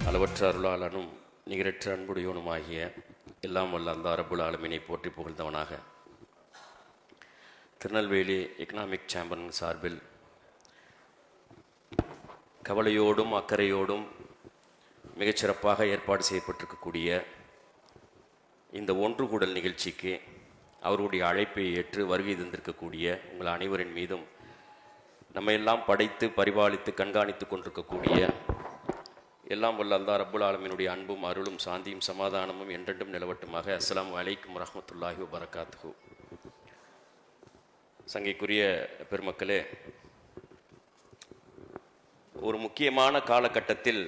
அளவற்ற அருளாளனும் நிகரற்ற அன்புடையவனுமாகிய எல்லாம் வல்ல அந்த ரப்புல் ஆலமீனை போற்றி புகழ்ந்தவனாக திருநெல்வேலி எக்கனாமிக் சேம்பரின் சார்பில் கவலையோடும் அக்கறையோடும் மிகச்சிறப்பாக ஏற்பாடு செய்யப்பட்டிருக்கக்கூடிய இந்த ஒன்று கூடல் நிகழ்ச்சிக்கு அவருடைய அழைப்பை ஏற்று வருகை தந்திருக்கக்கூடிய உங்கள் அனைவரின் மீதும் நம்ம எல்லாம் படைத்து பரிபாலித்து கண்காணித்து கொண்டிருக்கக்கூடிய எல்லாம் வல்ல அல்லாஹ் ரப்புல் ஆலமீனுடைய அன்பும் அருளும் சாந்தியும் சமாதானமும் என்றென்றும் நிலவட்டுமாக. அஸ்ஸலாமு அலைக்கும் வரஹ்மத்துல்லாஹி வபரகாத்துஹு. சங்கைக்குரிய பெருமக்களே, ஒரு முக்கியமான காலகட்டத்தில்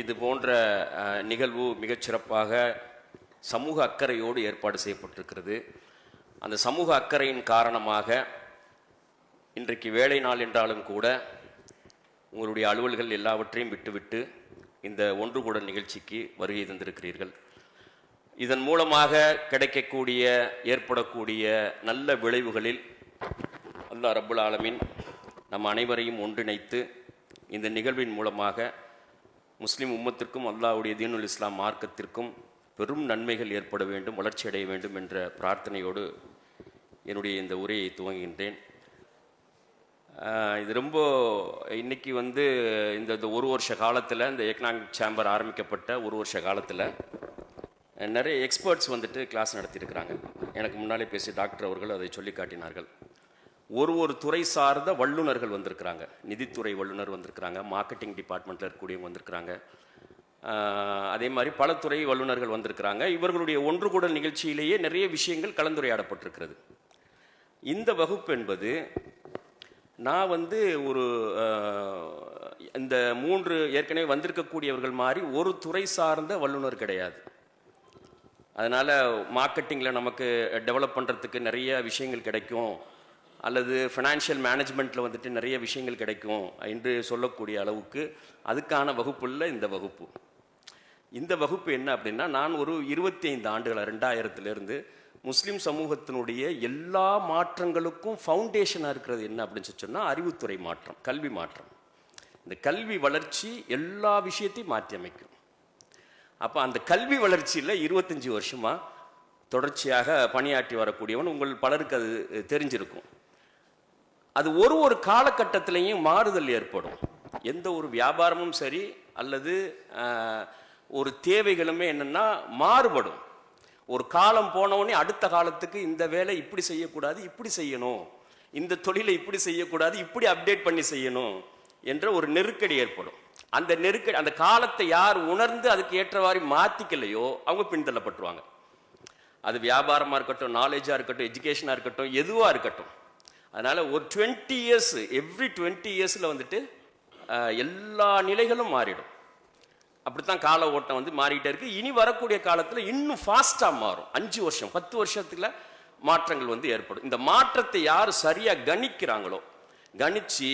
இது போன்ற நிகழ்வு மிகச்சிறப்பாக சமூக அக்கறையோடு ஏற்பாடு செய்யப்பட்டிருக்கிறது. அந்த சமூக அக்கறையின் காரணமாக இன்றைக்கு வேலை நாள் என்றாலும் கூட உங்களுடைய அலுவல்கள் எல்லாவற்றையும் விட்டுவிட்டு இந்த ஒன்று கூடல் நிகழ்ச்சிக்கு வருகை தந்திருக்கிறீர்கள். இதன் மூலமாக கிடைக்கக்கூடிய ஏற்படக்கூடிய நல்ல விளைவுகளில் அல்லாஹ் ரப்புல் ஆலமீன் நம் அனைவரையும் ஒன்றிணைத்து இந்த நிகழ்வின் மூலமாக முஸ்லிம் உம்மத்திற்கும் அல்லாஹ்வுடைய தீனுல் இஸ்லாம் மார்க்கத்திற்கும் பெரும் நன்மைகள் ஏற்பட வேண்டும், வளர்ச்சி அடைய வேண்டும் என்ற பிரார்த்தனையோடு என்னுடைய இந்த உரையை துவங்குகின்றேன். இது ரொம்ப இன்னைக்கு இந்த ஒரு வருஷ காலத்தில், இந்த எக்கனாமிக் சேம்பர் ஆரம்பிக்கப்பட்ட ஒரு வருஷ காலத்தில் நிறைய எக்ஸ்பர்ட்ஸ் கிளாஸ் நடத்தியிருக்கிறாங்க. எனக்கு முன்னாலே பேசிய டாக்டர் அவர்கள் அதை சொல்லி காட்டினார்கள். ஒரு துறை சார்ந்த வல்லுநர்கள் வந்திருக்கிறாங்க. நிதித்துறை வல்லுநர் வந்திருக்கிறாங்க, மார்க்கெட்டிங் டிபார்ட்மெண்ட்டில் இருக்கக்கூடியவங்க வந்திருக்கிறாங்க, அதே மாதிரி பல துறை வல்லுநர்கள் வந்திருக்கிறாங்க. இவர்களுடைய ஒன்று கூடல் நிகழ்ச்சியிலேயே நிறைய விஷயங்கள் கலந்துரையாடப்பட்டிருக்கிறது. இந்த வகுப்பு என்பது நான் ஒரு இந்த 3 ஏற்கனவே வந்திருக்கக்கூடியவர்கள் மாதிரி ஒரு துறை சார்ந்த வல்லுநர் கிடையாது. அதனால் மார்க்கெட்டிங்கில் நமக்கு டெவலப் பண்ணுறதுக்கு நிறைய விஷயங்கள் கிடைக்கும், அல்லது ஃபினான்ஷியல் மேனேஜ்மெண்ட்டில் நிறைய விஷயங்கள் கிடைக்கும் என்று சொல்லக்கூடிய அளவுக்கு அதுக்கான வகுப்பு இல்லை இந்த வகுப்பு. இந்த வகுப்பு என்ன அப்படின்னா, நான் ஒரு 25 ஆண்டுகள் 2000 முஸ்லீம் சமூகத்தினுடைய எல்லா மாற்றங்களுக்கும் ஃபவுண்டேஷனாக இருக்கிறது என்ன அப்படின்னு சொன்னால் அறிவுத்துறை மாற்றம், கல்வி மாற்றம். இந்த கல்வி வளர்ச்சி எல்லா விஷயத்தையும் மாற்றி அமைக்கும். அப்போ அந்த கல்வி வளர்ச்சியில் 25 வருஷமாக தொடர்ச்சியாக பணியாற்றி வரக்கூடியவன் உங்கள் பலருக்கு அது தெரிஞ்சிருக்கும். அது ஒரு காலகட்டத்திலையும் மாறுதல் ஏற்படும். எந்த ஒரு வியாபாரமும் சரி அல்லது ஒரு தேவைகளுமே என்னென்னா மாறுபடும். ஒரு காலம் போனவுடனே அடுத்த காலத்துக்கு இந்த வேலை இப்படி செய்யக்கூடாது, இப்படி செய்யணும், இந்த தொழிலை இப்படி செய்யக்கூடாது, இப்படி அப்டேட் பண்ணி செய்யணும் என்ற ஒரு நெருக்கடி ஏற்படும். அந்த நெருக்கடி, அந்த காலத்தை யார் உணர்ந்து அதுக்கு ஏற்றவாறு மாற்றிக்கலையோ அவங்க பின்தள்ளப்பட்டுருவாங்க. அது வியாபாரமாக இருக்கட்டும், நாலேஜாக இருக்கட்டும், எஜுகேஷனாக இருக்கட்டும், எதுவாக இருக்கட்டும். அதனால் ஒரு 20 இயர்ஸ், எவ்ரி 20 இயர்ஸில் எல்லா நிலைகளும் மாறிடும். அப்படித்தான் கால ஓட்டம் மாறிக்கிட்டே இருக்கு. இனி வரக்கூடிய காலத்தில் இன்னும் ஃபாஸ்ட்டாக மாறும். 5 வருஷம் 10 வருஷத்துல மாற்றங்கள் ஏற்படும். இந்த மாற்றத்தை யார் சரியாக கணிக்கிறாங்களோ, கணிச்சு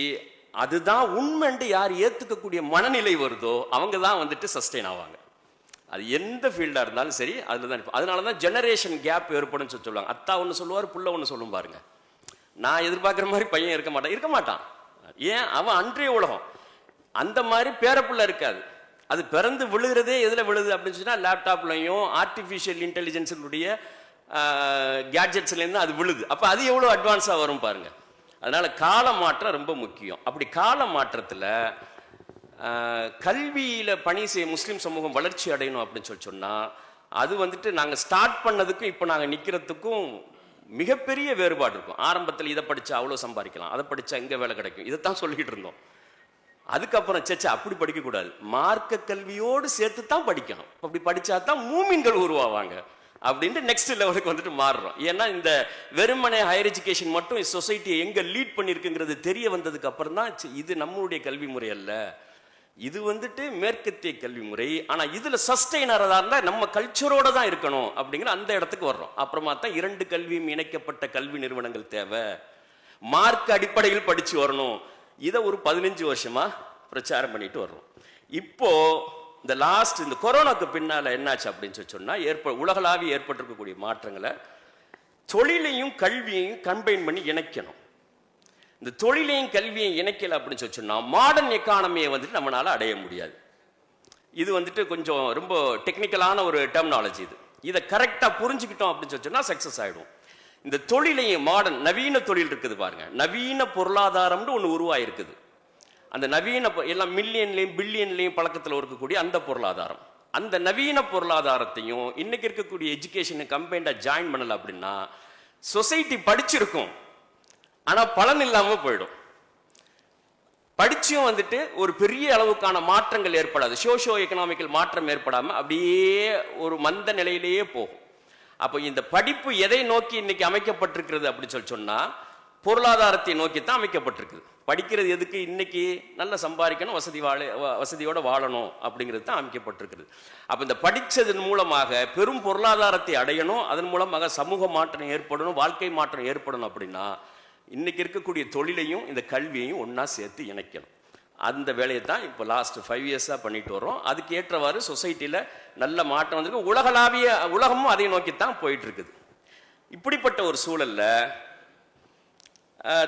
அதுதான் உண்மைன்னு யார் ஏற்றுக்கக்கூடிய மனநிலை வருதோ அவங்க தான் சஸ்டெயின் ஆவாங்க. அது எந்த ஃபீல்டாக இருந்தாலும் சரி, அதில் தான். அதனால தான் ஜெனரேஷன் கேப் ஏற்படும் சொல்லுவாங்க. அத்தா ஒன்று சொல்லுவார், புள்ள ஒன்று சொல்லும் பாருங்க. நான் எதிர்பார்க்குற மாதிரி பையன் இருக்க மாட்டான். ஏன்? அவன் அன்றைய உலகம். அந்த மாதிரி பேரப்புள்ள இருக்காது. அது பிறந்து விழுகிறதே எதில் விழுது அப்படின்னு சொன்னால் லேப்டாப்லையும் ஆர்டிஃபிஷியல் இன்டெலிஜென்ஸினுடைய கேட்ஜெட்ஸ்லேருந்து அது விழுது. அப்போ அது எவ்வளோ அட்வான்ஸாக வரும் பாருங்க. அதனால கால மாற்றம் ரொம்ப முக்கியம். அப்படி கால மாற்றத்தில் கல்வியில் பணி செய்ய முஸ்லீம் சமூகம் வளர்ச்சி அடையணும் அப்படின்னு சொன்னால் அது நாங்கள் ஸ்டார்ட் பண்ணதுக்கும் இப்போ நாங்கள் நிற்கிறதுக்கும் மிகப்பெரிய வேறுபாடு இருக்கும். ஆரம்பத்தில் இதை படித்தா அவ்வளோ சம்பாதிக்கலாம், அதை படித்தா எங்கே வேலை கிடைக்கும், இதைத்தான் சொல்லிக்கிட்டு இருந்தோம். அதுக்கப்புறம் அப்படி படிக்கக்கூடாது, மார்க்க கல்வியோடு சேர்த்து தான் படிக்கணும். அப்படி படித்தா தான் மூமின்கள் உருவாவாங்க அப்படின்ட்டு நெக்ஸ்ட் லெவலுக்கு மாறுறோம். ஏன்னா இந்த வெறுமனே ஹையர் எஜுகேஷன் மட்டும் சொசைட்டியை எங்கே லீட் பண்ணியிருக்குங்கிறது தெரிய வந்ததுக்கு அப்புறம் தான் இது நம்மளுடைய கல்வி முறை அல்ல, இது மேற்கத்திய கல்வி முறை. ஆனால் இதில் சஸ்டெயினராக இருந்தால் நம்ம கல்ச்சரோட தான் இருக்கணும் அப்படிங்கிற அந்த இடத்துக்கு வர்றோம். அப்புறமா தான் 2 கல்வியும் இணைக்கப்பட்ட கல்வி நிறுவனங்கள் தேவை, மார்க் அடிப்படையில் படித்து வரணும். இதை ஒரு 15 வருஷமா பிரச்சாரம் பண்ணிட்டு வர்றோம். இப்போ இந்த கொரோனாக்கு பின்னால என்னாச்சு அப்படின்னு சொன்னா உலகளாவிய ஏற்பட்டிருக்கக்கூடிய மாற்றங்களை தொழிலையும் கல்வியையும் கம்பைன் பண்ணி இணைக்கணும். இந்த தொழிலையும் கல்வியையும் இணைக்கல அப்படின்னு சொன்னா மாடர்ன் எக்கானமியை வந்துட்டு நம்மளால அடைய முடியாது. இது வந்துட்டு கொஞ்சம் ரொம்ப டெக்னிக்கலான ஒரு டெர்மினாலஜி. இதை கரெக்டாக புரிஞ்சுக்கிட்டோம் அப்படின்னு சொன்னா சக்சஸ் ஆயிடும். இந்த தொழிலையும் மாடர்ன் நவீன தொழில் இருக்குது பாருங்க, நவீன பொருளாதாரம்னு ஒன்று உருவாயிருக்குது. அந்த நவீன எல்லாம் மில்லியன்லையும் பில்லியன்லையும் பழக்கத்தில் இருக்கக்கூடிய அந்த பொருளாதாரம், அந்த நவீன பொருளாதாரத்தையும் இன்னைக்கு இருக்கக்கூடிய எஜுகேஷனை கம்பைண்டா ஜாயின் பண்ணல அப்படின்னா சொசைட்டி படிச்சிருக்கும், ஆனா பலன் இல்லாம போயிடும். படிச்சும் வந்துட்டு ஒரு பெரிய அளவுக்கான மாற்றங்கள் ஏற்படாது, சோஷியோ எக்கனாமிக்கல் மாற்றம் ஏற்படாம அப்படியே ஒரு மந்த நிலையிலேயே போகும். அப்போ இந்த படிப்பு எதை நோக்கி இன்னைக்கு அமைக்கப்பட்டிருக்கிறது அப்படின்னு சொன்னா பொருளாதாரத்தை நோக்கி தான் அமைக்கப்பட்டிருக்குது. படிக்கிறது எதுக்கு? இன்னைக்கு நல்லா சம்பாதிக்கணும், வசதியோட வாழணும் அப்படிங்கிறது தான் அமைக்கப்பட்டிருக்கிறது. அப்போ இந்த படித்ததன் மூலமாக பெரும் பொருளாதாரத்தை அடையணும், அதன் மூலமாக சமூக மாற்றம் ஏற்படணும், வாழ்க்கை மாற்றம் ஏற்படணும் அப்படின்னா இன்னைக்கு இருக்கக்கூடிய தொழிலையும் இந்த கல்வியையும் ஒன்னா சேர்த்து இணைக்கணும். அந்த வேலையை தான் இப்போ லாஸ்ட் 5 இயர்ஸாக பண்ணிட்டு வரோம். அதுக்கு ஏற்றவாறு சொசைட்டியில் நல்ல மாற்றம் வந்திருக்கு. உலகளாவிய உலகமும் அதை நோக்கித்தான் போயிட்டு இருக்குது. இப்படிப்பட்ட ஒரு சூழல்ல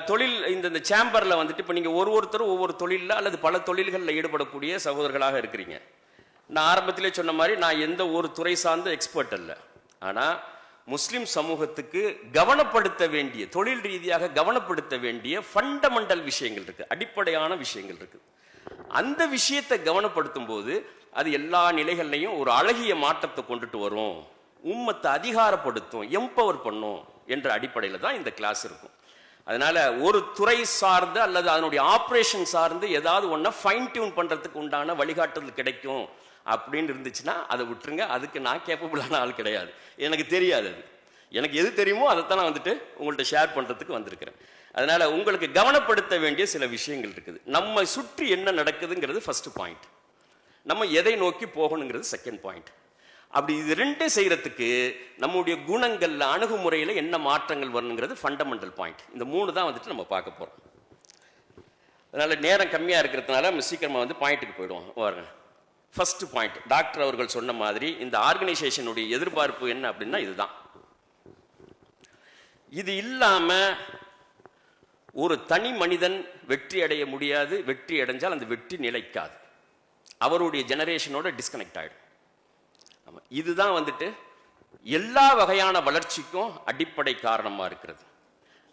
தொழில் இந்த சேம்பரில் வந்துட்டு இப்போ நீங்கள் ஒருத்தரும் ஒவ்வொரு தொழிலில் அல்லது பல தொழில்களில் ஈடுபடக்கூடிய சகோதரர்களாக இருக்கிறீங்க. நான் ஆரம்பத்திலே சொன்ன மாதிரி நான் எந்த ஒரு துறை சார்ந்த எக்ஸ்பர்ட் அல்ல. ஆனால் முஸ்லிம் சமூகத்துக்கு கவனப்படுத்த வேண்டிய, தொழில் ரீதியாக கவனப்படுத்த வேண்டிய ஃபண்டமெண்டல் விஷயங்கள் இருக்கு, அடிப்படையான விஷயங்கள் இருக்கு. அந்த விஷயத்தை கவனப்படுத்தும் போது அது எல்லா நிலைகள்லையும் ஒரு அழகிய மாற்றத்தை கொண்டுட்டு வரும், உம்மத்தை அதிகாரப்படுத்தும், எம்பவர் பண்ணும் என்ற அடிப்படையில் தான் இந்த கிளாஸ் இருக்கும். அதனால ஒரு துறை சார்ந்து அல்லது அதனுடைய ஆப்ரேஷன் சார்ந்து ஏதாவது ஒன்றை ஃபைன் டியூன் பண்றதுக்கு உண்டான வழிகாட்டுதல் கிடைக்கும் அப்படின்னு இருந்துச்சுன்னா அதை விட்டுருங்க. அதுக்கு நான் கேப்பபிளான ஆள் கிடையாது, எனக்கு தெரியாது. அது எனக்கு எது தெரியுமோ அதைத்தான் நான் வந்துட்டு உங்கள்கிட்ட ஷேர் பண்றதுக்கு வந்திருக்கிறேன். அதனால உங்களுக்கு கவனப்படுத்த வேண்டிய சில விஷயங்கள் இருக்குது. நம்ம சுற்றி என்ன நடக்குதுங்கிறது ஃபர்ஸ்ட் பாயிண்ட், நம்ம எதை நோக்கி போகணுங்கிறது செகண்ட் பாயிண்ட். அப்படி இது ரெண்டே செய்யறதுக்கு நம்முடைய குணங்கள்ல, அணுகுமுறையில என்ன மாற்றங்கள் வரணுங்கிறது ஃபண்டமெண்டல் பாயிண்ட். இந்த 3 தான் வந்துட்டு நம்ம பார்க்க போறோம். அதனால நேரம் கம்மியா இருக்கிறதுனால நம்ம சீக்கிரமா வந்து பாயிண்ட்டுக்கு போயிடுவோம். பாருங்க, ஃபர்ஸ்ட் பாயிண்ட், டாக்டர் அவர்கள் சொன்ன மாதிரி இந்த ஆர்கனைசேஷனுடைய எதிர்பார்ப்பு என்ன அப்படின்னா இதுதான். இது இல்லாம ஒரு தனி மனிதன் வெற்றி அடைய முடியாது. வெற்றி அடைஞ்சால் அந்த வெற்றி நிலைக்காது, அவருடைய ஜெனரேஷனோட டிஸ்கனெக்ட் ஆயிடும். இதுதான் வந்துட்டு எல்லா வகையான வளர்ச்சிக்கும் அடிப்படை காரணமா இருக்கிறது.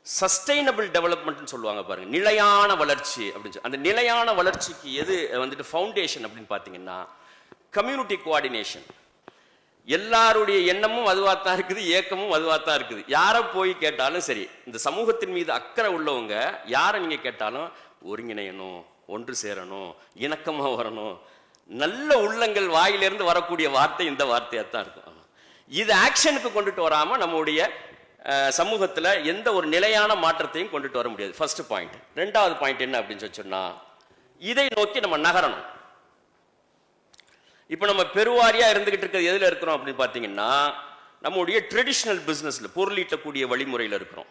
சஸ்டைனபிள் டெவலப்மெண்ட் சொல்லுவாங்க பாருங்க, நிலையான வளர்ச்சி அப்படின்னு. அந்த நிலையான வளர்ச்சிக்கு எது வந்துட்டு ஃபவுண்டேஷன் அப்படின்னு பார்த்தீங்கன்னா கம்யூனிட்டி கோஆர்டினேஷன். எல்லாருடைய எண்ணமும் அதுவாகத்தான் இருக்குது, ஏக்கமும் அதுவாகத்தான் இருக்குது. யாரை போய் கேட்டாலும் சரி, இந்த சமூகத்தின் மீது அக்கறை உள்ளவங்க யாரை நீங்க கேட்டாலும் ஒருங்கிணையணும், ஒன்று சேரணும், இணக்கமாக வரணும், நல்ல உள்ளங்கள் வாயிலிருந்து வரக்கூடிய வார்த்தை இந்த வார்த்தையாத்தான் இருக்கும். இது ஆக்ஷனுக்கு கொண்டுட்டு வராம நம்முடைய சமூகத்துல எந்த ஒரு நிலையான மாற்றத்தையும் கொண்டுட்டு வர முடியாது. First point. ரெண்டாவது பாயிண்ட் என்ன அப்படின்னு சொன்னா இதை நோக்கி நம்ம நகரணும். இப்ப நம்ம பெருவாரியா இருந்துகிட்டு இருக்கிறது எதுல இருக்கிறோம் அப்படின்னு பாத்தீங்கன்னா நம்முடைய ட்ரெடிஷனல் பிசினஸ்ல, பொருள் ஈட்டக்கூடிய வழிமுறையில் இருக்கிறோம்.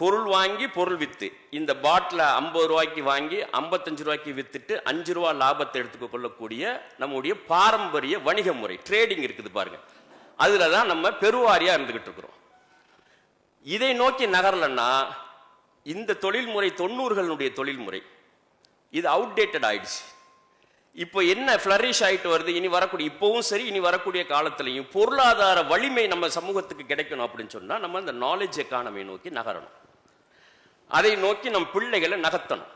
பொருள் வாங்கி பொருள் வித்து, இந்த பாட்டில் 50 ரூபாய்க்கு வாங்கி 55 ரூபாய்க்கு வித்துட்டு 5 ரூபா லாபத்தை எடுத்துக்க கொள்ளக்கூடிய நம்முடைய பாரம்பரிய வணிக முறை ட்ரேடிங் இருக்குது பாருங்க, அதுலதான் நம்ம பெருவாரியா இருந்துகிட்டு இருக்கிறோம். இதை நோக்கி நகரலன்னா இந்த தொழில்முறை 90களுடைய தொழில்முறை இது அவுடேட்டட் ஆயிடுச்சு. இப்போ என்ன ஃபிளரிஷ் ஆயிட்டு வருது, இனி வரக்கூடிய, இப்பவும் சரி இனி வரக்கூடிய காலத்திலையும் பொருளாதார வலிமை நம்ம சமூகத்துக்கு கிடைக்கணும் அப்படின்னு சொன்னா நம்ம இந்த நாலேஜ் எக்கானமியை நோக்கி நகரணும். அதை நோக்கி நம் பிள்ளைகளை நகர்த்தணும்.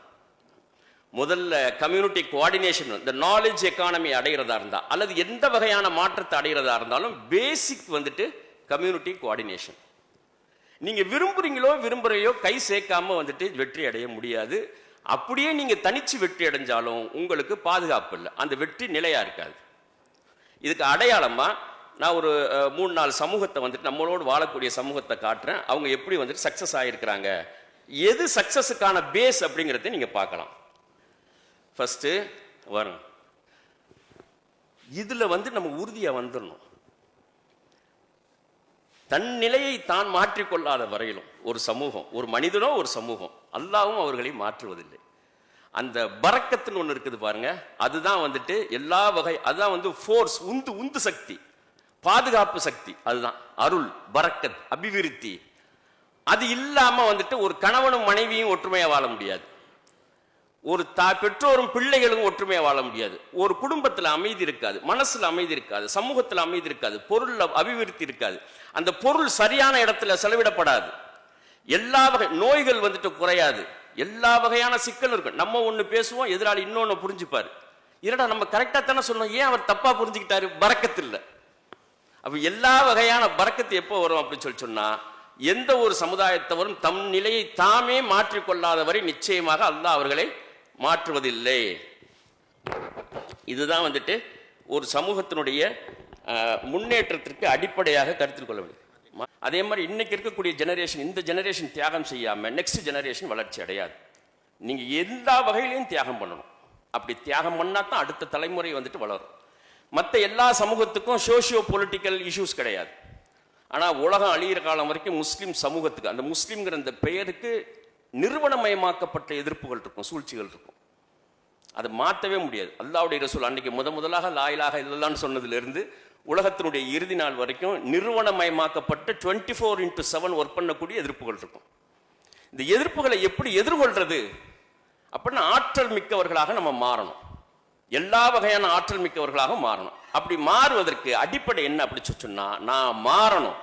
முதல்ல கம்யூனிட்டி கோஆர்டினேஷன். இந்த நாலேஜ் எக்கானமி அடைகிறதா இருந்தா அல்லது எந்த வகையான மாற்றத்தை அடைகிறதா இருந்தாலும் பேசிக் வந்துட்டு கம்யூனிட்டி கோஆர்டினேஷன். நீங்க விரும்புறீங்களோ கை சேர்க்காம வந்துட்டு வெற்றி அடைய முடியாது. அப்படியே நீங்க தனிச்சு வெற்றி அடைஞ்சாலும் உங்களுக்கு பாதுகாப்பு இல்லை, அந்த வெற்றி நிலையா இருக்காது. இதுக்கு அடையாளமா நான் ஒரு 3-4 சமூகத்தை வந்துட்டு நம்மளோடு வாழக்கூடிய சமூகத்தை காட்டுறேன். அவங்க எப்படி வந்துட்டு சக்சஸ் ஆயிருக்கிறாங்க, எது சக்சஸுக்கான பேஸ் அப்படிங்கிறத நீங்க பார்க்கலாம். ஃபர்ஸ்ட் வரும், இதுல வந்து நம்ம உறுதியா வந்துடணும். தன் நிலையை தான் மாற்றிக்கொள்ளாத வரையிலும் ஒரு சமூகம், ஒரு மனிதனோ ஒரு சமூகம், அல்லாவும் அவர்களை மாற்றுவதில்லை. அந்த பரக்கத்துன்னு ஒன்று இருக்குது பாருங்க, அதுதான் வந்துட்டு எல்லா வகை, அதுதான் வந்து ஃபோர்ஸ், உந்து சக்தி, பாதுகாப்பு சக்தி. அதுதான் அருள், பரக்கத், அபிவிருத்தி, அது இல்லாம வந்துட்டு ஒரு கணவனும் மனைவியும் ஒற்றுமையா வாழ முடியாது. ஒரு பெற்றோரும் பிள்ளைகளும் ஒற்றுமையா வாழ முடியாது. ஒரு குடும்பத்தில் அமைதி இருக்காது, மனசுல அமைதி இருக்காது, சமூகத்தில் அமைதி இருக்காது, பொருள்ல அபிவிருத்தி இருக்காது. அந்த பொருள் சரியான இடத்துல செலவிடப்படாது. எல்லா வகை நோய்கள் வந்துட்டு குறையாது. எல்லா வகையான சிக்கல் இருக்கும். நம்ம ஒண்ணு பேசுவோம், எதிராளி இன்னொன்னு புரிஞ்சுப்பாரு. இல்லடா நம்ம கரெக்டா தானே சொன்னோம், ஏன் அவர் தப்பா புரிஞ்சுக்கிட்டாரு? பரக்கத்து இல்லை. அப்ப எல்லா வகையான பரக்கத்து எப்போ வரும் அப்படின்னு சொன்னா, எந்த ஒரு சமுதாயத்தவரும் தம் நிலையை தாமே மாற்றிக்கொள்ளாதவரை நிச்சயமாக அல்லாஹ் அவர்களை மாற்றுவதில்லை. இதுதான் வந்துட்டு ஒரு சமூகத்தினுடைய முன்னேற்றத்திற்கு அடிப்படையாக கருத்தில் கொள்ள வேண்டும். அதே மாதிரி இன்னைக்கு இருக்கக்கூடிய ஜெனரேஷன், இந்த ஜெனரேஷன் தியாகம் செய்யாம நெக்ஸ்ட் ஜெனரேஷன் வளர்ச்சி அடையாது. நீங்க எல்லா வகையிலையும் தியாகம் பண்ணணும். அப்படி தியாகம் பண்ணா தான் அடுத்த தலைமுறை வந்துட்டு வளரும். மற்ற எல்லா சமூகத்துக்கும் சோசியோ பொலிட்டிக்கல் இஷ்யூஸ் கிடையாது. ஆனா உலகம் அழியிற காலம் வரைக்கும் முஸ்லிம் சமூகத்துக்கு, அந்த முஸ்லிம்ங்கிற அந்த பெயருக்கு நிறுவனமயமாக்கப்பட்ட எதிர்ப்புகள் இருக்கும், சூழ்ச்சிகள் இருக்கும். அதை மாற்றவே முடியாது. அல்லாஹ்வுடைய ரசூல் அன்னைக்கு முதலாக லா இலாஹா இல்லல்லாஹ்னு சொன்னதிலிருந்து உலகத்தினுடைய இறுதி நாள் வரைக்கும் நிறுவனமயமாக்கப்பட்ட 24/7 ஒர்க் பண்ணக்கூடிய எதிர்ப்புகள் இருக்கும். இந்த எதிர்ப்புகளை எப்படி எதிர்கொள்றது அப்படின்னா, ஆற்றல் மிக்கவர்களாக நம்ம மாறணும். எல்லா வகையான ஆற்றல் மிக்கவர்களாக மாறணும். அப்படி மாறுவதற்கு அடிப்படை என்ன அப்படி சொன்னா, நான் மாறணும்,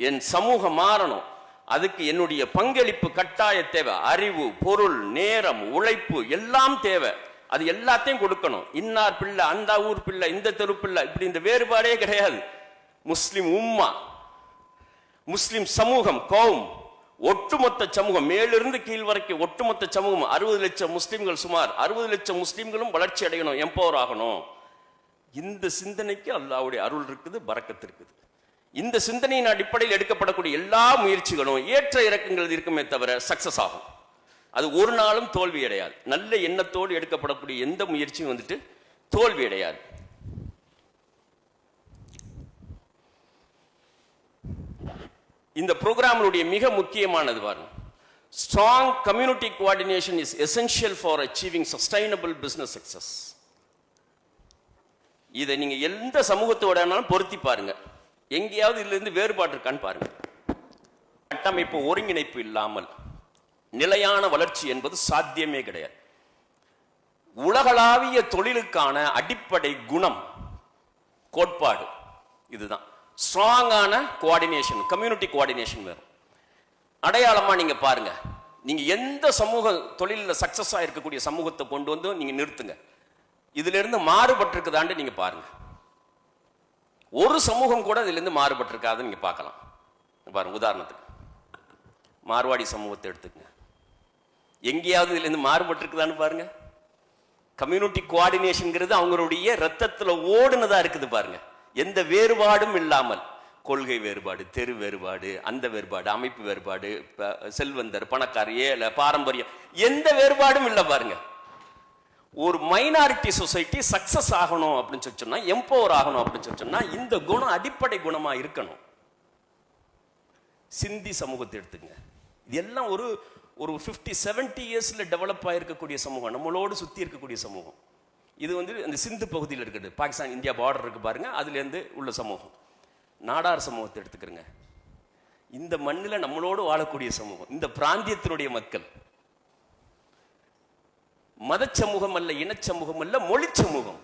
என் சமூகம் மாறணும், அதுக்கு என்னுடைய பங்களிப்பு கட்டாய தேவை. அறிவு, பொருள், நேரம், உழைப்பு எல்லாம் தேவை. அது எல்லாத்தையும் கொடுக்கணும். இன்னார் பிள்ளை, அந்த ஊர் பிள்ளை, இந்த தெரு பிள்ளை, இப்படி இந்த வேறுபாடே கிடையாது. முஸ்லிம் உம்மா, முஸ்லிம் சமூகம், கௌம், ஒட்டுமொத்த சமூகம், மேலிருந்து கீழ் வரைக்கும் ஒட்டுமொத்த சமூகம், 60 லட்சம் முஸ்லிம்கள், சுமார் 60 லட்சம் முஸ்லிம்களும் வளர்ச்சி அடையணும், எம்பவர் ஆகணும். இந்த சிந்தனைக்கு அல்லாஹ்வுடைய அருள் இருக்குது, பரக்கத்து இருக்குது. இந்த சிந்தனையின் அடிப்படையில் எடுக்கப்படக்கூடிய எல்லா முயற்சிகளும் ஏற்ற இறக்கங்கள் இருக்குமே தவிர சக்சஸ் ஆகும். அது ஒரு நாளும் தோல்வி அடையாது. நல்ல எண்ணத்தோடு எடுக்கப்படக்கூடிய எந்த முயற்சியும் வந்துட்டு தோல்வி அடையாது. இந்த புரோகிராமினுடைய மிக முக்கியமானது பாருங்க, strong community coordination is essential for achieving sustainable business success. இதை நீங்க எந்த சமூகத்தோட பொருத்தி பாருங்க, எங்கேயாவது இதுல இருந்து வேறுபாடு இருக்கான்னு பாருங்க. கட்டமைப்பு ஒருங்கிணைப்பு இல்லாமல் நிலையான வளர்ச்சி என்பது சாத்தியமே கிடையாது. உலகளாவிய தொழிலுக்கான அடிப்படை குணம், கோட்பாடு இதுதான். ஸ்ட்ராங்கான கோஆர்டினேஷன், கம்யூனிட்டி கோஆர்டினேஷன் வேணும். அடையாளமா நீங்க பாருங்க, நீங்க எந்த சமூக தொழிலில் சக்சஸா இருக்கக்கூடிய சமூகத்தை கொண்டு வந்து நீங்க நிறுத்துங்க, இதுல இருந்து மாறுபட்டிருக்குதான்னு நீங்க பாருங்க. ஒரு சமூகம் கூட இதுல இருந்து மாறுபட்டிருக்காது நீங்க பார்க்கலாம். பாருங்க, உதாரணத்துக்கு மார்வாடி சமூகத்தை எடுத்துக்கங்க, எங்கேயாவது இதுல இருந்து மாறுபட்டிருக்குதான்னு பாருங்க. கம்யூனிட்டி கோஆர்டினேஷன்ங்கிறது அவங்களுடைய ரத்தத்துல ஓடுனதா இருக்குது பாருங்க. எந்த வேறுபாடும் இல்லாமல், கொள்கை வேறுபாடு, தெரு வேறுபாடு, அந்த வேறுபாடு, அமைப்பு வேறுபாடு, செல்வந்தர், பணக்கார, ஏழை, பாரம்பரியம், எந்த வேறுபாடும் இல்லை பாருங்க. ஒரு மைனாரிட்டி சொசைட்டி சக்சஸ் ஆகணும் அப்படின்னு சொன்னா, எம்பவர் ஆகணும் அப்படின்னு சொன்னா, இந்த குணம் அடிப்படை குணமா இருக்கணும். சிந்தி சமூகத்தை எடுத்துங்க, இது எல்லாம் ஒரு 50-70 இயர்ஸ்ல டெவலப் ஆயிருக்கக்கூடிய சமூகம், நம்மளோடு சுத்தி இருக்கக்கூடிய சமூகம். இது வந்து அந்த சிந்து பகுதியில் இருக்குது, பாகிஸ்தான் இந்தியா பார்டர் இருக்கு பாருங்க, அதுல இருந்து உள்ள சமூகம். நாடார் சமூகத்தை எடுத்துக்கிறங்க, இந்த மண்ணில் நம்மளோடு வாழக்கூடிய சமூகம், இந்த பிராந்தியத்தினுடைய மக்கள். மத சமூகம் அல்ல, இனச்சமூகம் அல்ல, மொழி சமூகம்.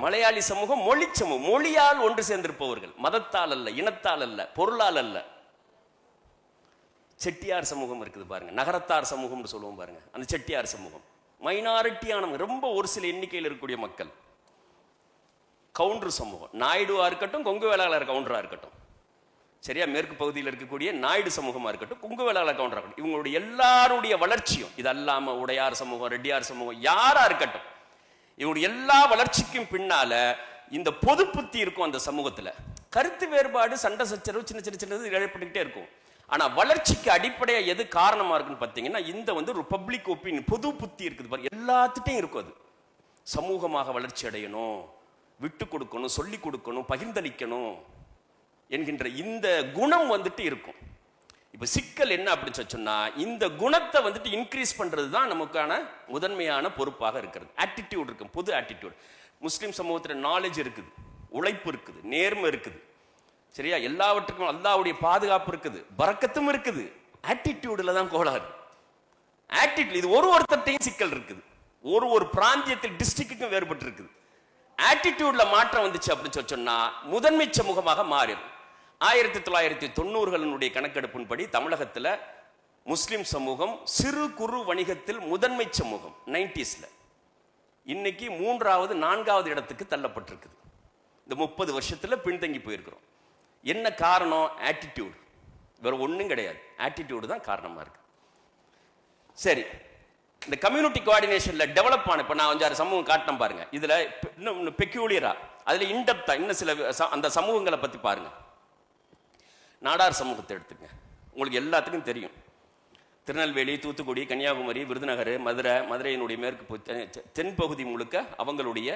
மலையாளி சமூகம் மொழி சமூகம், மொழியால் ஒன்று சேர்ந்திருப்பவர்கள், மதத்தால் அல்ல, இனத்தால் அல்ல, பொருளால் அல்ல. செட்டியார் சமூகம் இருக்குது பாருங்க, நகரத்தார் சமூகம்னு சொல்லுவோம் பாருங்க, அந்த செட்டியார் சமூகம் மைனாரிட்டியானவங்க, ரொம்ப ஒரு சில எண்ணிக்கையில் இருக்கக்கூடிய மக்கள். கவுண்டர் சமூகம், நாயுடுவா இருக்கட்டும், கொங்கு வேளாளர் கவுண்டரா இருக்கட்டும், சரியா, மேற்கு பகுதியில் இருக்கக்கூடிய நாயுடு சமூகமா இருக்கட்டும், கொங்கு வேளாளர் கவுண்டரா இருக்கட்டும், இவங்களுடைய எல்லாருடைய வளர்ச்சியும், இது அல்லாம உடையார் சமூகம், ரெட்டியார் சமூகம், யாரா இருக்கட்டும், இவங்களுடைய எல்லா வளர்ச்சிக்கும் பின்னால இந்த பொது புத்தி இருக்கும். அந்த சமூகத்துல கருத்து வேறுபாடு, சண்டை சச்சரவு, சின்ன சின்ன சின்னது ஏற்பட்டுக்கிட்டே இருக்கும். ஆனா வளர்ச்சிக்கு அடிப்படையா எது காரணமா இருக்குன்னு பாத்தீங்கன்னா, இந்த வந்து ஒரு பப்ளிக் ஒப்பீனியன், பொது புத்தி இருக்குது பாருங்க, எல்லாத்துட்டையும் இருக்கும். அது சமூகமாக வளர்ச்சி அடையணும், விட்டு கொடுக்கணும், சொல்லி கொடுக்கணும், பகிர்ந்தளிக்கணும் என்கின்ற இந்த குணம் வந்துட்டு இருக்கும். இப்ப சிக்கல் என்ன அப்படின்னு சொன்னா, இந்த குணத்தை வந்துட்டு இன்க்ரீஸ் பண்றது தான் நமக்கான முதன்மையான பொறுப்பாக இருக்கிறது. ஆட்டிடியூட் இருக்கு, பொது ஆட்டிடியூட். முஸ்லிம் சமூகத்தில் நாலேஜ் இருக்குது, உழைப்பு இருக்குது, நேர்மை இருக்குது, சரியா? எல்லாவற்றுக்கும் அல்லாஹ்வுடைய பாதுகாப்பு இருக்குது, பரக்கத்தும் இருக்குது. ஆட்டிடியூட்ல தான் கோளாறு. ஆட்டிடியூட் இது ஒருத்தர்ட்டையும் சிக்கல் இருக்குது. ஒரு பிராந்தியத்தில் டிஸ்ட்ரிக்ட்டுக்கும் வேறுபட்டு இருக்குது. ஆட்டிடியூட்ல மாற்றம் வந்துச்சு அப்படின்னு சொன்னா முதன்மை சமூகமாக மாறும். 1990களினுடைய கணக்கெடுப்பின்படி தமிழகத்தில் முஸ்லிம் சமூகம் சிறு குறு வணிகத்தில் முதன்மை சமூகம் 90ஸ்ல. இன்னைக்கு 3வது 4வது இடத்துக்கு தள்ளப்பட்டிருக்குது. இந்த 30 வருஷத்துல பின்தங்கி போயிருக்கிறோம். என்ன காரணம்? ஆட்டிடியூட், வேற ஒன்றும் கிடையாது. ஆட்டிடியூடு தான் காரணமா இருக்கு. சரி, இந்த கம்யூனிட்டி கோஆர்டினேஷன்ல டெவலப் ஆன, இப்போ நான் 5-6 சமூகம் காட்டினேன் பாருங்க. இதுல இன்னும் பெக்யூலியரா, அதுல இன்டெப்தா இன்னும் சில அந்த சமூகங்களை பத்தி பாருங்க. நாடார் சமூகத்தை எடுத்துங்க, உங்களுக்கு எல்லாத்துக்கும் தெரியும். திருநெல்வேலி, தூத்துக்குடி, கன்னியாகுமரி, விருதுநகர், மதுரையினுடைய மேற்கு தென்பகுதி முழுக்க அவங்களுடைய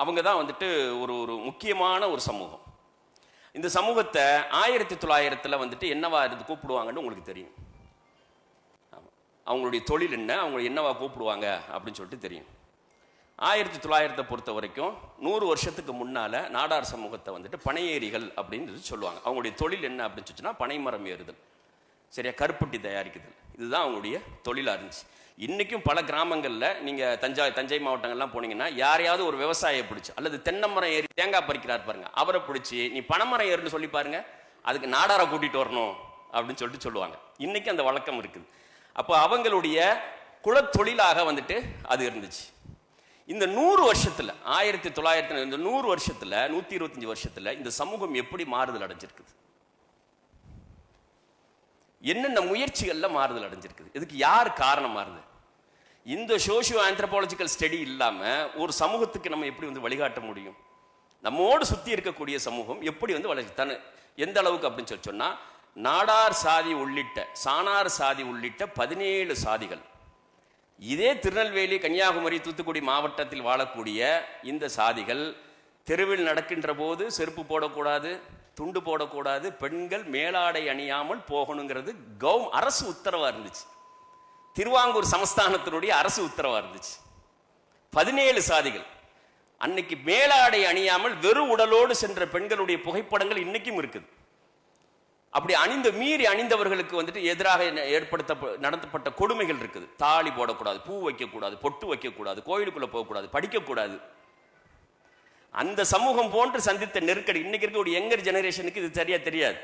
அவங்க தான் வந்துட்டு ஒரு முக்கியமான ஒரு சமூகம். இந்த சமூகத்தை 1900 வந்துட்டு என்னவா இருந்து கூப்பிடுவாங்கன்னு உங்களுக்கு தெரியும். அவங்களுடைய தொழில் என்ன, அவங்க என்னவா கூப்பிடுவாங்க அப்படின்னு சொல்லிட்டு தெரியும். 1900 பொறுத்த வரைக்கும் 100 வருஷத்துக்கு முன்னால நாடார் சமூகத்தை வந்துட்டு பனையேறிகள் அப்படின்னு சொல்லுவாங்க. அவங்களுடைய தொழில் என்ன அப்படின்னு சொல்லிச்சுன்னா பனைமரம் ஏறுதல், சரியா, கருப்பட்டி தயாரிக்குதல், இதுதான் அவங்களுடைய தொழிலாக இருந்துச்சு. இன்னைக்கும் பல கிராமங்களில் நீங்கள் தஞ்சை மாவட்டங்கள்லாம் போனீங்கன்னா யாரையாவது ஒரு விவசாயியை பிடிச்சி அல்லது தென்னைமரம் ஏறி தேங்காய் பறிக்கிறார் பாருங்க, அவரை பிடிச்சி நீ பனைமரம் ஏறுன்னு சொல்லி பாருங்க, அதுக்கு நாடாரை கூட்டிட்டு வரணும் அப்படின்னு சொல்லிட்டு சொல்லுவாங்க. இன்னைக்கு அந்த வழக்கம் இருக்குது. அப்போ அவங்களுடைய குலத்தொழிலாக வந்துட்டு அது இருந்துச்சு. இந்த 100 வருஷத்துல 1900 இந்த 100 வருஷத்துல 125 வருஷத்துல இந்த சமூகம் எப்படி மாறுதல் அடைஞ்சிருக்குது, என்னென்ன முயற்சிகள்ல மாறுதல் அடைஞ்சிருக்குது, இதுக்கு யார் காரணமா இருந்து? இந்த சோஷியோ ஆந்த்ரோபாலஜிக்கல் ஸ்டடி இல்லாம ஒரு சமூகத்துக்கு நம்ம எப்படி வந்து வழிகாட்ட முடியும்? நம்மோடு சுத்தி இருக்கக்கூடிய சமூகம் எப்படி வந்து வளர்ச்சி எந்த அளவுக்கு அப்படின்னு சொன்னா, நாடார் சாதி உள்ளிட்ட சாணார் சாதி உள்ளிட்ட 17 சாதிகள், இதே திருநெல்வேலி, கன்னியாகுமரி, தூத்துக்குடி மாவட்டத்தில் வாழக்கூடிய இந்த சாதிகள் தெருவில் நடக்கின்ற போது செருப்பு போடக்கூடாது, துண்டு போடக்கூடாது, பெண்கள் மேலாடை அணியாமல் போகணுங்கிறது அரசு உத்தரவா இருந்துச்சு. திருவாங்கூர் சமஸ்தானத்தினுடைய அரசு உத்தரவா இருந்துச்சு. 17 சாதிகள் அன்னைக்கு மேலாடை அணியாமல் வெறும் உடலோடு சென்ற பெண்களுடைய புகைப்படங்கள் இன்னைக்கும் இருக்குது. அப்படி மீறி அணிந்தவர்களுக்கு வந்துட்டு எதிராக நடத்தப்பட்ட கொடுமைகள் இருக்குது. தாலி போடக்கூடாது, பூ வைக்கக்கூடாது, பொட்டு வைக்கக்கூடாது, கோயிலுக்குள்ள போகக்கூடாது, படிக்கக்கூடாது. அந்த சமூகம் போன்று சந்தித்த நெருக்கடி இன்னைக்கு இருக்கக்கூடிய யங்கர் ஜெனரேஷனுக்கு இது சரியா தெரியாது.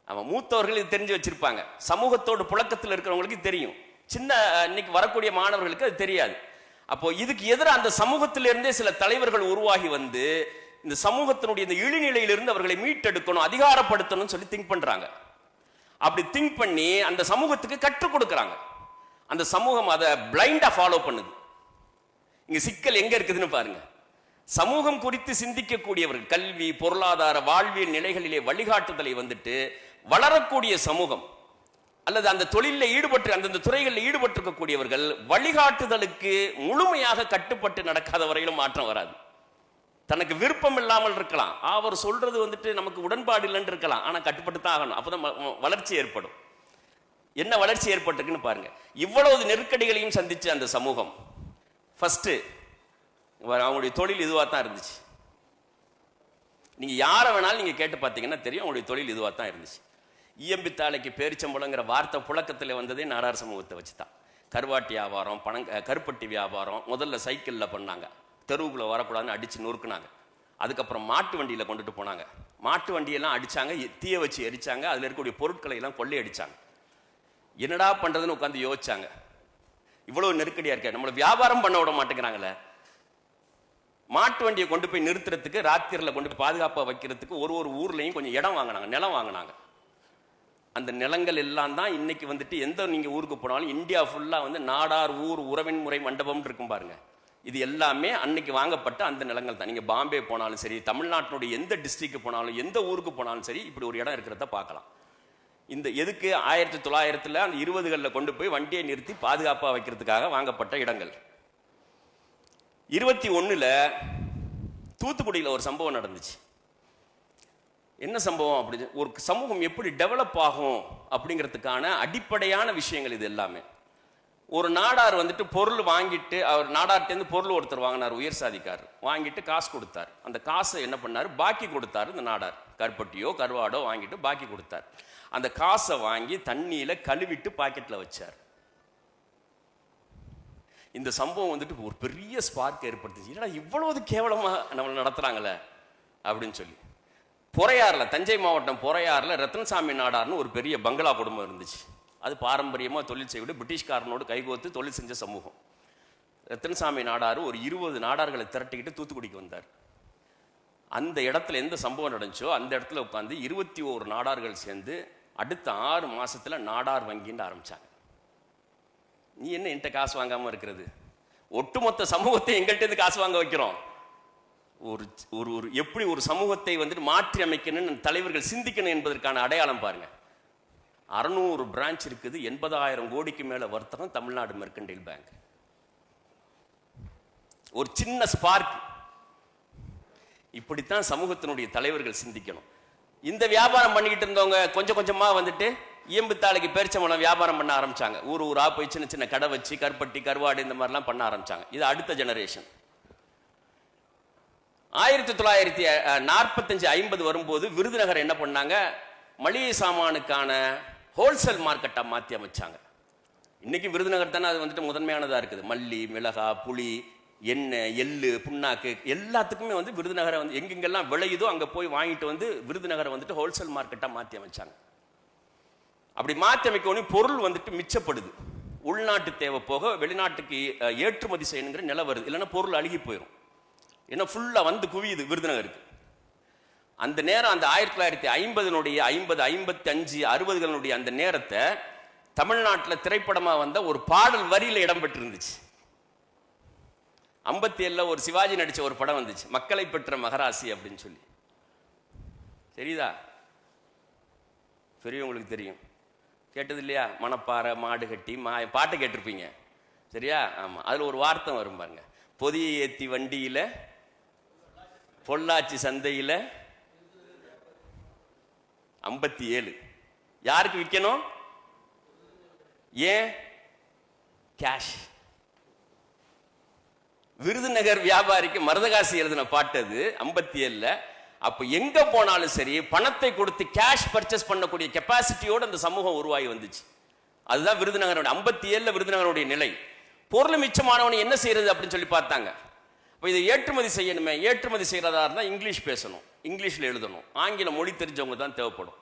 அவன் மூத்தவர்கள் இது தெரிஞ்சு வச்சிருப்பாங்க, சமூகத்தோடு புழக்கத்தில் இருக்கிறவங்களுக்கு தெரியும், சின்ன இன்னைக்கு வரக்கூடிய மாணவர்களுக்கு அது தெரியாது. அப்போ இதுக்கு எதிராக அந்த சமூகத்திலிருந்தே சில தலைவர்கள் உருவாகி வந்து இந்த சமூகத்தினுடைய இந்த இழிநிலையிலிருந்து அவர்களை மீட்டெடுக்கணும், அதிகாரப்படுத்தணும் சொல்லி திங்க் பண்றாங்க. அப்படி திங்க் பண்ணி அந்த சமூகத்துக்கு கற்றுக் கொடுக்கறாங்க. அந்த சமூகம் அதை பிளைண்டா ஃபாலோ பண்ணுது. இங்க சிக்கல் எங்க இருக்குதுன்னு பாருங்க. சமூகம் குறித்து சிந்திக்கக்கூடியவர்கள், கல்வி, பொருளாதார, வாழ்வியல் நிலைகளிலே வழிகாட்டுதலை வந்துட்டு வளரக்கூடிய சமூகம் அல்லது அந்த தொழிலில் ஈடுபட்டு அந்தந்த துறைகளில் ஈடுபட்டிருக்கக்கூடியவர்கள் வழிகாட்டுதலுக்கு முழுமையாக கட்டுப்பட்டு நடக்காத வரையிலும் மாற்றம் வராது. தனக்கு விருப்பம் இல்லாமல் இருக்கலாம், அவர் சொல்றது வந்துட்டு நமக்கு உடன்பாடு இல்லைன்னு இருக்கலாம், ஆனா கட்டுப்பட்டு தான் ஆகணும். அப்பதான் வளர்ச்சி ஏற்படும். என்ன வளர்ச்சி ஏற்பட்டிருக்குன்னு பாருங்க. இவ்வளவு நெருக்கடிகளையும் சந்திச்சு அந்த சமூகம் ஃபர்ஸ்ட் அவங்களுடைய தொழில் இதுவாக தான் இருந்துச்சு. நீங்க யாரை வேணாலும் நீங்க கேட்டு பார்த்தீங்கன்னா தெரியும், அவங்களுடைய தொழில் இதுவாக தான் இருந்துச்சு. ஈயம்பித்தாளைக்கு பேரிச்சம்பழங்கிற வார்த்தை புழக்கத்தில் வந்ததே நாடார் சமூகத்தை வச்சுதான். கருவாட்டி வியாபாரம், கருப்பட்டி வியாபாரம் முதல்ல சைக்கிளில் பண்ணாங்க, தெருவுக்குள்ள வரக்கூடாதுன்னு அடிச்சு நொறுக்குனாங்க. அதுக்கப்புறம் மாட்டு வண்டியில கொண்டுட்டு போனாங்க, மாட்டு வண்டியெல்லாம் அடிச்சாங்க, தீய வச்சு எரிச்சாங்க, அதுல இருக்கக்கூடிய பொருட்களை எல்லாம் கொள்ளையடிச்சாங்க. என்னடா பண்றதுன்னு உட்காந்து யோசிச்சாங்க. இவ்வளவு நெருக்கடியா இருக்க, நம்மளை வியாபாரம் பண்ண விட மாட்டேங்கிறாங்களே. மாட்டு வண்டியை கொண்டு போய் நிறுத்துறதுக்கு, ராத்திரில கொண்டு போய் பாதுகாப்பாக வைக்கிறதுக்கு ஒரு ஊர்லையும் கொஞ்சம் இடம் வாங்கினாங்க, நிலம் வாங்கினாங்க. அந்த நிலங்கள் எல்லாம் தான் இன்னைக்கு வந்துட்டு எந்த நீங்க ஊருக்கு போனாலும் இந்தியா ஃபுல்லா வந்து நாடார் ஊர் உறவின் முறை மண்டபம் இருக்கும் பாருங்க. இது எல்லாமே அன்னைக்கு வாங்கப்பட்ட அந்த நிலங்கள் தான். நீங்க பாம்பே போனாலும் சரி, தமிழ்நாட்டினுடைய எந்த டிஸ்ட்ரிக்ட் போனாலும், எந்த ஊருக்கு போனாலும் சரி, இப்படி ஒரு இடம் இருக்கிறத பார்க்கலாம். இந்த எதுக்கு 1900 அந்த 20களில் கொண்டு போய் வண்டியை நிறுத்தி பாதுகாப்பாக வைக்கிறதுக்காக வாங்கப்பட்ட இடங்கள். 21ல் தூத்துக்குடியில் ஒரு சம்பவம் நடந்துச்சு. என்ன சம்பவம்? அப்படி ஒரு சமூகம் எப்படி டெவலப் ஆகும் அப்படிங்கிறதுக்கான அடிப்படையான விஷயங்கள் இது எல்லாமே. ஒரு நாடார் வந்துட்டு பொருள் வாங்கிட்டு, அவர் நாடார்ட்டேருந்து பொருள் ஒருத்தர் வாங்கினார், உயர் சாதிக்கார் வாங்கிட்டு காசு கொடுத்தார். அந்த காசை என்ன பண்ணார், பாக்கி கொடுத்தாரு. இந்த நாடார் கருப்பட்டியோ கருவாடோ வாங்கிட்டு பாக்கி கொடுத்தார். அந்த காசை வாங்கி தண்ணியில கழுவிட்டு பாக்கெட்ல வச்சார். இந்த சம்பவம் வந்துட்டு ஒரு பெரிய ஸ்பார்க் ஏற்படுத்துச்சு. ஏன்னா இவ்வளவு கேவலமா நம்மளை நடத்துறாங்களே அப்படின்னு சொல்லி. பொறையாறுல, தஞ்சை மாவட்டம் பொறையாறுல ரத்னசாமி நாடார்னு ஒரு பெரிய பங்களா குடும்பம் இருந்துச்சு. அது பாரம்பரியமாக தொழில் செய்விட்டு பிரிட்டிஷ்காரனோடு கைகோத்து தொழில் செஞ்ச சமூகம். ரத்னசாமி நாடார் ஒரு 20 நாடார்களை திரட்டிக்கிட்டு தூத்துக்குடிக்கு வந்தார். அந்த இடத்துல எந்த சம்பவம் நடந்துச்சோ அந்த இடத்துல உட்காந்து 21 நாடார்கள் சேர்ந்து அடுத்த 6 மாசத்துல நாடார் வங்கின்னு ஆரம்பிச்சாங்க. நீ என்ன என்கிட்ட காசு வாங்காம இருக்கிறது? ஒட்டுமொத்த சமூகத்தை எங்கள்கிட்ட இருந்து காசு வாங்க வைக்கிறோம். ஒரு ஒரு எப்படி ஒரு சமூகத்தை வந்துட்டு மாற்றி அமைக்கணும்னு தலைவர்கள் சிந்திக்கணும் என்பதற்கான அடையாளம் பாருங்க. 600 பிரான்ச் இருக்குது, 80,000 கோடிக்கு மேல வர்த்தகம் தமிழ்நாடு மெர்கன்டைல் பேங்க். ஒரு சின்ன ஸ்பார்க். இப்படித்தான் சமூகத்தினுடைய தலைவர்கள் சிந்திக்கணும். இந்த வியாபாரம் பண்ணிக்கிட்டு இருந்தவங்க கொஞ்சம் கொஞ்சமா வந்துட்டு இயம்புத்தாளைக்கு பேரிச்சம்பழம் வியாபாரம் பண்ண ஆரம்பிச்சாங்க. ஊரா போய் சின்ன சின்ன கடை வச்சு கருப்பட்டி கருவாடு இந்த மாதிரிலாம் பண்ண ஆரம்பிச்சாங்க. இது அடுத்த ஜெனரேஷன். 1945-50 வரும்போது விருதுநகர் என்ன பண்ணாங்க, மளிகை சாமானுக்கான ஹோல்சேல் மார்க்கெட்டா மாற்றி அமைச்சாங்க. இன்னைக்கு விருதுநகர் தானே அது வந்துட்டு முதன்மையானதா இருக்குது. மல்லி, மிளகா, புளி, எண்ணெய், எள்ளு, புண்ணாக்கு எல்லாத்துக்குமே வந்து விருதுநகரை வந்து எங்கெங்கெல்லாம் விளையுதோ அங்கே போய் வாங்கிட்டு வந்து விருதுநகரை வந்துட்டு ஹோல்சேல் மார்க்கெட்டா மாற்றி அமைச்சாங்க. அப்படி மாற்றி அமைக்கணும், பொருள் வந்துட்டு மிச்சப்படுது. உள்நாட்டு தேவை போக வெளிநாட்டுக்கு ஏற்றுமதி செய்யணுங்கிற நிலை வருது. இல்லைன்னா பொருள் அழுகி போயிடும். ஏன்னா ஃபுல்லா வந்து குவியுது விருதுநகருக்கு. அந்த நேரம் அந்த 1950 55 60களுடைய அந்த நேரத்தை தமிழ்நாட்டில் திரைப்படமா வந்த ஒரு பாடல் வரியில இடம் பெற்றிருந்துச்சு. 57 ஒரு சிவாஜி நடிச்ச ஒரு படம் வந்துச்சு, மக்களை பெற்ற மகராசி அப்படின்னு சொல்லி. தெரியுதா? பெரியவங்களுக்கு தெரியும். கேட்டது இல்லையா? மணப்பாறை மாடு கட்டி பாட்டு கேட்டிருப்பீங்க. சரியா? ஆமா. அதுல ஒரு வார்த்தை வரும் பாருங்க, பொதியை ஏத்தி வண்டியில பொள்ளாச்சி சந்தையில 57 யாருக்கு விற்கணும்? ஏன்? கேஷ். விருதுநகர் வியாபாரிக்கு மருதகாசி எழுதின பாட்டு அது 57. அப்ப எங்க போனாலும் சரி பணத்தை கொடுத்து கேஷ் பர்ச்சேஸ் பண்ணக்கூடிய கெப்பாசிட்டியோட அந்த சமூகம் உருவாகி வந்துச்சு. அதுதான் விருதுநகரோட 57 விருதுநகருடைய நிலை. பொருள் மிச்சமானவனை என்ன செய்யறது அப்படின்னு சொல்லி பார்த்தாங்க. இப்போ இதை ஏற்றுமதி செய்யணுமே, ஏற்றுமதி செய்யறதா இருந்தால் இங்கிலீஷ் பேசணும், இங்கிலீஷ்ல எழுதணும், ஆங்கில மொழி தெரிஞ்சவங்க தான் தேவைப்படும்.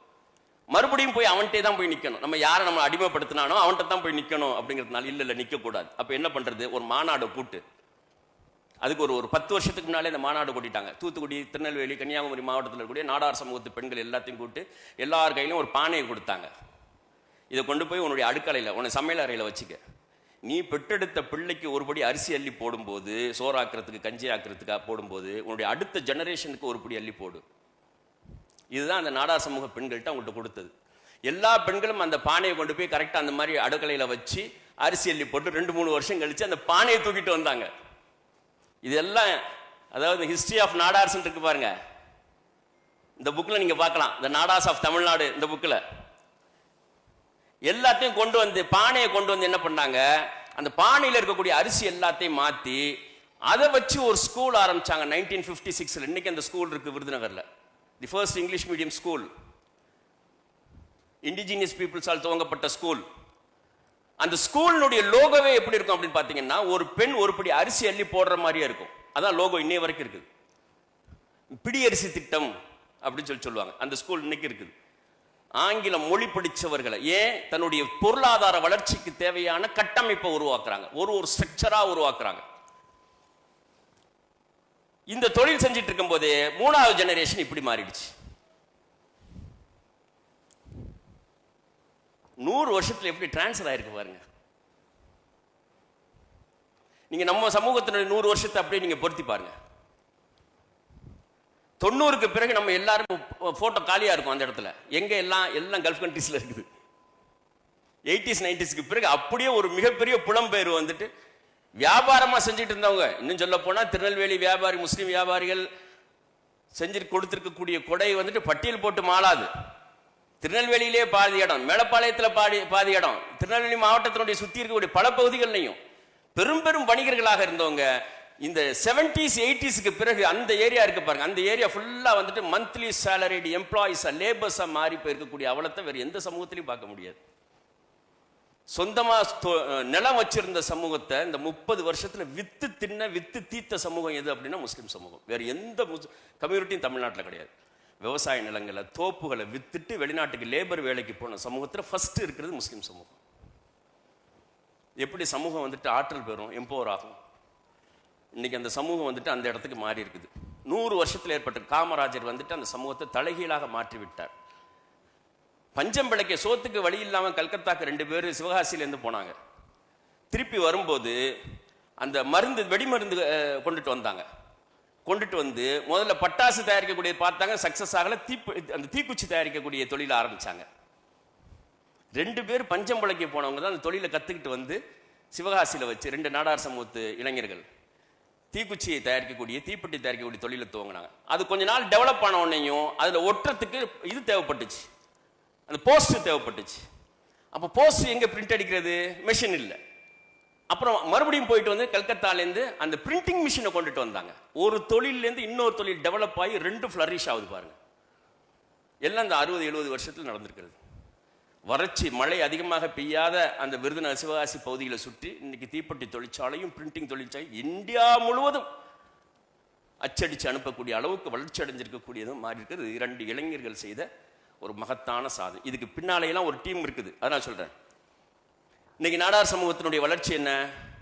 மறுபடியும் போய் அவன்கிட்டே தான் போய் நிற்கணும். நம்ம யாரை நம்ம அடிமைப்படுத்தினானோ அவன்கிட்ட தான் போய் நிற்கணும் அப்படிங்கிறதுனால இல்லை நிற்கக்கூடாது. அப்போ என்ன பண்றது? ஒரு மாநாடு கூட்டு. அதுக்கு ஒரு 10 வருஷத்துக்கு முன்னாலே இந்த மாநாடு கூட்டிட்டாங்க. தூத்துக்குடி, திருநெல்வேலி, கன்னியாகுமரி மாவட்டத்தில் இருக்கக்கூடிய நாடார் சமூகத்து பெண்கள் எல்லாத்தையும் கூப்பிட்டு எல்லார் கையிலும் ஒரு பானையை கொடுத்தாங்க. இதை கொண்டு போய் உன்னுடைய அடுக்கலையில், உன்னை சமையல் அறையில் வச்சுக்க. நீ பெற்றெடுத்த பிள்ளைக்கு ஒருபடி அரிசி அள்ளி போடும்போது, சோறாக்குறதுக்கு கஞ்சி ஆக்குறதுக்காக போடும்போது, உன்னுடைய அடுத்த ஜெனரேஷனுக்கு ஒருபடி அள்ளி போடு. இதுதான் அந்த நாடார் சமூக பெண்கள்கிட்ட அவங்கள்ட்ட கொடுத்தது. எல்லா பெண்களும் அந்த பானையை கொண்டு போய் கரெக்டாக அந்த மாதிரி அடுக்கலையில் வச்சு அரிசி அள்ளி போட்டு 2-3 வருஷம் கழிச்சு அந்த பானையை தூக்கிட்டு வந்தாங்க. இதெல்லாம் அதாவது ஹிஸ்டரி ஆஃப் நாடார்ஸ் இருக்கு பாருங்க. இந்த புக்கில் நீங்க பார்க்கலாம், இந்த நாடார்ஸ் ஆஃப் தமிழ்நாடு. இந்த புக்கில் எல்லாத்தையும் கொண்டு வந்து, பானையை கொண்டு வந்து என்ன பண்ணாங்க, அந்த பானையில் இருக்கக்கூடிய அரிசி எல்லாத்தையும் மாற்றி அதை வச்சு ஒரு ஸ்கூல் ஆரம்பிச்சாங்க 1956. இன்னைக்கு அந்த ஸ்கூல் இருக்கு விருதுநகர்ல. The first English medium school, indigenous பீப்புள்ஸால் துவங்கப்பட்ட ஸ்கூல். அந்த ஸ்கூலினுடைய லோகோவே எப்படி இருக்கும் அப்படின்னு பார்த்தீங்கன்னா, ஒரு பெண் ஒருபடி அரிசி அள்ளி போடுற மாதிரியே இருக்கும். அதான் லோகோ இன்னைய வரைக்கும் இருக்குது. பிடி அரிசி திட்டம் அப்படின்னு சொல்லுவாங்க. அந்த ஸ்கூல் இன்னைக்கு இருக்குது. ஆங்கிலம் மொழி படித்தவர்களை ஏன் தன்னுடைய பொருளாதார வளர்ச்சிக்கு தேவையான கட்டமைப்பை உருவாக்குறாங்க, ஒரு ஸ்ட்ரக்சரா உருவாக்குறாங்க. இந்த தொழில் செஞ்சிட்டு இருக்கும் போதே 3வது ஜெனரேஷன் இப்படி மாறிடுச்சு. 100 வருஷத்துல எப்படி டிரான்ஸ்ஃபர் ஆயிருக்கு பாருங்க. நீங்க நம்ம சமூகத்தினுடைய 100 வருஷத்தை அப்படியே நீங்க பொருத்தி பாருங்க. 90க்கு பிறகு நம்ம எல்லாரும் போட்டோ காலியா இருக்கும் அந்த இடத்துல. எங்க எல்லாம் கல்ஃப் கண்ட்ரீஸ்ல இருக்குது. 80s 90ஸ்க்கு பிறகு அப்படியே ஒரு மிகப்பெரிய புலம்பெயர் வந்துட்டு வியாபாரமா செஞ்சுட்டு இருந்தவங்க. இன்னும் சொல்ல போனா திருநெல்வேலி வியாபாரி, முஸ்லீம் வியாபாரிகள் செஞ்சு கொடுத்திருக்கக்கூடிய கொடை வந்துட்டு பட்டியல் போட்டு மாளாது. திருநெல்வேலியிலே பாதி இடம், மேலப்பாளையத்தில் பாதி இடம், திருநெல்வேலி மாவட்டத்தினுடைய சுற்றி இருக்கக்கூடிய பல பகுதிகள்லையும் பெரும் பெரும் வணிகர்களாக இருந்தவங்க இந்த 70s 80ஸ்க்கு பிறகு அந்த ஏரியா இருக்கு பாருங்க, அந்த ஏரியா ஃபுல்லா வந்துட்டு மந்த்லி சேலரிடு எம்ப்ளாயிஸா லேபர்ஸா மாறி போயிருக்கக்கூடிய அவலத்தை வேறு எந்த சமூகத்திலையும் பார்க்க முடியாது. சொந்தமா நிலம் வச்சிருந்த சமூகத்தை இந்த 30 வருஷத்துல வித்து தீத்த சமூகம் எது அப்படின்னா முஸ்லிம் சமூகம். வேற எந்த கம்யூனிட்டியும் தமிழ்நாட்டில் கிடையாது. விவசாய நிலங்களை தோப்புகளை வித்துட்டு வெளிநாட்டுக்கு லேபர் வேலைக்கு போன சமூகத்தில் ஃபர்ஸ்ட் இருக்கிறது முஸ்லிம் சமூகம். எப்படி சமூகம் வந்துட்டு ஆற்றல் பெறும், எம்பவர் ஆகும். இன்னைக்கு அந்த சமூகம் வந்துட்டு அந்த இடத்துக்கு மாறி இருக்குது. 100 வருஷத்தில் ஏற்பட்ட காமராஜர் வந்துட்டு அந்த சமூகத்தை தலைகீழாக மாற்றி விட்டார். பஞ்சம் பிழைக்க சோத்துக்கு வழி இல்லாமல் கல்கத்தாக்கு 2 பேர் சிவகாசியிலேருந்து போனாங்க. திருப்பி வரும்போது அந்த மருந்து வெடிமருந்து கொண்டுட்டு வந்தாங்க. கொண்டுட்டு வந்து முதல்ல பட்டாசு தயாரிக்கக்கூடிய பார்த்தாங்க, சக்சஸ் ஆகல. அந்த தீக்குச்சி தயாரிக்கக்கூடிய தொழிலை ஆரம்பிச்சாங்க. 2 பேர் பஞ்சம் பிழைக்க போனவங்க தான் அந்த தொழிலை கத்துக்கிட்டு வந்து சிவகாசியில் வச்சு 2 நாடார் சமூகத்து இளைஞர்கள் தீக்குச்சியை தயாரிக்கக்கூடிய தீப்பெட்டி தயாரிக்கக்கூடிய தொழிலை துவங்கினாங்க. அது கொஞ்ச நாள் டெவலப் ஆன உடனேயும் அதில் ஒட்டுறதுக்கு இது தேவைப்பட்டுச்சு, அந்த போஸ்ட் தேவைப்பட்டுச்சு. அப்போ போஸ்ட் எங்க பிரிண்ட் அடிக்கிறது, மெஷின் இல்லை. அப்புறம் மறுபடியும் போயிட்டு வந்து கல்கத்தாலேருந்து அந்த பிரிண்டிங் மிஷினை கொண்டுட்டு வந்தாங்க. ஒரு தொழிலேருந்து இன்னொரு தொழில் டெவலப் ஆகி 2 ஃப்ளரிஷ் ஆகுது பாருங்க. எல்லாம் இந்த 60-70 வருஷத்தில் நடந்திருக்கிறது. வறட்சி மழை அதிகமாக பெய்யாத அந்த விருதுநகர் சிவகாசி பகுதிகளை சுற்றி இன்னைக்கு தீப்பெட்டி தொழிற்சாலையும் பிரிண்டிங் தொழிற்சாலையும் இந்தியா முழுவதும் அச்சடிச்சு அனுப்பக்கூடிய அளவுக்கு வளர்ச்சி அடைஞ்சிருக்கக்கூடியதும் மாறி இருக்கிறது. 2 இளைஞர்கள் செய்த ஒரு மகத்தான சாதனை. இதுக்கு பின்னாலேயெல்லாம் ஒரு டீம் இருக்குது. அதை நான் சொல்றேன். இன்னைக்கு நாடார் சமூகத்தினுடைய வளர்ச்சி என்ன?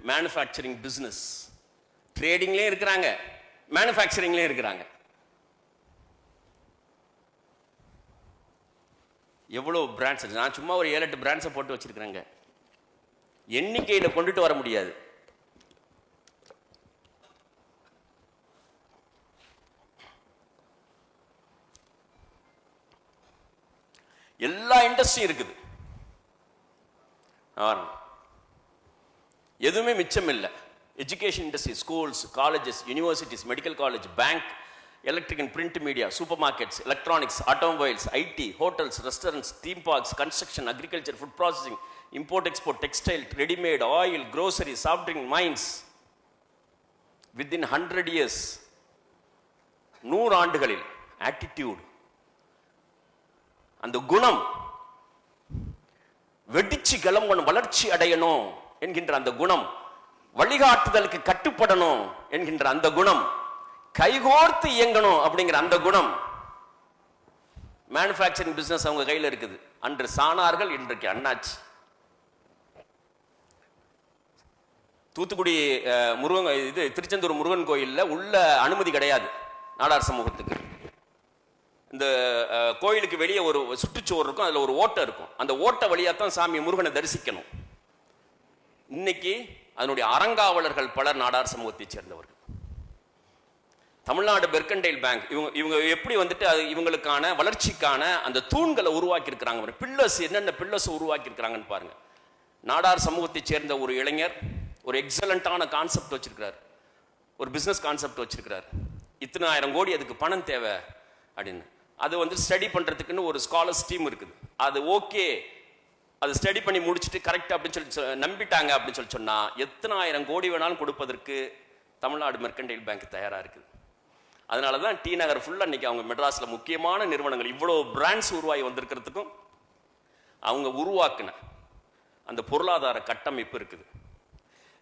Manufacturing business. ட்ரேடிங்லேயும் இருக்கிறாங்க, மேனுஃபேக்சரிங்லேயும் இருக்கிறாங்க. எவ்வளோ பிராண்ட்ஸ், நான் சும்மா ஒரு 7-8 பிராண்ட்ஸை போட்டு வச்சிருக்கிறேங்க. எண்ணிக்கையில் கொண்டுட்டு வர முடியாது. எல்லா இண்டஸ்ட்ரியும் இருக்குது, எதுவுமே மிச்சம் இல்லை. Education industry, schools, colleges, universities, medical college, bank, electric and print media, super markets, electronics, automobiles, IT, hotels, restaurants, theme parks, construction, agriculture, food processing, import export, textile, readymade, oil, grocery, soft drink, mines. Within 100 years, 100 ஆண்டுகளில் attitude, அந்த குணம் வெடிச்சு கிளம்பணும், வளர்ச்சி அடையணும் என்கின்ற அந்த குணம், வழிகாட்டுதலுக்கு கட்டுப்படணும் என்கின்ற அந்த குணம், கைகோர்த்து இயங்கணும் அப்படிங்கிற அந்த குணம், மேனுஃபேக்சரிங் பிசினஸ் அவங்க கையில் இருக்குது. அன்று சாணார்கள், இன்றைக்கு அண்ணாச்சி. தூத்துக்குடி திருச்செந்தூர் முருகன் கோயிலில் உள்ள அனுமதி கிடையாது நாடார் சமூகத்துக்கு. இந்த கோயிலுக்கு வெளியே ஒரு சுற்றுச்சுவர் இருக்கும், அதில் ஒரு ஓட்டை இருக்கும். அந்த ஓட்டை வழியாக தான் சாமி முருகனை தரிசிக்கணும். இன்னைக்கு அதனுடைய அறங்காவலர்கள் பலர் நாடார் சமூகத்தை சேர்ந்தவர்கள். தமிழ்நாடு மெர்கன்டைல் பேங்க் இவங்க எப்படி வந்துட்டு இவங்களுக்கான வளர்ச்சிக்கான அந்த தூண்களை உருவாக்கி இருக்கிறாங்க. பில்லர்ஸ், என்னென்ன பில்லர்ஸ் உருவாக்கி இருக்கிறாங்கன்னு பாருங்க. நாடார் சமூகத்தை சேர்ந்த ஒரு இளைஞர் ஒரு எக்ஸலண்டான கான்செப்ட் வச்சிருக்கிறார், ஒரு பிசினஸ் கான்செப்ட் வச்சிருக்கிறார். இத்தனை 1000 கோடி அதுக்கு பணம் தேவை அப்படின்னு. அது வந்து ஸ்டடி பண்றதுக்குன்னு ஒரு ஸ்காலர்ஸ் டீம் இருக்குது. அது ஓகே, அது ஸ்டடி பண்ணி முடிச்சுட்டு கரெக்ட் அப்படின்னு சொல்லி நம்பிட்டாங்க அப்படின்னு சொல்லி சொன்னா எத்தனை 1000 கோடி வேணாலும் கொடுப்பதற்கு தமிழ்நாடு மெர்கன்டைல் பேங்க் தயாரா இருக்குது. அதனால தான் டி நகர் ஃபுல்லாக இன்னைக்கு அவங்க மெட்ராஸ்ல முக்கியமான நிறுவனங்கள் இவ்வளோ பிராண்ட்ஸ் உருவாகி வந்திருக்கிறதுக்கும் அவங்க உருவாக்குன அந்த பொருளாதார கட்டமைப்பு இருக்குது.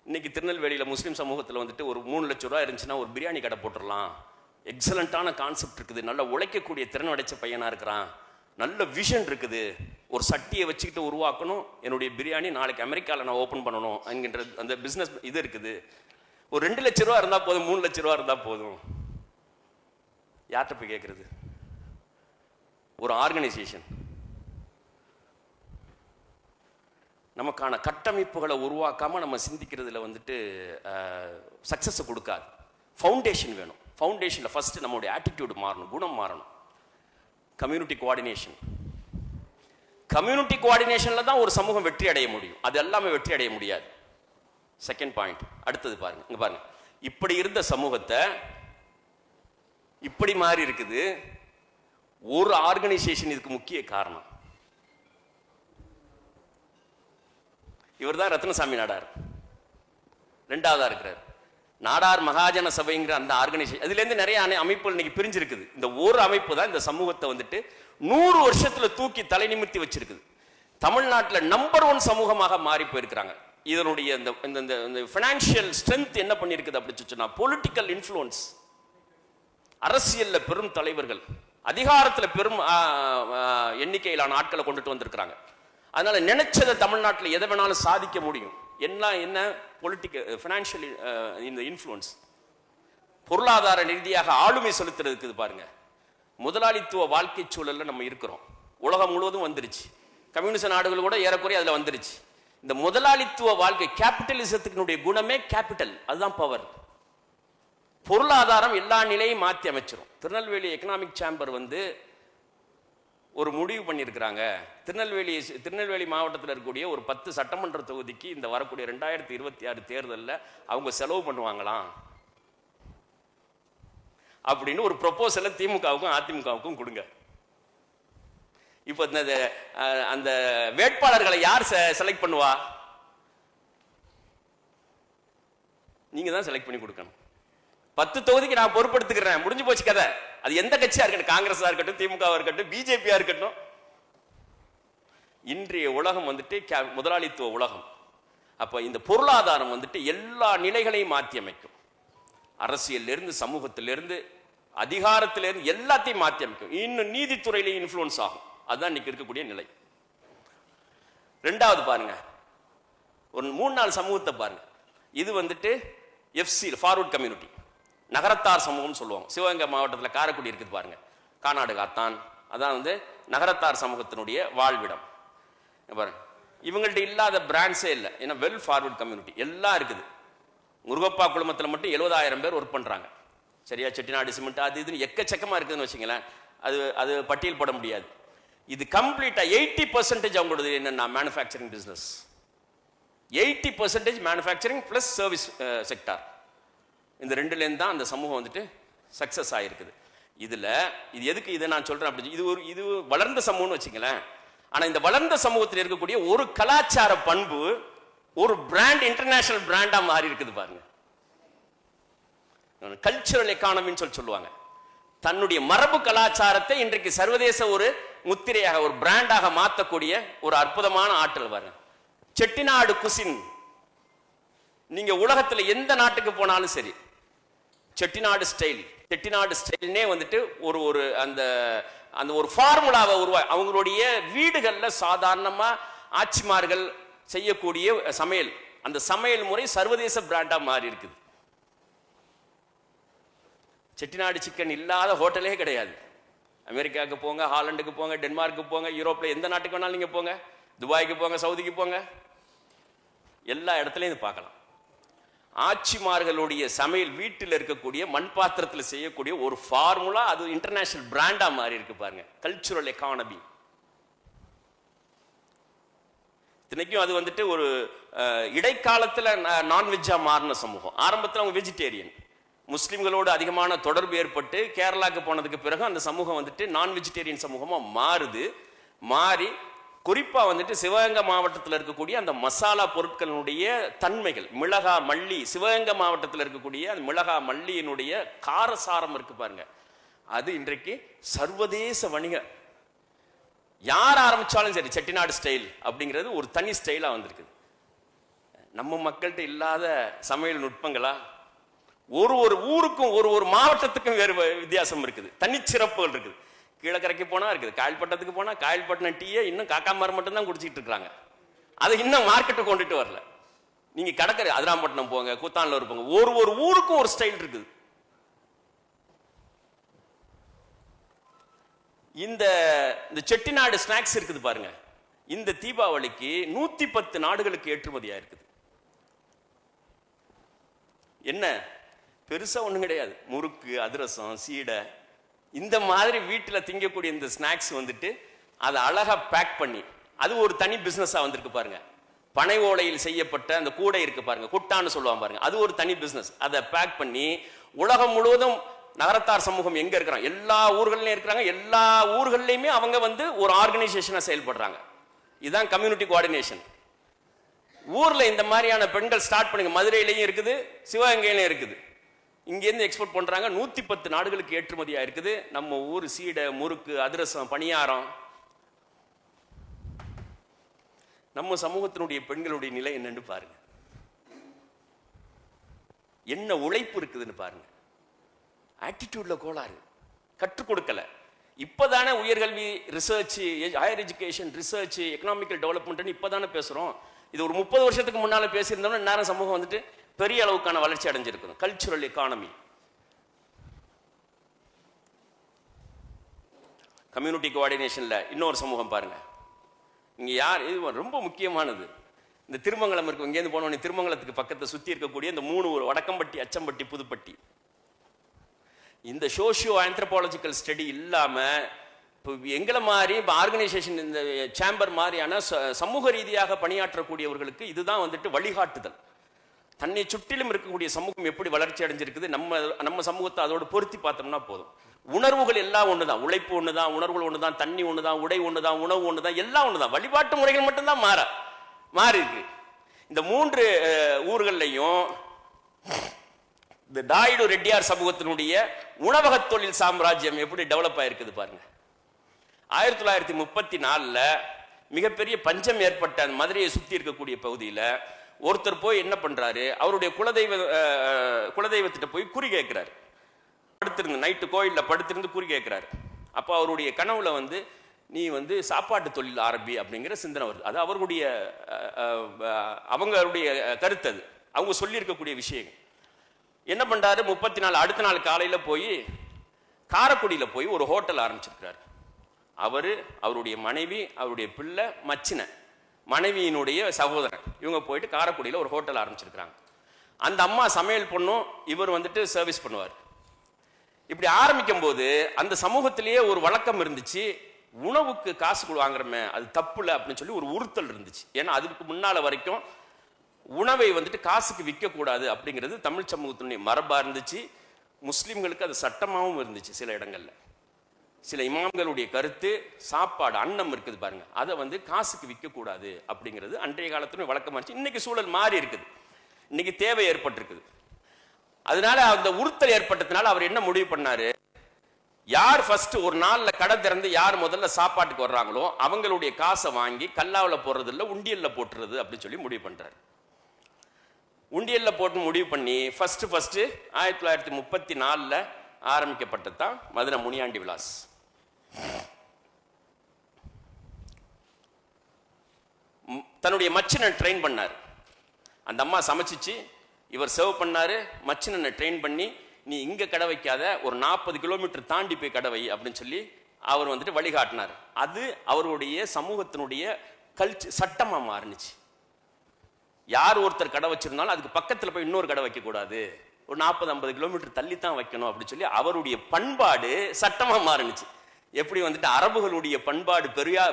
இன்னைக்கு திருநெல்வேலியில் முஸ்லீம் சமூகத்தில் வந்துட்டு ஒரு 3 லட்சம் ரூபா இருந்துச்சுன்னா ஒரு பிரியாணி கடை போட்டுடலாம். எக்ஸலண்டான கான்செப்ட் இருக்குது, நல்ல உழைக்கக்கூடிய திறன் அடைச்ச பையனா இருக்கிறான், நல்ல விஷன் இருக்குது. ஒரு சட்டியை வச்சுக்கிட்டு உருவாக்கணும், என்னுடைய பிரியாணி நாளைக்கு அமெரிக்காவில் நான் ஓப்பன் பண்ணணும் என்கின்ற அந்த பிஸ்னஸ் இது இருக்குது. ஒரு 2 லட்சம் ரூபா இருந்தால் போதும், 3 லட்சம் ரூபா இருந்தால் போதும். யார்கிட்ட போய் கேட்கறது? ஒரு ஆர்கனைசேஷன் நமக்கான கட்டமைப்புகளை உருவாக்காம நம்ம சிந்திக்கிறதுல வந்துட்டு சக்சஸ் கொடுக்காது. ஃபவுண்டேஷன் வேணும். ஃபவுண்டேஷன்ல ஃபர்ஸ்ட் நம்மளுடைய ஆட்டிடியூட் மாறணும், குணம் மாறணும். கம்யூனிட்டி கோஆர்டினேஷன், கம்யூனிட்டி கோஆர்டினேஷன்ல தான் ஒரு சமூகம் வெற்றி அடைய முடியும். அது எல்லாமே வெற்றி அடைய முடியாது. செகண்ட் பாயிண்ட், அடுத்தது பாருங்க. இங்க பாருங்க, இப்படி இருந்த சமூகத்தை இப்படி மாறி இருக்குது. ஒரு ஆர்கனைசேஷன் இதுக்கு முக்கிய காரணம். இவர் தான் ரத்னசாமி நாடார், ரெண்டாவதா இருக்கிறார். நாடார் மகாஜன சபைங்கிற அந்த ஆர்கனைசேஷன், அதுலேருந்து நிறைய அமைப்புகள் இன்னைக்கு பிரிஞ்சிருக்குது. இந்த ஒரு அமைப்பு தான் இந்த சமூகத்தை வந்துட்டு 100 வருஷத்துல தூக்கி தலை நிமித்தி வச்சிருக்குது. தமிழ்நாட்டில் நம்பர் 1 சமூகமாக மாறி போயிருக்கிறாங்க. இதனுடைய இந்த ஃபினான்ஷியல் ஸ்ட்ரென்த் என்ன பண்ணியிருக்குது அப்படின்னு சொன்னா, பொலிட்டிக்கல் இன்ஃப்ளூயன்ஸ், அரசியல்ல பெரும் தலைவர்கள், அதிகாரத்தில் பெரும் எண்ணிக்கையிலான ஆட்களை கொண்டுட்டு வந்திருக்கிறாங்க. அதனால நினைச்சதை தமிழ்நாட்டில் எதை வேணாலும் சாதிக்க முடியும். என்ன பொலிட்டிக்கல் ஃபினான்ஷியல் இந்த இன்ஃப்ளூயன்ஸ், பொருளாதார ரீதியாக ஆளுமை செலுத்துறதுக்கு பாருங்க. முதலாளித்துவ வாழ்க்கை சூழல்ல நம்ம இருக்கிறோம். உலகம் முழுவதும் வந்துருச்சு, கம்யூனிஸ்ட் நாடுகள் கூட ஏறக்குறைய அதுல வந்துருச்சு. இந்த முதலாளித்துவ வாழ்க்கை, கேபிட்டலிசத்துக்கு குணமே கேபிட்டல், அதுதான் பவர். பொருளாதாரம் எல்லா நிலையும் மாற்றி அமைச்சிரும். திருநெல்வேலி எக்கனாமிக் சேம்பர் ஒரு முடிவு பண்ணியிருக்கிறாங்க. திருநெல்வேலி மாவட்டத்தில் இருக்கக்கூடிய ஒரு 10 சட்டமன்ற தொகுதிக்கு இந்த வரக்கூடிய 2026 தேர்தலில் அவங்க செலவு பண்ணுவாங்களாம் அப்படின்னு ஒரு ப்ரொபோசலை திமுகவுக்கும் அதிமுகவுக்கும் கொடுங்க. இப்போ அந்த வேட்பாளர்களை யார் செலக்ட் பண்ணுவா? நீங்க தான் செலக்ட் பண்ணி கொடுக்கணும். 10 தொகுதிக்கு நான் பொறுப்படுத்துக்கிறேன், முடிஞ்சு போச்சு கதை. அது எந்த கட்சியா இருக்கட்டும், காங்கிரஸா இருக்கட்டும், திமுகவா இருக்கட்டும், பிஜேபியா இருக்கட்டும். இன்றைய உலகம் முதலாளித்துவ உலகம். அப்ப இந்த பொருளாதாரம் எல்லா நிலைகளையும் மாற்றி அமைக்கும். அரசியலிருந்து, சமூகத்திலிருந்து, அதிகாரத்திலிருந்து எல்லாத்தையும் மாற்றி அமைக்கும். இன்னும் நீதித்துறையிலேயே இன்ஃப்ளூயன்ஸ் ஆகும். அதுதான் இன்னைக்கு இருக்கக்கூடிய நிலை. ரெண்டாவது பாருங்க, ஒரு 3-4 சமூகத்தை பாருங்க. இது எஃப்சி ஃபார்வர்ட் கம்யூனிட்டி, நகரத்தார் சமூகம் சொல்லுவாங்க. சிவகங்கை மாவட்டத்தில் காரைக்குடி இருக்குது பாருங்க, கானாடு காத்தான், அதான் நகரத்தார் சமூகத்தினுடைய வாழ்விடம். பாருங்க, இவங்கள்ட்ட இல்லாத பிராண்ட்ஸே இல்லை. ஏன்னா வெல் ஃபார்வர்ட் கம்யூனிட்டி எல்லாம் இருக்குது. முருகப்பா குழுமத்தில் மட்டும் 70,000 பேர் ஒர்க் பண்றாங்க. சரியா? செட்டிநாடு சிமெண்ட் அது இதுன்னு எக்கச்சக்கமா இருக்குதுன்னு வச்சுங்களேன். அது பட்டியல் போட முடியாது. இது கம்ப்ளீட்டா 80% அவங்களோட என்னன்னா manufacturing business. 80% manufacturing plus service sector. இந்த ரெண்டுலேருந்து தான் அந்த சமூகம் சக்சஸ் ஆகிருக்குது. இது எதுக்கு இதை நான் சொல்றேன் அப்படி, இது வளர்ந்த சமூகம்னு வச்சுங்களேன். ஆனா இந்த வளர்ந்த சமூகத்தில் இருக்கக்கூடிய ஒரு கலாச்சார பண்பு ஒரு பிராண்ட், இன்டர்நேஷனல் பிராண்டா மாறி இருக்குது பாருங்க. கல்ச்சரல் எக்கானமின்னு சொல்லுவாங்க. தன்னுடைய மரபு கலாச்சாரத்தை இன்றைக்கு சர்வதேச ஒரு முத்திரையாக, ஒரு பிராண்டாக மாற்றக்கூடிய ஒரு அற்புதமான ஆற்றல் பாருங்க. செட்டிநாடு குசின், நீங்க உலகத்துல எந்த நாட்டுக்கு போனாலும் சரி, செட்டிநாடு ஸ்டைல்னே ஒரு அந்த ஒரு ஃபார்முலாவை அவங்களுடைய வீடுகள்ல சாதாரணமா ஆட்சிமார்கள் செய்யக்கூடிய சமையல், அந்த சமையல் முறை சர்வதேச பிராண்டா மாறி இருக்குது. செட்டிநாடு சிக்கன் இல்லாத ஹோட்டலே கிடையாது. அமெரிக்காவுக்கு போங்க, ஹாலண்டுக்கு போங்க, டென்மார்க்கு போங்க, யூரோப்ல எந்த நாட்டுக்கு வேணாலும் நீங்க போங்க, துபாய்க்கு போங்க, சவுதிக்கு போங்க, எல்லா இடத்துலையும் இது பார்க்கலாம். ஆட்சிமார்களுடைய சமையல் வீட்டில் இருக்கக்கூடிய மண் பாத்திரத்தில் செய்யக்கூடிய ஒரு ஃபார்முலா, அது இன்டர்நேஷனல் பிராண்டா மாறி இருக்கு பாருங்க. Cultural economy. இத்தனைக்கும் அது ஒரு இடைக்காலத்தில் நான்வெஜ்ஜா மாறின சமூகம். ஆரம்பத்தில் அவங்க வெஜிடேரியன். முஸ்லிம்களோடு அதிகமான தொடர்பு ஏற்பட்டு கேரளாக்கு போனதுக்கு பிறகு அந்த சமூகம் நான் வெஜிடேரியன் சமூகமா மாறி குறிப்பா சிவகங்கை மாவட்டத்தில் இருக்கக்கூடிய அந்த மசாலா பொருட்களுடைய தன்மைகள், மிளகா மல்லி, சிவகங்கை மாவட்டத்தில் இருக்கக்கூடிய அந்த மிளகா மல்லியினுடைய காரசாரம் இருக்கு பாருங்க, அது இன்றைக்கு சர்வதேச வணிக, யார் ஆரம்பிச்சாலும் சரி செட்டிநாடு ஸ்டைல் அப்படிங்கிறது ஒரு தனி ஸ்டைலா வந்திருக்குது. நம்ம மக்கள்கிட்ட இல்லாத சமையல் நுட்பங்களா? ஒரு ஊருக்கும் ஒரு மாவட்டத்துக்கும் வேறு வித்தியாசம் இருக்குது, தனிச்சிறப்புகள் இருக்குது. கீழக்கரைக்கு போனா இருக்குது, காயல்பட்டத்துக்கு போனா காயல்பட்டினம் டீயை இன்னும் காக்காமார் மட்டும் தான் குடிச்சிட்டு இருக்காங்க. அதை இன்னும் மார்க்கெட்டை கொண்டுட்டு வரல. நீங்க கடற்கரை அதிராம்பட்டினம் போங்க, கூத்தான்ல போங்க, ஒரு ஊருக்கும் ஒரு ஸ்டைல் இருக்குது. இந்த செட்டிநாடு ஸ்நாக்ஸ் இருக்குது பாருங்க, இந்த தீபாவளிக்கு 110 நாடுகளுக்கு ஏற்றுமதியா இருக்குது. என்ன பெருசா ஒண்ணும் கிடையாது. முறுக்கு, அதிரசம், சீடை, இந்த மாதிரி வீட்டில் திங்கக்கூடிய இந்த ஸ்நாக்ஸ் அதை அழகா பேக் பண்ணி அது ஒரு தனி பிசினஸா வந்திருக்கு பாருங்க. பனை ஓலையில் செய்யப்பட்ட அந்த கூடை இருக்கு பாருங்க, குட்டான்னு சொல்லுவாங்க பாருங்க, அது ஒரு தனி பிசினஸ். அதை பேக் பண்ணி உலகம் முழுவதும் நகரத்தார் சமூகம் எங்க இருக்கிறாங்க, எல்லா ஊர்கள்லயும் இருக்கிறாங்க, எல்லா ஊர்கள்லயுமே அவங்க ஒரு ஆர்கனைசேஷனா செயல்படுறாங்க. இதுதான் கம்யூனிட்டி கோஆர்டினேஷன். ஊர்ல இந்த மாதிரியான பெண்கள் ஸ்டார்ட் பண்ணுங்க. மதுரையிலையும் இருக்குது, சிவகங்கையிலையும் இருக்குது. இங்கேருந்து எக்ஸ்போர்ட் பண்றாங்க. 110 நாடுகளுக்கு ஏற்றுமதியா இருக்குது. நம்ம ஊர் சீடை, முறுக்கு, அதிரசம், பணியாரம். நம்ம சமூகத்தினுடைய பெண்களுடைய நிலை என்னன்னு பாருங்க. என்ன உழைப்பு இருக்குதுன்னு பாருங்க. ஆட்டிடியூட்ல கோளாறு, கற்றுக் கொடுக்கல. இப்பதானே உயர்கல்வி, research, higher education, research, economical development இப்பதானே பேசுறோம். இது ஒரு 30 வருஷத்துக்கு முன்னால பேசியிருந்தோம்னா நேரம் சமூகம் வந்துட்டு பெரிய அளவுக்கான வளர்ச்சி அடைஞ்சிருக்கணும். கல்ச்சுரல் எக்கானமி, கம்யூனிட்டி கோஆர்டினேஷன்ல இன்னொரு சமூகம் பாருங்க. இங்க யார், இது ரொம்ப முக்கியமானது. இந்த திருமங்கலம் இருக்கு, இங்கேருந்து போனோடனே திருமங்கலத்துக்கு பக்கத்தை சுத்தி இருக்கக்கூடிய இந்த 3 ஊர், வடக்கம்பட்டி, அச்சம்பட்டி, புதுப்பட்டி. இந்த சோஷியோ ஆந்த்ரோபாலஜிக்கல் ஸ்டடி இல்லாம இப்போ எங்களை மாதிரி இப்போ ஆர்கனைசேஷன், இந்த சேம்பர் மாதிரியான சமூக ரீதியாக பணியாற்றக்கூடியவர்களுக்கு இதுதான் வந்துட்டு வழிகாட்டுதல். தன்னை சுற்றிலும் இருக்கக்கூடிய சமூகம் எப்படி வளர்ச்சி அடைஞ்சிருக்குது, நம்ம சமூகத்தை அதோடு பொருத்தி பார்த்தோம்னா போதும். உணர்வுகள் எல்லாம் ஒண்ணுதான், உழைப்பு ஒண்ணுதான், உணர்வுகள் ஒண்ணுதான், தண்ணி ஒண்ணுதான், உடை ஒண்ணுதான், உணவு ஒண்ணுதான், எல்லாம் ஒண்ணுதான். வழிபாட்டு முறைகள் மட்டும்தான் மாறி இருக்கு. இந்த 3 ஊர்கள்லையும் இந்த டாயிடு ரெட்டியார் சமூகத்தினுடைய உணவக தொழில் சாம்ராஜ்யம் எப்படி டெவலப் ஆயிருக்குது பாருங்க. 1934 மிகப்பெரிய பஞ்சம் ஏற்பட்ட மதுரையை சுத்தி இருக்கக்கூடிய பகுதியில் ஒருத்தர் போய் என்ன பண்றாரு, அவருடைய குலதெய்வத்திட்ட போய் குறி கேட்கிறாரு. படுத்திருந்து நைட்டு கோயில்ல படுத்திருந்து குறி கேட்கிறாரு. அப்போ அவருடைய கனவுல வந்து நீ வந்து சாப்பாட்டு தொழில் ஆரம்பி அப்படிங்கிற சிந்தனை வருது. அது அவர்களுடைய கருத்து, அது அவங்க சொல்லி இருக்கக்கூடிய விஷயம். என்ன பண்றாரு, 34 அடுத்த நாள் காலையில போய் காரைக்குடியில போய் ஒரு ஹோட்டல் ஆரம்பிச்சிருக்கிறாரு. அவருடைய மனைவி, அவருடைய பிள்ளை, மச்சின மனைவியினுடைய சகோதரன், இவங்க போயிட்டு காரைக்குடியில ஒரு ஹோட்டல் ஆரம்பிச்சிருக்கிறாங்க. அந்த அம்மா சமையல் பண்ணும், இவர் வந்துட்டு சர்வீஸ் பண்ணுவார். இப்படி ஆரம்பிக்கும் போது அந்த சமூகத்திலேயே ஒரு வழக்கம் இருந்துச்சு, உணவுக்கு காசு வாங்குறமே அது தப்பு இல்லை அப்படின்னு சொல்லி ஒரு உறுத்தல் இருந்துச்சு. ஏன்னா அதுக்கு முன்னால வரைக்கும் உணவை வந்துட்டு காசுக்கு விற்க கூடாது அப்படிங்கிறது தமிழ் சமூகத்தினுடைய மரபா இருந்துச்சு. முஸ்லிம்களுக்கு அது சட்டமாகவும் இருந்துச்சு. சில இடங்கள்ல சில இமாம்களுடைய கருத்து, சாப்பாடு அன்னம் இருக்குது பாருங்க, அதை வந்து காசுக்கு விற்க கூடாது அப்படிங்கிறது அன்றைய காலத்துல வழக்கமா இருந்துச்சு. இன்னைக்கு சூழல் மாறி இருக்குது, இன்னைக்கு தேவை ஏற்பட்டிருக்குது. அதனால அந்த உறுத்தல் ஏற்பட்டதுனால அவர் என்ன முடிவு பண்ணாரு, யார் ஃபர்ஸ்ட் ஒரு நாள்ல கடை திறந்து யார் முதல்ல சாப்பாட்டுக்கு வர்றாங்களோ அவங்களுடைய காசை வாங்கி கல்லாவில் போடுறது இல்லை, உண்டியல்ல போட்டுறது அப்படின்னு சொல்லி முடிவு பண்றாரு. உண்டியல்ல போட்டு முடிவு பண்ணி ஃபர்ஸ்ட் 1934 ஆரம்பிக்கப்பட்டது தான் மதுரை முனியாண்டி விலாஸ். தன்னுடைய மச்சினை ட்ரெயின் பண்ணார். அந்த அம்மா சமைச்சிச்சு, இவர் சர்வ் பண்ணாரு. மச்சினை ட்ரெயின் பண்ணி நீ இங்க கடை வைக்காத, ஒரு 40 கிலோமீட்டர் தாண்டி போய் கடை வை அப்படின்னு சொல்லி அவர் வந்துட்டு வழிகாட்டினார். அது அவருடைய சமூகத்தினுடைய சட்டமா மாறுனுச்சு. யார் ஒருத்தர் கடை வச்சிருந்தாலும் அதுக்கு பக்கத்துல போய் இன்னொரு கடை வைக்க கூடாது, ஒரு 40-50 கிலோமீட்டர் தள்ளித்தான் வைக்கணும் அப்படின்னு சொல்லி அவருடைய பண்பாடு சட்டமா மாறுனுச்சு. எப்படி வந்துட்டு அரபுகளுடைய பண்பாடு,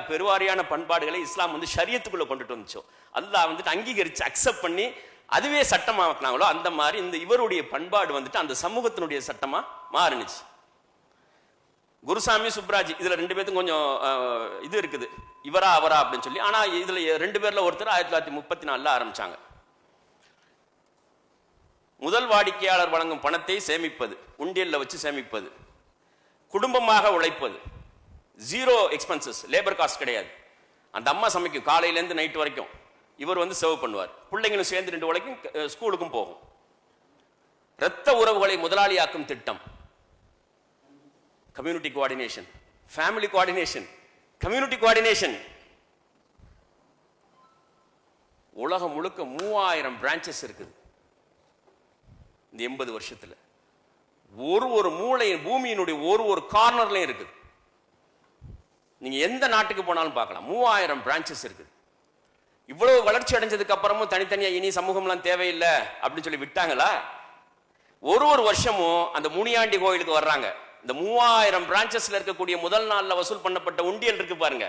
பெருவாரியான பண்பாடுகளை இஸ்லாம் வந்து ஷரியத்துக்குள்ள கொண்டுட்டு வந்துச்சோ, அல்லாஹ் வந்துட்டு அங்கீகரிச்சு அக்செப்ட் பண்ணி அதுவே சட்டமாக்கினாங்களோ, அந்த மாதிரி இந்த இவருடைய பண்பாடு வந்துட்டு அந்த சமூகத்தினுடைய சட்டமா மாறுனுச்சு. குருசாமி, சுப்ராஜ், இதுல 2 பேருக்கும் கொஞ்சம் இது இருக்குது, இவரா அவரா அப்படின்னு சொல்லி. ஆனா இதுல 2 பேர்ல ஒருத்தர் 1934 ஆரம்பிச்சாங்க. முதல் வாடிக்கையாளர் வழங்கும் பணத்தை சேமிப்பது, உண்டியல்ல வச்சு சேமிப்பது, குடும்பமாக உழைப்பது, 0 எக்ஸ்பென்சஸ், லேபர் காஸ்ட் கிடையாது. அந்த அம்மா சமைக்கும் காலையிலேருந்து நைட்டு வரைக்கும், இவர் வந்து சர்வ் பண்ணுவார். பிள்ளைங்களும் சேர்ந்து 2 வரைக்கும் ஸ்கூலுக்கும் போகும். இரத்த உறவுகளை முதலாளியாக்கும் திட்டம், community coordination, family coordination, community coordination. உலகம் முழுக்க 3000 பிரான்ச்சஸ் இருக்குது இந்த 80 வருஷத்துல. ஒரு மூளை பூமியினுடைய ஒரு கார்னர்லயும் இருக்குது. நீங்க எந்த நாட்டுக்கு போனாலும் பார்க்கலாம், 3000 பிரான்ச்சஸ் இருக்குது. இவ்வளவு வளர்ச்சி அடைஞ்சதுக்கு அப்புறமும் தனித்தனியா இனி சமூகம்லாம் தேவையில்லை அப்படின்னு சொல்லி விட்டாங்களா? ஒரு வருஷமும் அந்த முனியாண்டி கோயிலுக்கு வர்றாங்க. இந்த 3000 பிரான்ச்சஸ்ல இருக்கக்கூடிய முதல் நாள்ல வசூல் பண்ணப்பட்ட உண்டியல் இருக்கு பாருங்க,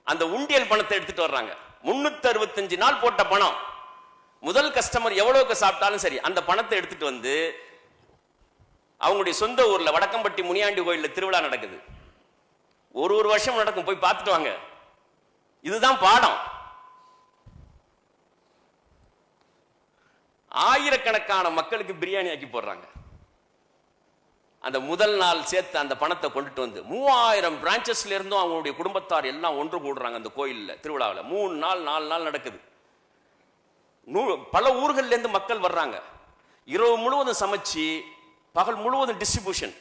அந்த உண்டியல் பணத்தை எடுத்துட்டு வர்றாங்க. 365 நாள் போட்ட பணம். முதல் கஸ்டமர் எவ்வளவுக்கு சாப்பிட்டாலும் சரி அந்த பணத்தை எடுத்துட்டு வந்து அவங்களுடைய சொந்த ஊர்ல வடக்கம்பட்டி முனியாண்டி கோயில்ல திருவிழா நடக்குது. ஒரு வருஷம் நடக்கும், போய் பார்த்துட்டு வாங்க. இதுதான் பாடம். ஆயிரக்கணக்கான மக்களுக்கு பிரியாணி ஆக்கி போடுறாங்க. அந்த முதல் நாள் சேர்த்து அந்த பணத்தை கொண்டுட்டு வந்து 3000 பிரான்ச்சஸ்ல இருந்தும் அவங்களுடைய குடும்பத்தார் எல்லாம் ஒன்று கூடுறாங்க அந்த கோயில்ல திருவிழாவில். 3 நாள் 4 நாள் நடக்குது. பல ஊர்கள்ல இருந்து மக்கள் வர்றாங்க. இரவு முழுவதும் சமைச்சு பகல் முழுவதும் டிஸ்ட்ரிபியூஷன்,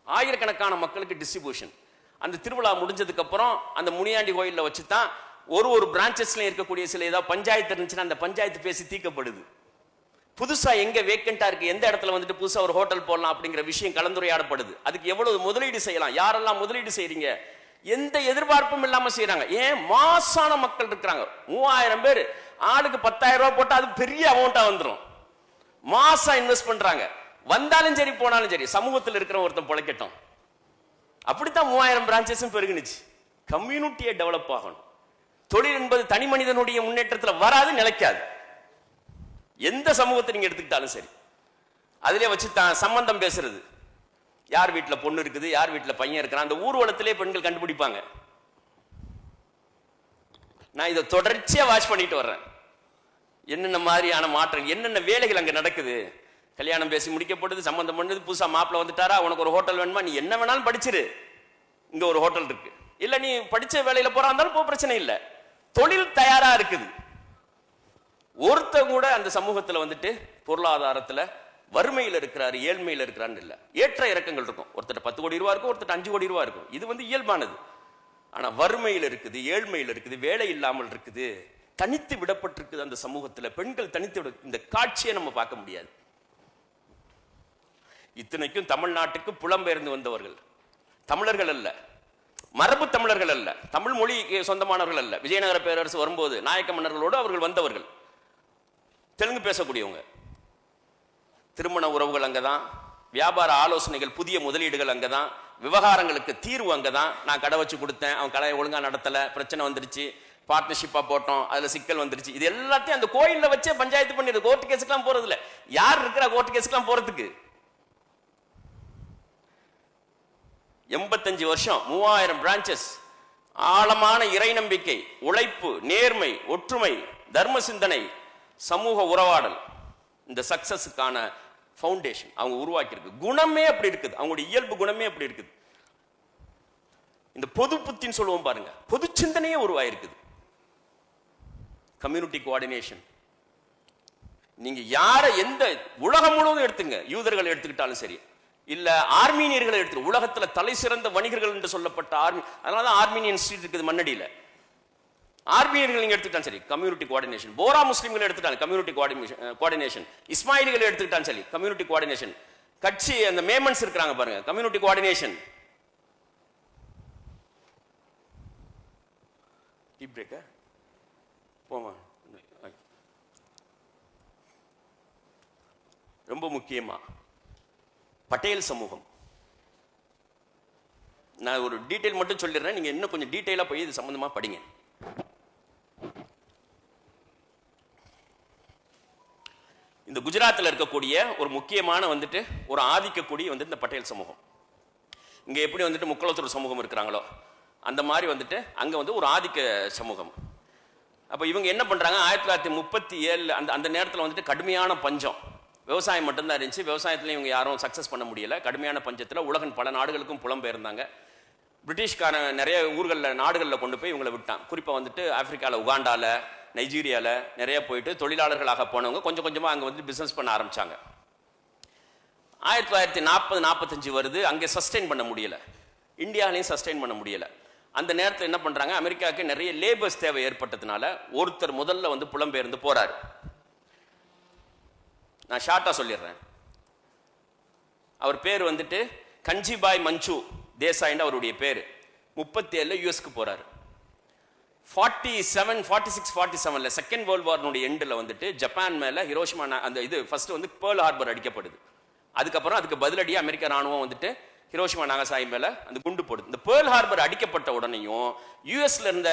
ஆயிரக்கணக்கான மக்களுக்கு டிஸ்ட்ரிபியூஷன். அந்த திருவிழா முடிஞ்சதுக்கு அப்புறம் அந்த முனியாண்டி கோயில்ல வச்சுதான் ஒரு பிரான்ச்சஸ்ல இருக்கக்கூடிய சில ஏதாவது பஞ்சாயத்து இருந்துச்சுன்னா அந்த பஞ்சாயத்து பேசி தீர்க்கப்படுது. புதுசா எங்க வேக்கண்டா இருக்கு, எந்த இடத்துல வந்துட்டு புதுசா ஒரு ஹோட்டல் போடலாம் அப்படிங்கிற விஷயம் கலந்துரையாடப்படுது. அதுக்கு எவ்வளவு முதலீடு செய்யலாம், யாரெல்லாம் முதலீடு செய்றீங்க, எந்த எதிர்பார்ப்பும் இல்லாம செய்யறாங்க. ஏன் மாசான மக்கள் இருக்கிறாங்க. 3000 பேர், ஆளுக்கு 10,000 ரூபாய் போட்டா அது பெரிய அமௌண்டா வந்துடும். மாசா இன்வெஸ்ட் பண்றாங்க. வந்தாலும் சரி போனாலும் சரி சமூகத்தில் இருக்கிற ஒருத்தன் பொழைக்கட்டும். அப்படித்தான் 3000 பிரான்ச்சஸும் பெருகுனுச்சு. கம்யூனிட்டியை டெவலப் ஆகணும். தொழில் என்பது தனி மனிதனுடைய முன்னேற்றத்தில் வராது, நிலைக்காது. எந்த சமூகத்தை நீங்க எடுத்துக்கிட்டாலும் சரி அதிலே வச்சு தான் சம்பந்தம் பேசுறது. யார் வீட்டில் பொண்ணு இருக்குது, யார் வீட்டில் பையன் இருக்கிறான், அந்த ஊர்வலத்திலே பெண்கள் கண்டுபிடிப்பாங்க. நான் இதை தொடர்ச்சியா வாட்ச் பண்ணிட்டு வர்றேன். என்னென்ன மாதிரியான மாற்றம், என்னென்ன வேலைகள் அங்க நடக்குது. கல்யாணம் பேசி முடிக்கப்படுது, சம்பந்தம் பண்ணுது, புதுசா மாப்பிள்ள வந்துட்டாரா, உனக்கு ஒரு ஹோட்டல் வேணுமா, நீ என்ன வேணாலும் படிச்சிரு, இங்க ஒரு ஹோட்டல் இருக்கு. இல்ல நீ படிச்ச வேலையில போறா இருந்தாலும் போ, பிரச்சனை இல்லை. தொழில் தயாரா இருக்குது. ஒருத்த கூட அந்த சமூகத்துல வந்துட்டு பொருளாதாரத்துல வறுமையில் இருக்கிறாரு, ஏழ்மையில் இருக்கிறான்னு இல்ல. ஏற்ற இறக்கங்கள் இருக்கும். ஒருத்தர் 10 கோடி ரூபாய் இருக்கும், ஒருத்தர் 5 கோடி ரூபாய் இருக்கும். இது இயல்பானது. ஆனா வறுமையில் இருக்குது, ஏழ்மையில் இருக்குது, வேலை இல்லாமல் இருக்குது, தனித்து விடப்பட்டிருக்குது அந்த சமூகத்துல. பெண்கள் தனித்து விட இந்த காட்சியை நம்ம பார்க்க முடியாது. இத்தனைக்கும் தமிழ்நாட்டுக்கு புலம்பெயர்ந்து வந்தவர்கள், தமிழர்கள் அல்ல, மரபு தமிழர்கள் அல்ல, தமிழ் மொழி சொந்தமானவர்கள் அல்ல. விஜயநகர பேரரசு வரும்போது நாயக்க மன்னர்களோடு அவர்கள் வந்தவர்கள். தெலுங்கு பேசக்கூடியவங்க. திருமண உறவுகள் அங்கதான், வியாபார ஆலோசனைகள், புதிய முதலீடுகள் அங்கதான், விவகாரங்களுக்கு தீர்வு அங்கதான். நான் கடை வச்சு கொடுத்தேன், அவன் கடையை ஒழுங்கா நடத்தல, பிரச்சனை வந்துருச்சு, பார்ட்னர்ஷிப்பா போட்டோம், அதுல சிக்கல் வந்துருச்சு. இது எல்லாத்தையும் அந்த கோயில்ல வச்சே பஞ்சாயத்து பண்ணிடுது. கோர்ட்டு கேஸுக்கெல்லாம் போறது இல்ல. யார் இருக்கிறா கோர்ட்டு கேஸுக்கெல்லாம் போறதுக்கு? 85 வருஷம், 3000 பிரான்ச்சஸ், ஆழமான இறை நம்பிக்கை, உழைப்பு, நேர்மை, ஒற்றுமை, தர்ம சிந்தனை, சமூக உறவாடல், இந்த சக்சஸுக்கான ஃபவுண்டேஷன் அவங்க உருவாக்கி இருக்கு. குணமே அப்படி இருக்குது, அவங்களுடைய இயல்பு குணமே அப்படி இருக்குது. இந்த பொது புத்தின்னு சொல்லுவோம் பாருங்க, பொது சிந்தனையே உருவாயிருக்குது. Community coordination. நீங்க யார எந்த உலகம் முழுவதும் எடுத்துங்க, யூதர்களை எடுத்துக்கிட்டாலும் சரி, இல்ல ஆர்மீனியர்களை எடுத்து, உலகத்துல தலை சிறந்த வணிகர்கள் என்று சொல்லப்பட்ட அதனாலதான் ஆர்மீனியன் ஸ்ட்ரீட் இருக்குது மண்ணடியில. ஆர்மீனியர்கள் நீங்க எடுத்துக்கிட்டாலும் சரி, கம்யூனிட்டி கோஆர்டினேஷன். போரா முஸ்லிம்கள் எடுத்துட்டாங்க, கம்யூனிட்டி கோஆர்டினேஷன். இஸ்மாயிலிகள் எடுத்துக்கிட்டாலும் சரி, கம்யூனிட்டி கோஆர்டினேஷன். கட்சி அந்த மேமன்ஸ் இருக்கிறாங்க பாருங்க, கம்யூனிட்டி கோஆர்டினேஷன். டீ பிரேக்கா போமா. ரொம்ப முக்கியமா பட்டேல் சமூகம். நான் ஒரு டீடைல் மட்டும் சொல்லிடுறேன், நீங்க இன்னும் கொஞ்சம் டீடைலா போய் இது சம்பந்தமா படிங்க. இந்த குஜராத்தில் இருக்கக்கூடிய ஒரு முக்கியமான வந்துட்டு ஒரு ஆதிக்கக்கூடிய வந்து இந்த பட்டேல் சமூகம். இங்க எப்படி வந்துட்டு முக்குளத்தூர் சமூகம் இருக்கிறாங்களோ அந்த மாதிரி வந்துட்டு அங்க வந்து ஒரு ஆதிக்க சமூகம். அப்ப இவங்க என்ன பண்றாங்க, 1937 அந்த நேரத்தில் வந்துட்டு கடுமையான பஞ்சம், விவசாயம் மட்டும்தான் இருந்துச்சு. விவசாயத்துல இவங்க யாரும் சக்சஸ் பண்ண முடியல. கடுமையான பஞ்சத்துல உலகின் பல நாடுகளுக்கும் புலம்பெயர்ந்தாங்க. பிரிட்டிஷ்காரன் நிறைய ஊர்களில் நாடுகளில் கொண்டு போய் இவங்களை விட்டான். குறிப்பா வந்துட்டு ஆப்பிரிக்கால, உகாண்டால, நைஜீரியால நிறைய போயிட்டு தொழிலாளர்களாக போனவங்க கொஞ்சம் கொஞ்சமா அங்க வந்து பிசினஸ் பண்ண ஆரம்பிச்சாங்க. 1940-45 வருது, அங்கே சஸ்டெயின் பண்ண முடியல, இந்தியாவிலையும் சஸ்டெயின் பண்ண முடியல. அந்த நேரத்தில் என்ன பண்றாங்க, அமெரிக்காவுக்கு நிறைய லேபர்ஸ் தேவை ஏற்பட்டதுனால ஒருத்தர் முதல்ல வந்து புலம்பெயர்ந்து போறாரு. நான் ஷார்ட்டா சொல்லிடுறேன். அவர் பேர் வந்துட்டு கஞ்சிபாய் மஞ்சு தேசாய் அவருடைய பேரு. 37 யூஎஸ்க்கு போறாரு. 46-47 செகண்ட் வேர்ல்ட் வார் எண்டில் வந்துட்டு ஜப்பான் மேல ஹிரோஷிமா அந்த இது ஃபர்ஸ்ட் வந்து பேர்ல் ஹார்பர் அடிக்கப்படுது. அதுக்கப்புறம் அதுக்கு பதிலடியாக அமெரிக்க ராணுவம் வந்துட்டு ஹிரோஷிமா நாகசாகி மேல அந்த குண்டு போடுது. இந்த பேர்ல் ஹார்பர் அடிக்கப்பட்ட உடனேயும் யூஎஸ்ல இருந்த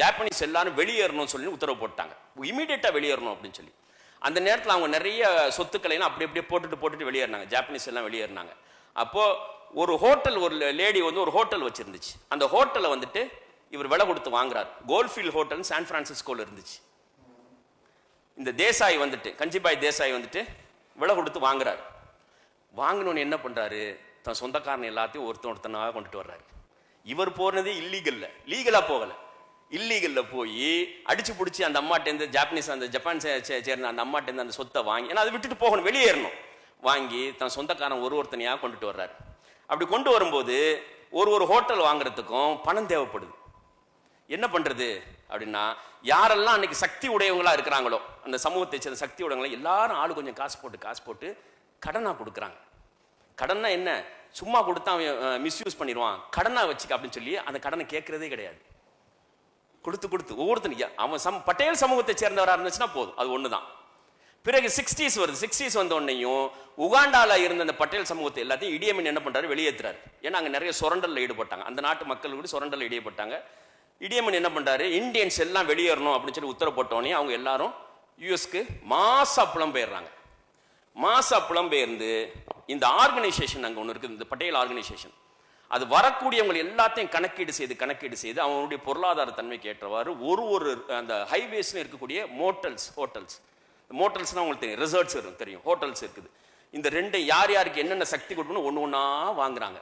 ஜாப்பனீஸ் எல்லாரும் வெளியேறணும்னு சொல்லி உத்தரவு போட்டாங்க, இமீடியட்டா வெளியேறணும் அப்படின்னு சொல்லி. அந்த நேரத்தில் அவங்க நிறைய சொத்துக்களை அப்படி அப்படியே போட்டுட்டு வெளியேறினாங்க, ஜாப்பனீஸ் எல்லாம் வெளியேறினாங்க. அப்போ ஒரு ஹோட்டல், ஒரு லேடி வந்து ஒரு ஹோட்டல் வச்சிருந்துச்சு. அந்த ஹோட்டலை வந்துட்டு இவர் விலை கொடுத்து வாங்குறாரு. கோல்ஃபீல்ட் ஹோட்டல் சான் பிரான்சிஸ்கோல இருந்துச்சு. இந்த தேசாய் வந்துட்டு, கஞ்சிபாய் தேசாய் வந்துட்டு விலை கொடுத்து வாங்குறாரு. வாங்கினோன்னு என்ன பண்றாரு, தன் சொந்தக்காரன் எல்லாத்தையும் ஒருத்தனாக கொண்டுட்டு வர்றாரு. இவர் போனதே இல்லீகல்ல, லீகலா போகல, இல்லீகல்ல போய் அடிச்சு பிடிச்சி அந்த அம்மாட்டேருந்து, ஜாப்பனீஸ் அந்த ஜப்பான் சேர்ந்த அந்த அம்மாட்டேருந்து அந்த சொத்தை வாங்கி, ஏன்னா அதை விட்டுட்டு போகணும், வெளியேறணும், வாங்கி தன் சொந்தக்காரன் ஒருத்தனையாக கொண்டுட்டு வர்றாரு. அப்படி கொண்டு வரும்போது ஒரு ஹோட்டல் வாங்குறதுக்கும் பணம் தேவைப்படுது. என்ன பண்றது அப்படின்னா, யாரெல்லாம் அன்னைக்கு சக்தி உடையவங்களா இருக்கிறாங்களோ, அந்த சமூகத்தை சேர்ந்த சக்தி உடையவங்களா எல்லாரும் ஆளு கொஞ்சம் காசு போட்டு கடனா கொடுக்குறாங்க. கடன்னா என்ன, சும்மா கொடுத்தா அவன் மிஸ்யூஸ் பண்ணிடுவான், கடனா வச்சுக்க அப்படின்னு சொல்லி அந்த கடனை கேட்கறதே கிடையாது. கொடுத்து ஒவ்வொருத்தனுக்கு அவன் பட்டேல் சமூகத்தை சேர்ந்தவராக இருந்துச்சுன்னா போதும், அது ஒண்ணுதான். பிறகு 60s வருது. 60s வந்த உடனேயும் உகாண்டால இருந்த அந்த பட்டேல் சமூகத்தை எல்லாத்தையும் இடியமின் என்ன பண்றாரு, வெளியேற்றுறாரு. ஏன்னா அங்க நிறைய சுரண்டல்ல ஈடுபட்டாங்க, அந்த நாட்டு மக்கள் கூட சுரண்டல்ல ஈடுபட்டாங்க. இடியமன் என்ன பண்றாரு, இந்தியன்ஸ் எல்லாம் வெளியேறணும் அப்படின்னு சொல்லி உத்தரவு போட்டோன்னே அவங்க எல்லாரும் யூஎஸ்க்கு மாசா புலம்பெயர்றாங்க. மாசா புலம்பெயர்ந்து இந்த ஆர்கனைசேஷன் அங்க ஒன்று இருக்குது, இந்த பட்டேல் ஆர்கனைசேஷன், அது வரக்கூடியவங்க எல்லாத்தையும் கணக்கீடு செய்து அவங்களுடைய பொருளாதார தன்மைக்கு ஏற்றவாறு ஒரு அந்த ஹைவேஸ்ல இருக்கக்கூடிய மோட்டல்ஸ்னா உங்களுக்கு தெரியும், ரிசார்ட்ஸ் தெரியும், ஹோட்டல்ஸ் இருக்குது. இந்த ரெண்டு யார் யாருக்கு என்னென்ன சக்தி கொடுக்கணும் ஒன்று ஒன்றா வாங்குறாங்க.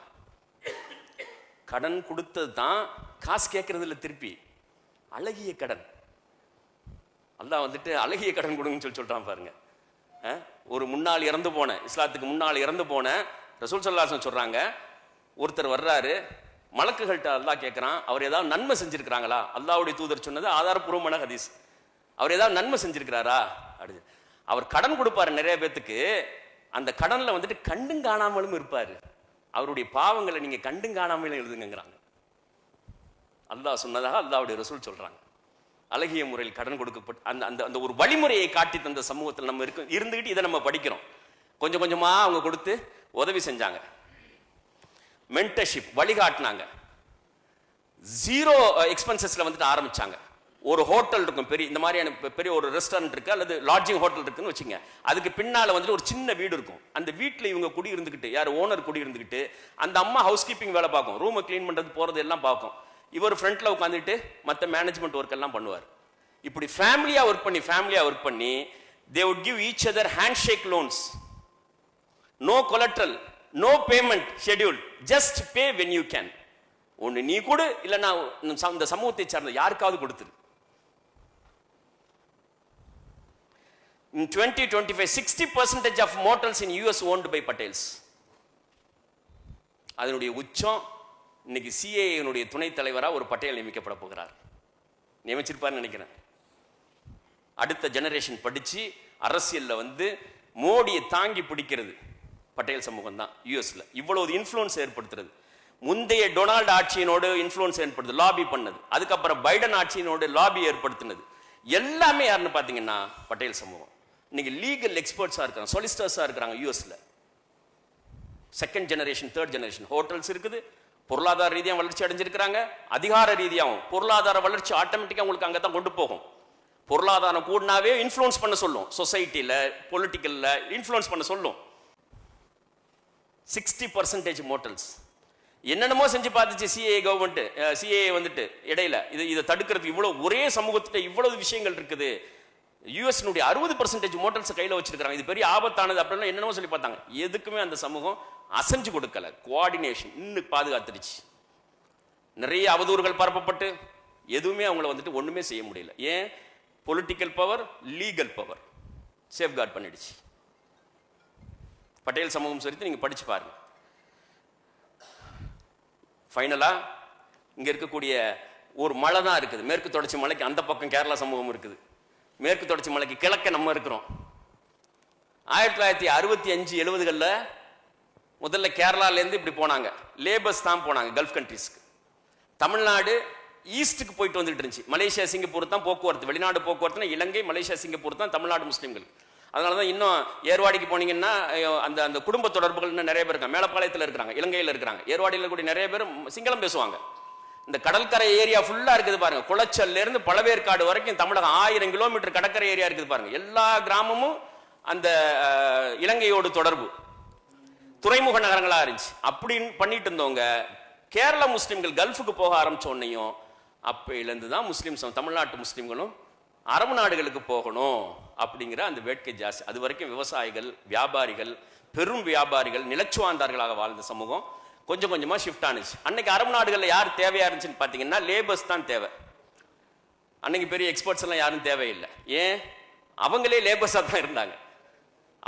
கடன் கொடுத்தது தான், காசு கேட்கறது இல்லை திருப்பி. அழகிய கடன், அல்லாஹ் வந்துட்டு அழகிய கடன் கொடுங்கன்னு சொல்றான் பாருங்க. ஒரு முன்னாள் இறந்து போன, இஸ்லாத்துக்கு முன்னால் இறந்து போன ரசூல் ஸல்லல்லாஹு அலைஹி வஸல்லம் சொல்றாங்க, ஒருத்தர் வர்றாரு, மலக்குகள்கிட்ட அல்லாஹ் கேட்கிறான், அவர் ஏதாவது நன்மை செஞ்சிருக்கிறாங்களா? அல்லாஹ்வுடைய தூதர் சொன்னது ஆதாரபூர்வமான ஹதீஸ். அவர் ஏதாவது நன்மை செஞ்சிருக்கிறாரா அப்படின்னு. அவர் கடன் கொடுப்பாரு நிறைய பேத்துக்கு, அந்த கடன்ல வந்துட்டு கண்டும் காணாமலும் இருப்பாரு. அவருடைய பாவங்களை நீங்க கண்டும் காணாமலும் எழுதுங்கிறாங்க. அல்லாஹ் சொன்னதாக அல்லாஹ்வுடைய ரசூல் சொல்றாங்க. அழகிய முறையில் கடன் கொடுக்கப்பட்டு அந்த அந்த அந்த ஒரு வழிமுறையை காட்டி தந்த சமூகத்தில் நம்ம இருந்துகிட்டு இதை நம்ம படிக்கிறோம். கொஞ்சம் கொஞ்சமா அவங்க கொடுத்து உதவி செஞ்சாங்க, மென்டர்ஷிப் வழிகாட்டினாங்க, 0 எக்ஸ்பென்சஸ்ல வந்துட்டு ஆரம்பிச்சாங்க. ஒரு ஹோட்டல் இருக்கும், பெரிய இந்த மாதிரியான பெரிய ஒரு ரெஸ்டாரண்ட் இருக்கு அல்லது லாட்ஜிங் ஹோட்டல் இருக்குன்னு வச்சுங்க, அதுக்கு பின்னால வந்துட்டு ஒரு சின்ன வீடு இருக்கும். அந்த வீட்டில் இவங்க குடி இருந்துகிட்டு, யார் ஓனர் குடி இருந்துகிட்டு, அந்த அம்மா ஹவுஸ் கீப்பிங் வேலை பார்க்கும், ரூமை கிளீன் பண்றது போறது எல்லாம் பார்க்கும். இவர் ஃப்ரண்ட்ல உட்காந்துட்டு மற்ற மேனேஜ்மெண்ட் ஒர்க் எல்லாம் பண்ணுவார். இப்படி ஃபேமிலியா ஒர்க் பண்ணி they would give each other handshake loans, no collateral, no payment schedule, just pay when you can. ஒன்னு நீ கொடு, இல்லைன்னா இந்த சமூகத்தை சார்ந்த யாருக்காவது கொடுத்துரு. In 2025 60% of motels in US owned by Patels. அதனுடைய உச்சம் இன்னைக்கு சிஏஏனுடைய துணைத் தலைவராக ஒரு பட்டேல் நியமிக்கப்பட போகிறார், நியமிச்சிருப்பார்னு நினைக்கிறேன். அடுத்த ஜெனரேஷன் படிச்சு அரசியல்ல வந்து மோடியை தாங்கி பிடிக்கிறது பட்டேல் சமூகம் தான். யூஎஸ்ல இவ்வளவு இன்ஃப்ளூயன்ஸ் ஏற்படுத்துறது, முந்தைய டொனால்டு ஆட்சியினோடு இன்ஃப்ளூயன்ஸ் ஏற்படுத்து, லாபி பண்ணது, அதுக்கப்புறம் பைடன் ஆட்சியினோடு லாபி ஏற்படுத்தினது எல்லாமே யாருன்னு பாத்தீங்கன்னா பட்டேல் சமூகம். இன்னைக்கு லீகல் எக்ஸ்பர்ட்ஸா இருக்காங்க, சொலிசிட்டர்ஸா இருக்கிறாங்க யூஎஸ்ல. Second generation, third generation hotels இருக்குது. பொருளாதார ரீதியாக வளர்ச்சி அடைஞ்சிருக்கிறாங்க, அதிகார ரீதியாகவும். பொருளாதார வளர்ச்சி ஆட்டோமேட்டிக்கா உங்களுக்கு அங்கே தான் கொண்டு போகும். பொருளாதாரம் கூடனாவே இன்ஃப்ளூயன்ஸ் பண்ண சொல்லும், சொசைட்டில பொலிட்டிக்கல்ல இன்ஃப்ளூயன்ஸ் பண்ண சொல்லும். 60% மோட்டல்ஸ் என்னென்னமோ செஞ்சு பார்த்துச்சு சிஏஏ வந்துட்டு இடையில இதை தடுக்கிறதுக்கு இவ்வளவு ஒரே சமூகத்திட்ட இவ்வளவு விஷயங்கள் இருக்குது. யூஎஸ்னுடைய 60% மோட்டல்ஸ் கையில வச்சிருக்காங்க. இது பெரிய ஆபத்தானது அப்படின்னா என்னென்னமோ சொல்லி பார்த்தாங்க, எதுக்குமே அந்த சமூகம் அசைஞ்சு கொடுக்கல. கோஆர்டினேஷன் இன்னும் பாதுகாத்துருச்சு. நிறைய அவதூறுகள் பரப்பப்பட்டு எதுவுமே அவங்கள வந்துட்டு ஒண்ணுமே செய்ய முடியல. ஏன்? Political power, legal power safeguard பண்ணிடுச்சு. பட்டேல் சமூகம் சரித்து நீங்க படிச்சு பாருங்க. ஃபைனலா இங்க இருக்கக்கூடிய ஒரு மலை தான் இருக்குது, மேற்கு தொடர்ச்சி மலைக்கு அந்த பக்கம் கேரளா சமூகம் இருக்குது, மேற்கு தொடர்ச்சி மலைக்கு கிழக்க நம்ம இருக்கிறோம். 1965 70களில் முதல்ல கேரளால இருந்து இப்படி போனாங்க, லேபர்ஸ் தான் போனாங்க கல்ஃப் கண்ட்ரீஸ்க்கு. தமிழ்நாடு ஈஸ்ட்டுக்கு போயிட்டு வந்துட்டு இருந்துச்சு. மலேசியா சிங்கப்பூர் தான் போக்குவரத்து, வெளிநாடு போக்குவரத்துனா இலங்கை, மலேசியா சிங்கப்பூர் தான் தமிழ்நாடு முஸ்லீம்கள். அதனால தான் இன்னும் ஏர்வாடிக்கு போனீங்கன்னா அந்த அந்த குடும்ப தொடர்புகள் இன்னும் நிறைய பேர் இருக்காங்க. மேலப்பாளையத்தில் இருக்கிறாங்க, இலங்கையில் இருக்கிறாங்க, ஏர்வாடியில் கூடிய நிறைய பேர் சிங்களம் பேசுவாங்க. இந்த கடற்கரை ஏரியா ஃபுல்லா இருக்குது பாருங்க, குளச்சல்ல இருந்து பழவேற்காடு வரைக்கும் தமிழகம் 1000 கிலோமீட்டர் கடற்கரை ஏரியா இருக்குது பாருங்க. எல்லா கிராமமும் அந்த இலங்கையோடு தொடர்பு, துறைமுக நகரங்களா இருந்துச்சு. அப்படின்னு பண்ணிட்டு இருந்தவங்க கேரள முஸ்லிம்கள் கல்ஃபுக்கு போக ஆரம்பிச்ச உடனேயும் அப்பையிலேருந்து தான் முஸ்லிம்ஸ் தமிழ்நாட்டு முஸ்லிம்களும் அரபு நாடுகளுக்கு போகணும் அப்படிங்கிற அந்த வேட்கை ஜாஸ்தி. அது வரைக்கும் விவசாயிகள், வியாபாரிகள், பெரும் வியாபாரிகள், நிலச்சுவாந்தார்களாக வாழ்ந்த சமூகம் கொஞ்சம் கொஞ்சமா ஷிஃப்ட் ஆனிச்சு. அன்னைக்கு அரபு நாடுகளில் யார் தேவையா இருந்துச்சுன்னு பார்த்தீங்கன்னா லேபர்ஸ் தான் தேவை. அன்னைக்கு பெரிய எக்ஸ்பர்ட்ஸ் எல்லாம் யாரும் தேவையில்லை. ஏன்? அவங்களே லேபர்ஸாக தான் இருந்தாங்க.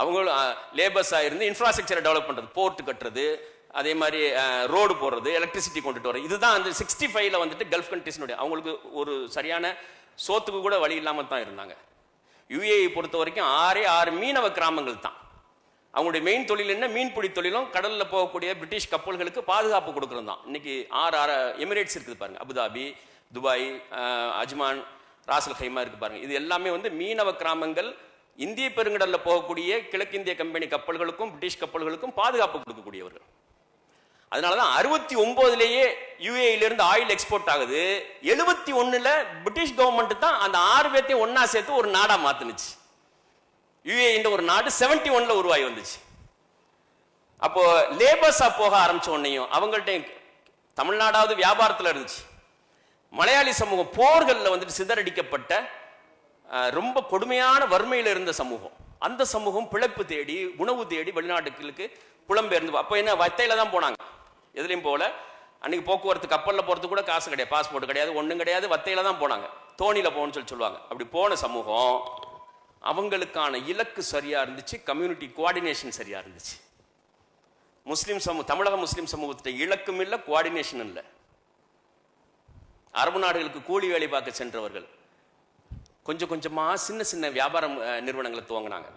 அவங்களும் லேபர்ஸாக இருந்து இன்ஃப்ராஸ்ட்ரக்சரை டெவலப் பண்ணுறது, போர்ட் கட்டுறது, அதே மாதிரி ரோடு போடுறது, எலக்ட்ரிசிட்டி கொண்டுட்டு வர்றது. இதுதான் அந்த 65ல வந்துட்டு கல்ஃப் கண்ட்ரிஸ்னுடைய அவங்களுக்கு ஒரு சரியான சோத்துக்கு கூட வழி இல்லாமல் தான் இருந்தாங்க. யுஏஇ பொறுத்த வரைக்கும் 6 மீனவ கிராமங்கள் தான். அவங்களுடைய மெயின் தொழில் என்ன? மீன்பிடி தொழிலும் கடலில் போகக்கூடிய பிரிட்டிஷ் கப்பல்களுக்கு பாதுகாப்பு கொடுக்கறது தான். இன்னைக்கு 6 எமிரேட்ஸ் இருக்குது பாருங்க. அபுதாபி, துபாய், அஜ்மான், ராசல் ஹைமா இருக்கு பாருங்க. இது எல்லாமே வந்து மீனவ கிராமங்கள். இந்திய பெருங்கடலில் போகக்கூடிய கிழக்கிந்திய கம்பெனி கப்பல்களுக்கும் பிரிட்டிஷ் கப்பல்களுக்கும் பாதுகாப்பு கொடுக்கக்கூடியவர்கள். அதனாலதான் 69லேயே யுஏஇலிருந்து ஆயில் எக்ஸ்போர்ட் ஆகுது. 71ல பிரிட்டிஷ் கவர்மெண்ட் தான் அந்த 6 பேர்த்தையும் ஒன்னா சேர்த்து ஒரு நாடா மாத்துனுச்சு. யுஏஇ ஒரு நாடு 71ல உருவாகி வந்துச்சு. அப்போ லேபர்ஸா போக ஆரம்பிச்ச உடனேயும் அவங்கள்ட்ட தமிழ்நாடாவது வியாபாரத்தில் இருந்துச்சு. மலையாளி சமூகம் போர்களில் வந்துட்டு சிதறடிக்கப்பட்ட ரொம்ப கொடுமையான வறுமையில் இருந்த சமூகம். அந்த சமூகம் பிழைப்பு தேடி, உணவு தேடி வெளிநாட்டுகளுக்கு புலம்பெயர்ந்து. அப்போ என்ன, வத்தையில தான் போனாங்க. எதுலையும் போல. அன்னைக்கு போக்குவரத்து கப்பலில் போகிறது கூட காசு கிடையாது, பாஸ்போர்ட் கிடையாது, ஒன்றும் கிடையாது. வத்தையில தான் போனாங்க. தோணியில் போகணும்னு சொல்லுவாங்க. அப்படி போன சமூகம் அவங்களுக்கான இலக்கு சரியா இருந்துச்சு, கம்யூனிட்டி கோஆர்டினேஷன் சரியா இருந்துச்சு. முஸ்லீம் சமூகம், தமிழக முஸ்லீம் சமூகத்திட்ட இலக்கும் இல்லை, கோஆர்டினேஷன் இல்லை. அரபு நாடுகளுக்கு கூலி வேலை பார்க்க சென்றவர்கள் கொஞ்சம் கொஞ்சமா சின்ன சின்ன வியாபார நிறுவனங்களை துவங்கினாங்க.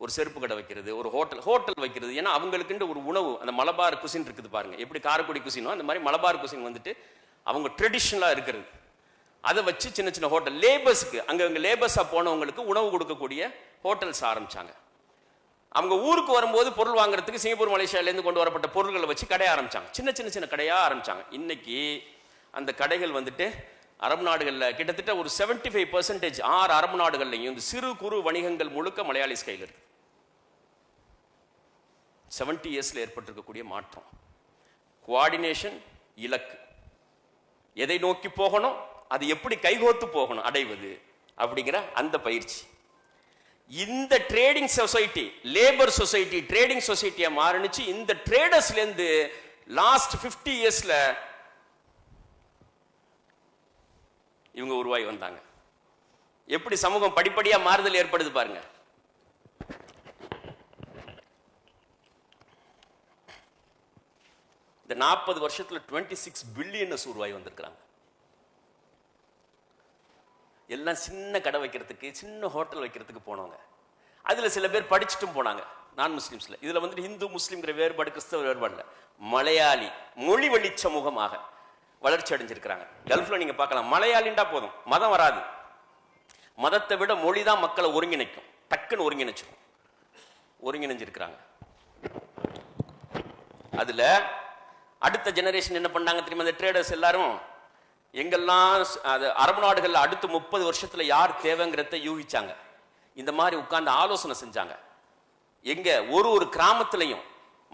ஒரு செருப்பு கடை வைக்கிறது, ஒரு ஹோட்டல் வைக்கிறது. ஏன்னா அவங்களுக்குன்ற ஒரு உணவு, அந்த மலபார் குசின் இருக்குது பாருங்க. எப்படி காரைக்குடி குசினோ அந்த மாதிரி மலபார் குசின் வந்துட்டு அவங்க ட்ரெடிஷனலா இருக்கிறது. அதை வச்சு சின்ன சின்ன ஹோட்டல் லேபர்ஸ்க்கு, அங்க லேபர்ஸா போனவங்களுக்கு உணவு கொடுக்கக்கூடிய ஹோட்டல்ஸ் ஆரம்பிச்சாங்க. அவங்க ஊருக்கு வரும்போது பொருள் வாங்குறதுக்கு சிங்கப்பூர், மலேசியாவிலேருந்து கொண்டு வரப்பட்ட பொருள்களை வச்சு கடையை ஆரம்பிச்சாங்க. சின்ன சின்ன சின்ன கடையா ஆரம்பிச்சாங்க. இன்னைக்கு அந்த கடைகள் வந்துட்டு அரபு நாடுகளில் கிட்டத்தட்ட ஒரு 75% 6 அரபு நாடுகள்லையும் இந்த சிறு குறு வணிகங்கள் முழுக்க மலையாளிஸ் கையில் இருக்கு. 70 இயர்ஸ்ல ஏற்பட்டிருக்கக்கூடிய மாற்றம். கோஆர்டினேஷன், இலக்கு, எதை நோக்கி போகணும், அது எப்படி கைகோத்து போகணும் அடைவது அப்படிங்கிற அந்த பயிற்சி. இந்த trading society, labour society trading சொசைட்டியா மாறினுச்சு. இந்த ட்ரேடர்ஸ்ல இருந்து லாஸ்ட் 50 இயர்ஸ்ல இவங்க உருவாகி வந்தாங்க. எப்படி சமூகம் படிப்படியா மாறுதல் ஏற்படுது பாருங்க. இந்த 40 வருஷத்துல 26 பில்லியன் உருவாகி வந்திருக்கிறாங்க. எல்லாம் சின்ன கடை வைக்கிறதுக்கு, சின்ன ஹோட்டல் வைக்கிறதுக்கு போனவங்க. அதுல சில பேர் படிச்சுட்டும் போனாங்க, நான் முஸ்லிம்ஸ்ல. இதுல வந்துட்டு இந்து முஸ்லிம்ங்கிற வேறுபாடு, கிறிஸ்தவ வேறுபாடு இல்லை. மலையாளி மொழி வழி சமூகமாக வளர்ச்சி அடைஞ்சிருக்கிறாங்க. கல்ஃப்ல நீங்க பார்க்கலாம், மலையாளிண்டா போதும், மதம் வராது. மதத்தை விட மொழி தான் மக்களை ஒருங்கிணைக்கும். டக்குன்னு ஒருங்கிணைஞ்சிருக்கிறாங்க. அதுல அடுத்த ஜெனரேஷன் என்ன பண்ணாங்க தெரியுமா? அந்த ட்ரேடர்ஸ் எல்லாரும் எங்கெல்லாம் அரபு நாடுகள்ல அடுத்த 30 வருஷத்துல யார் தேவைங்கிறத யூகிச்சாங்க. இந்த மாதிரி உட்கார்ந்து ஆலோசனை செஞ்சாங்க. எங்க ஒரு கிராமத்திலையும்,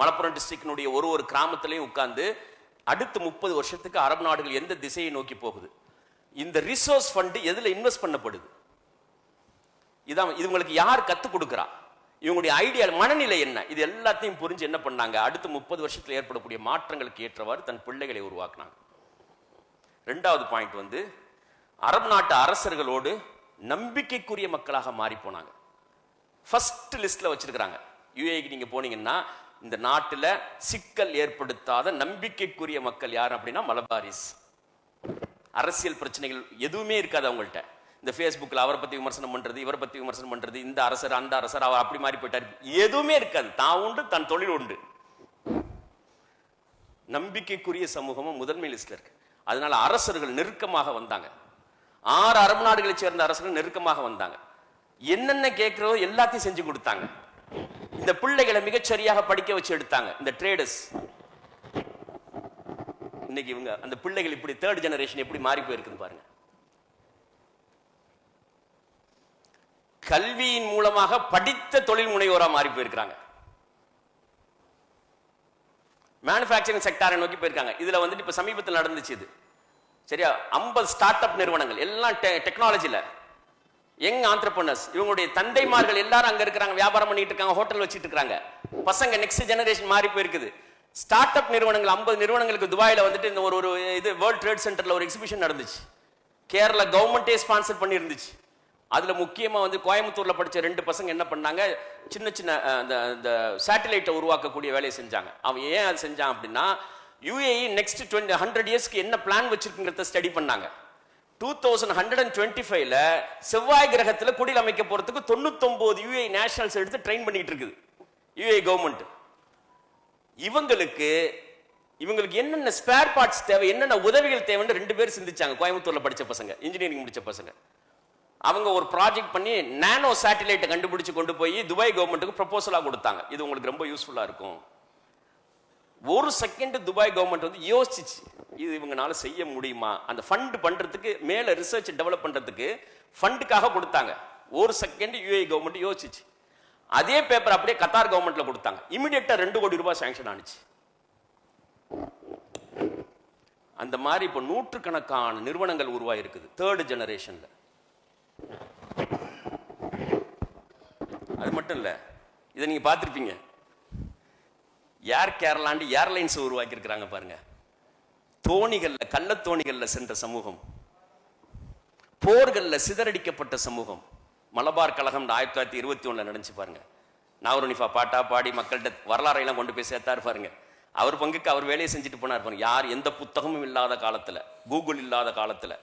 மலப்புரம் டிஸ்ட்ரிக்டினுடைய ஒரு கிராமத்திலையும் உட்கார்ந்து அடுத்த 30 வருஷத்துக்கு அரபு நாடுகள் எந்த திசையை நோக்கி போகுது, இந்த ரிசோர்ஸ் ஃபண்ட் எதுல இன்வெஸ்ட் பண்ணப்படுது, இதான் இது உங்களுக்கு யார் கத்து கொடுக்குறா, இவங்களுடைய ஐடியா மனநிலை என்ன, இது எல்லாத்தையும் புரிஞ்சு என்ன பண்ணாங்க, அடுத்த 30 வருஷத்துல ஏற்படக்கூடிய மாற்றங்களுக்கு ஏற்றவாறு தன் பிள்ளைகளை உருவாக்குனாங்க. 2வது பாயிண்ட் வந்து அரபு நாட்டு அரசர்களோடு நம்பிக்கைக்குரிய மக்களாக மாறி போனாங்க. ஃபர்ஸ்ட் லிஸ்ட்ல வச்சிருக்கிறாங்க. யுஏஇக்கு நீங்க போனீங்கன்னா இந்த நாட்டில் சிக்கல் ஏற்படுத்தாத நம்பிக்கைக்குரிய மக்கள் யார் அப்படின்னா மலபாரிஸ். அரசியல் பிரச்சனைகள் எதுவுமே இருக்காது அவங்கள்ட்ட. இந்த ஃபேஸ்புக்கில் அவரை பத்தி விமர்சனம் பண்றது, இவரை பத்தி விமர்சனம் பண்றது, இந்த அரசர் அந்த அரசர் அவர் அப்படி மாறி போயிட்டார், எதுவுமே இருக்காது. தான் உண்டு, தன் தொழில் உண்டு. நம்பிக்கைக்குரிய சமூகமும் முதன்மை லிஸ்ட்ல இருக்கு. அதனால அரசர்கள் நெருக்கமாக வந்தாங்க. 6 அரபு நாடுகளை சேர்ந்த அரசர்கள் நெருக்கமாக வந்தாங்க. என்னென்ன கேட்கிறதோ எல்லாத்தையும் செஞ்சு கொடுத்தாங்க. இந்த பிள்ளைகளை மிகச்சரியாக படிக்க வச்சு எடுத்தாங்க இந்த ட்ரேடர்ஸ். இன்னைக்கு இவங்க அந்த பிள்ளைகள் இப்படி 3rd ஜெனரேஷன் எப்படி மாறி போயிருக்குது பாருங்க. கல்வியின் மூலமாக படித்த தொழில் முனைவோரா மாறி போயிருக்காங்க. மேனுஃபேக்சரிங் செக்டாரை நோக்கி போயிருக்காங்க. இதுல வந்துட்டு இப்ப சமீபத்தில் நடந்துச்சு இது சரியா, 50 ஸ்டார்ட் அப் நிறுவனங்கள் எல்லாம் டெக்னாலஜில யங் ஆண்டர்பிரினர்ஸ், இவங்களுடைய தந்தைமார்கள் எல்லாரும் அங்க இருக்கிறாங்க, வியாபாரம் பண்ணிட்டு இருக்காங்க, ஹோட்டல் வச்சிட்டு இருக்காங்க. பசங்க நெக்ஸ்ட் ஜெனரேஷன் மாறி போயிருக்குது. ஸ்டார்ட் அப் நிறுவனங்கள் 50 நிறுவனங்களுக்கு துபாயில வந்துட்டு இந்த ஒரு இது வேர்ல்ட் ட்ரேட் சென்டர்ல ஒரு எக்ஸிபிஷன் நடந்துச்சு. கேரளா கவர்மெண்டே ஸ்பான்சர் பண்ணி இருந்துச்சு. அதுல முக்கியமா வந்து கோயம்புத்தூர்ல படிச்ச 2 பசங்க என்ன பண்ணாங்க, சின்ன சின்ன அந்த சேட்டலைட்டை உருவாக்கக்கூடிய வேலையை செஞ்சாங்க. அவன் ஏன் அது செஞ்சான் அப்படின்னா, UAE நெக்ஸ்ட் 100 இயர்ஸ்க்கு என்ன பிளான் வச்சிருக்குங்கிறத ஸ்டடி பண்ணாங்க. 2125ல செவ்வாய் கிரகத்துல குடில் அமைக்க போறதுக்கு 99 UAE நேஷனல்ஸ் எடுத்து ட்ரெயின் பண்ணிட்டு இருக்குது UAE கவர்மெண்ட். இவங்களுக்கு என்னென்ன ஸ்பேர் பார்ட்ஸ் தேவை, என்னென்ன உதவிகள் தேவைன்னு 2 பேர் சிந்திச்சாங்க. கோயம்புத்தூர்ல படிச்ச பசங்க, இன்ஜினியரிங் முடிச்ச பசங்க. அவங்க ஒரு ப்ராஜெக்ட் பண்ணி நானோ சேட்டலைட்டை கண்டுபிடிச்சு கொண்டு போய் துபாய் கவர்மெண்ட்டுக்கு ப்ரொபோசலா கொடுத்தாங்க. இது உங்களுக்கு ரொம்ப யூஸ்ஃபுல்லா இருக்கும். ஒரு செகண்ட் துபாய் கவர்மெண்ட் வந்து யோசிச்சு, இது இவங்கனால செய்ய முடியுமா, அந்த ஃபண்ட் பண்றதுக்கு, மேல ரிசர்ச் டெவலப் பண்றதுக்கு ஃபண்டுக்காக கொடுத்தாங்க. ஒரு செகண்ட் UAE கவர்மெண்ட் யோசிச்சு, அதே பேப்பர் அப்படியே கத்தார் கவர்மெண்ட்ல கொடுத்தாங்க. இமிடியேட்டா 2 கோடி ரூபாய் சாங்ஷன் ஆனிச்சு. அந்த மாதிரி இப்போ நூற்றுக்கணக்கான நிறுவனங்கள் உருவாயிருக்குது தேர்ட் ஜெனரேஷன்ல. அது மட்டும் இல்ல, இதை நீங்க பார்த்திருப்பீங்க, ஏர் கேரளாண்டு ஏர்லைன்ஸ் உருவாக்கி இருக்கிறாங்க பாருங்க. தோணிகள்ல, கள்ளத்தோணிகள்ல சென்ற சமூகம், போர்கள்ல சிதறடிக்கப்பட்ட சமூகம். மலபார் கழகம் 1921 நடந்துச்சு பாருங்க. நாவரணிஃபா பாட்டா பாடி மக்கள்கிட்ட வரலாறையெல்லாம் கொண்டு போய் சேர்த்தாரு பாருங்க. அவர் பங்குக்கு அவர் வேலையை செஞ்சுட்டு போனார் பாருங்க. யார் எந்த புத்தகமும் இல்லாத காலத்துல, கூகுள் இல்லாத காலத்துல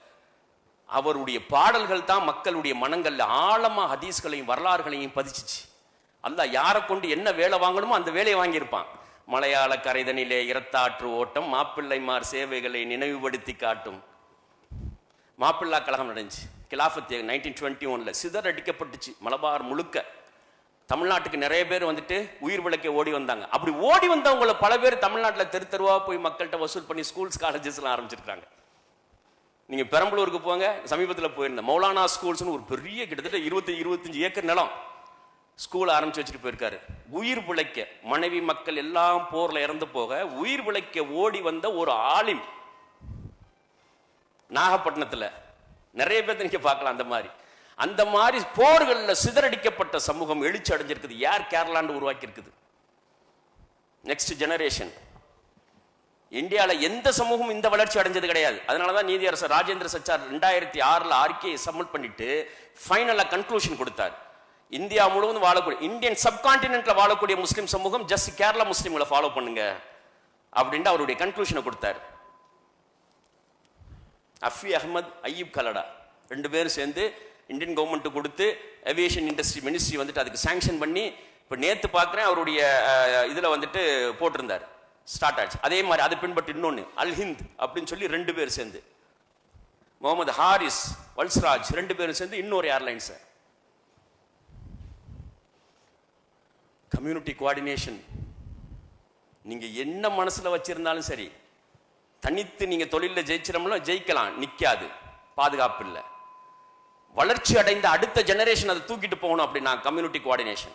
அவருடைய பாடல்கள் தான் மக்களுடைய மனங்கள்ல ஆழமா ஹதீஸ்களையும் வரலாறுகளையும் பதிச்சிச்சு. அல்லாஹ் யாரை கொண்டு என்ன வேலை வாங்கணுமோ அந்த வேலையை வாங்கியிருப்பான். மலையாள கரைதனிலே இரத்தாற்று ஓட்டம், மாப்பிள்ளைமார் சேவைகளை நினைவுபடுத்தி காட்டும். மாப்பிள்ளா கழகம் நடந்துச்சு. கிலாஃபத் 1921ல சிதறடிக்கப்பட்டுச்சு மலபார் முழுக்க. தமிழ்நாட்டுக்கு நிறைய பேர் வந்துட்டு உயிர் விளக்கே ஓடி வந்தாங்க. அப்படி ஓடி வந்தவங்களை பல பேர் தமிழ்நாட்டில் தெரு தெருவா போய் மக்கள்கிட்ட வசூல் பண்ணி ஸ்கூல்ஸ் காலேஜஸ் எல்லாம் ஆரம்பிச்சிருக்காங்க. நீங்க பெரம்பலூருக்கு போங்க, சமீபத்தில் போயிருந்த மௌலானா ஸ்கூல்ஸ்னு ஒரு பெரிய கிட்டத்தட்ட 20-25 ஏக்கர் நிலம் ஸ்கூல் ஆரம்பிச்சு வச்சுட்டு போயிருக்காரு. உயிர் பிழைக்க, மனைவி மக்கள் எல்லாம் போர்ல இறந்து போக உயிர் பிழைக்க ஓடி வந்த ஒரு ஆலிம் நாகப்பட்டினத்துல நிறைய பேர் நீங்க பார்க்கலாம். அந்த மாதிரி போர்கள்ல சிதறடிக்கப்பட்ட சமூகம் எழுச்சி அடைஞ்சிருக்குது. ஏர் கேரளாண்டு உருவாக்கி இருக்குது. Next generation. இந்தியாவில் எந்த சமூகம் இந்த வளர்ச்சி அடைஞ்சது கிடையாது. அதனாலதான் நீதியரசர் ராஜேந்திர சச்சார் 2006ல் அறிக்கையை சப்மிட் பண்ணிட்டு ஃபைனலா கன்க்ளூஷன் கொடுத்தார். இந்தியா முழுவதும் வாழக்கூடிய, இந்தியன் சப்கான்டினென்ட்ல வாழக்கூடிய முஸ்லிம் சமூகம் ஜஸ்ட் கேரளா முஸ்லிம்களை ஃபாலோ பண்ணுங்க அப்படின்ட்டு அவருடைய கன்க்ளூஷனை கொடுத்தார். அஃபி அஹ்மத், அய்யூப் கலடா 2 பேரும் சேர்ந்து இந்தியன் கவர்மெண்ட் கொடுத்து ஏவியேஷன் இண்டஸ்ட்ரி மினிஸ்ட்ரி வந்துட்டு அதுக்கு சாங்ஷன் பண்ணி, இப்போ நேற்று பார்க்குறேன் அவருடைய இதில் வந்துட்டு போட்டிருந்தார், ஸ்டார்ட் ஆச்சு. அதே மாதிரி அதை பின்பற்றி இன்னொன்று அல்ஹிந்த் அப்படின்னு சொல்லி 2 பேர் சேர்ந்து, முகமது ஹாரிஸ், வல்ஸ்ராஜ் 2 பேரும் சேர்ந்து இன்னொரு ஏர்லைன்ஸ். Community coordination. நீங்க என்ன மனசுல வச்சிருந்தாலும் சரி, தனித்து நீங்க தொழில ஜெயிக்கலாம், நிக்காது, பாதுகாப்பு இல்லை. வளர்ச்சி அடைந்த அடுத்த ஜெனரேஷன் அதை தூக்கிட்டு போகணும் அப்படின்னா கம்யூனிட்டி கோஆர்டினேஷன்.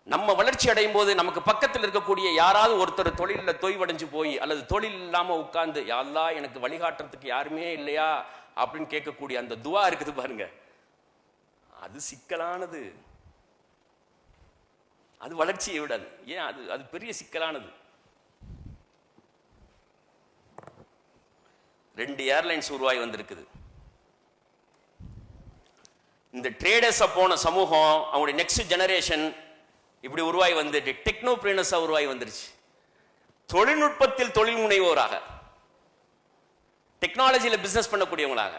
நம்ம வளர்ச்சி அடையும் போது நமக்கு பக்கத்தில் இருக்கக்கூடிய யாராவது ஒருத்தர் தொழிலில் தொய்வடைஞ்சு போய் அல்லது தொழில் இல்லாம உட்கார்ந்து, யா அல்லாஹ் எனக்கு வழிகாட்டுறதுக்கு யாருமே இல்லையா அப்படின்னு கேட்கக்கூடிய அந்த துவா இருக்குது பாருங்க, அது சிக்கலானது. அது வளர்ச்சியை விடாது. ஏன்? அது பெரிய சிக்கலானது. 2 ஏர்லைன்ஸ் உருவாகி வந்திருக்குது. இந்த ட்ரேடர்ஸா போன சமூகம், அவங்களுடைய நெக்ஸ்ட் ஜெனரேஷன் இப்படி உருவாகி வந்துட்டு டெக்னோபிரீனர்ஸா உருவாகி வந்துருச்சு. தொழில்நுட்பத்தில் தொழில் முனைவோராக, டெக்னாலஜியில பிசினஸ் பண்ணக்கூடியவங்களாக.